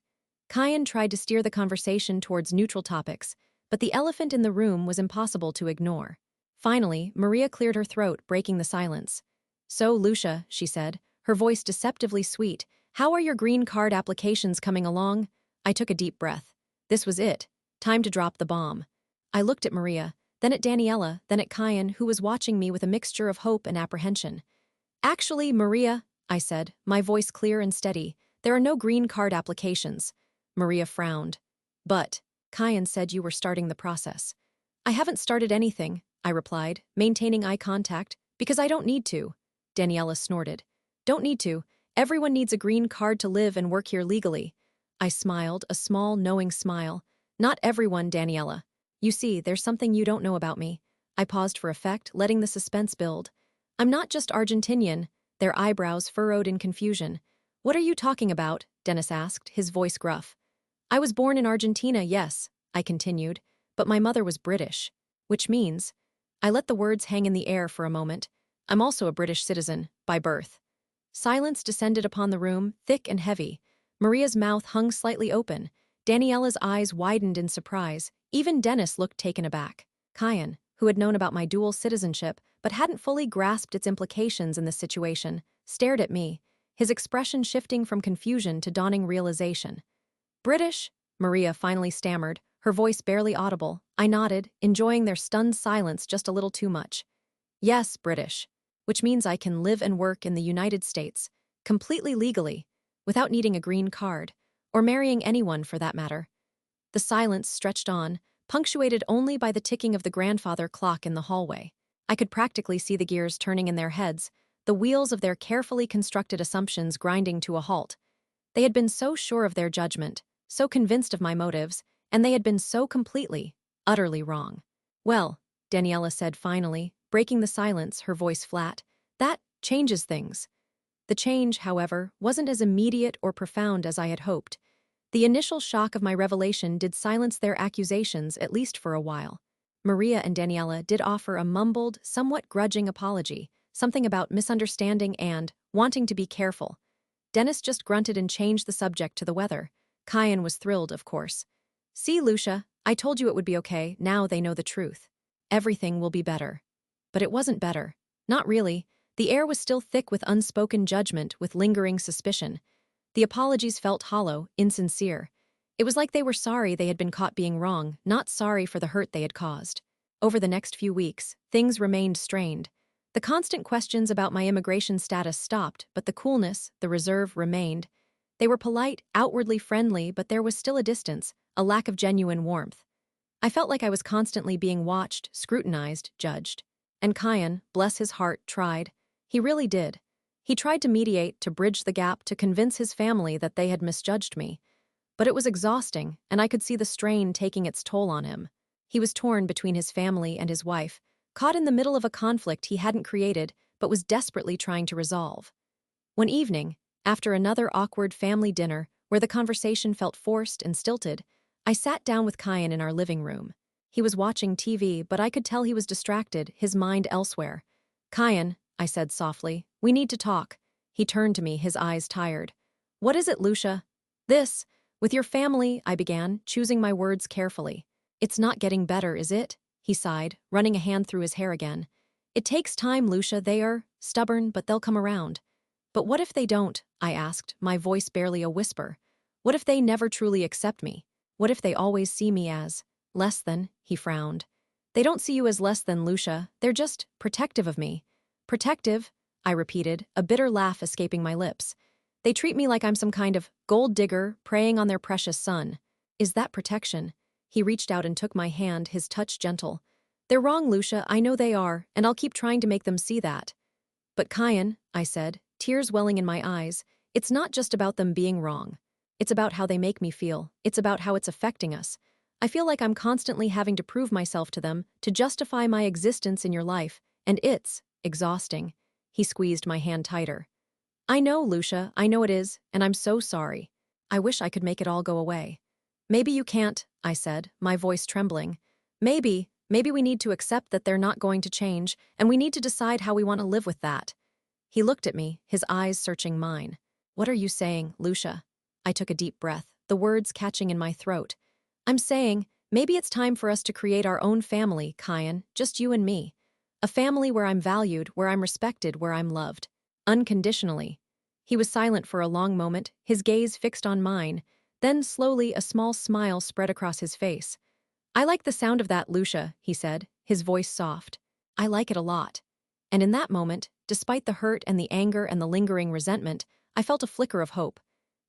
Kyan tried to steer the conversation towards neutral topics, but the elephant in the room was impossible to ignore. Finally, Maria cleared her throat, breaking the silence. So, Lucia, she said, her voice deceptively sweet, how are your green card applications coming along? I took a deep breath. This was it. Time to drop the bomb. I looked at Maria, then at Daniela, then at Kyan, who was watching me with a mixture of hope and apprehension. Actually, Maria, I said, my voice clear and steady, there are no green card applications. Maria frowned. But, Kyan said you were starting the process. I haven't started anything, I replied, maintaining eye contact, because I don't need to. Daniela snorted. Don't need to. Everyone needs a green card to live and work here legally. I smiled, a small, knowing smile. Not everyone, Daniela. You see, there's something you don't know about me. I paused for effect, letting the suspense build. I'm not just Argentinian, their eyebrows furrowed in confusion. What are you talking about? Dennis asked, his voice gruff. I was born in Argentina, yes, I continued, but my mother was British. Which means, I let the words hang in the air for a moment. I'm also a British citizen, by birth. Silence descended upon the room, thick and heavy. Maria's mouth hung slightly open. Daniela's eyes widened in surprise. Even Dennis looked taken aback. Kyan, who had known about my dual citizenship but hadn't fully grasped its implications in this situation, stared at me, his expression shifting from confusion to dawning realization. British? Maria finally stammered, her voice barely audible. I nodded, enjoying their stunned silence just a little too much. Yes, British. Which means I can live and work in the United States, completely legally, without needing a green card, or marrying anyone for that matter. The silence stretched on, punctuated only by the ticking of the grandfather clock in the hallway. I could practically see the gears turning in their heads, the wheels of their carefully constructed assumptions grinding to a halt. They had been so sure of their judgment, so convinced of my motives, and they had been so completely, utterly wrong. Well, Daniela said finally, breaking the silence, her voice flat, that changes things. The change, however, wasn't as immediate or profound as I had hoped. The initial shock of my revelation did silence their accusations, at least for a while. Maria and Daniela did offer a mumbled, somewhat grudging apology, something about misunderstanding and wanting to be careful. Dennis just grunted and changed the subject to the weather. Kyan was thrilled, of course. See, Lucia, I told you it would be okay. Now they know the truth. Everything will be better. But it wasn't better. Not really. The air was still thick with unspoken judgment, with lingering suspicion. The apologies felt hollow, insincere. It was like they were sorry they had been caught being wrong, not sorry for the hurt they had caused. Over the next few weeks, things remained strained. The constant questions about my immigration status stopped, but the coolness, the reserve, remained. They were polite, outwardly friendly, but there was still a distance, a lack of genuine warmth. I felt like I was constantly being watched, scrutinized, judged. And Kyan, bless his heart, tried. He really did. He tried to mediate, to bridge the gap, to convince his family that they had misjudged me. But it was exhausting, and I could see the strain taking its toll on him. He was torn between his family and his wife, caught in the middle of a conflict he hadn't created but was desperately trying to resolve. One evening, after another awkward family dinner where the conversation felt forced and stilted, I sat down with Kyan in our living room. He was watching TV, but I could tell he was distracted, his mind elsewhere. Kyan, I said softly, we need to talk. He turned to me, his eyes tired. What is it, Lucia? This. With your family, I began, choosing my words carefully. It's not getting better, is it? He sighed, running a hand through his hair again. It takes time, Lucia. They are stubborn, but they'll come around. But what if they don't? I asked, my voice barely a whisper. What if they never truly accept me? What if they always see me as less than? He frowned. They don't see you as less than, Lucia. They're just protective of me. Protective? I repeated, a bitter laugh escaping my lips. They treat me like I'm some kind of gold digger preying on their precious son. Is that protection? He reached out and took my hand, his touch gentle. They're wrong, Lucia. I know they are, and I'll keep trying to make them see that. But Kyan, I said, tears welling in my eyes, it's not just about them being wrong. It's about how they make me feel. It's about how it's affecting us. I feel like I'm constantly having to prove myself to them, to justify my existence in your life, and it's exhausting. He squeezed my hand tighter. I know, Lucia, I know it is, and I'm so sorry. I wish I could make it all go away. Maybe you can't, I said, my voice trembling. Maybe we need to accept that they're not going to change, and we need to decide how we want to live with that. He looked at me, his eyes searching mine. What are you saying, Lucia? I took a deep breath, the words catching in my throat. I'm saying, maybe it's time for us to create our own family, Kyan, just you and me. A family where I'm valued, where I'm respected, where I'm loved. Unconditionally. He was silent for a long moment, his gaze fixed on mine. Then, slowly, a small smile spread across his face. I like the sound of that, Lucia, he said, his voice soft. I like it a lot. And in that moment, despite the hurt and the anger and the lingering resentment, I felt a flicker of hope.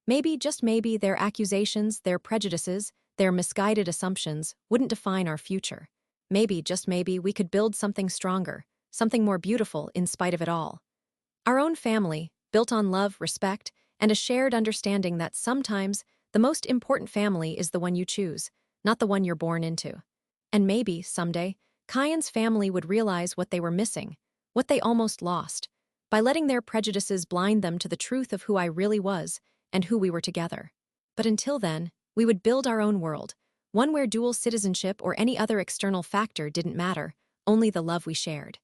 Maybe, just maybe, their accusations, their prejudices, their misguided assumptions wouldn't define our future. Maybe, just maybe, we could build something stronger, something more beautiful in spite of it all. Our own family, built on love, respect, and a shared understanding that sometimes the most important family is the one you choose, not the one you're born into. And maybe, someday, Kyan's family would realize what they were missing, what they almost lost, by letting their prejudices blind them to the truth of who I really was and who we were together. But until then, we would build our own world, one where dual citizenship or any other external factor didn't matter, only the love we shared.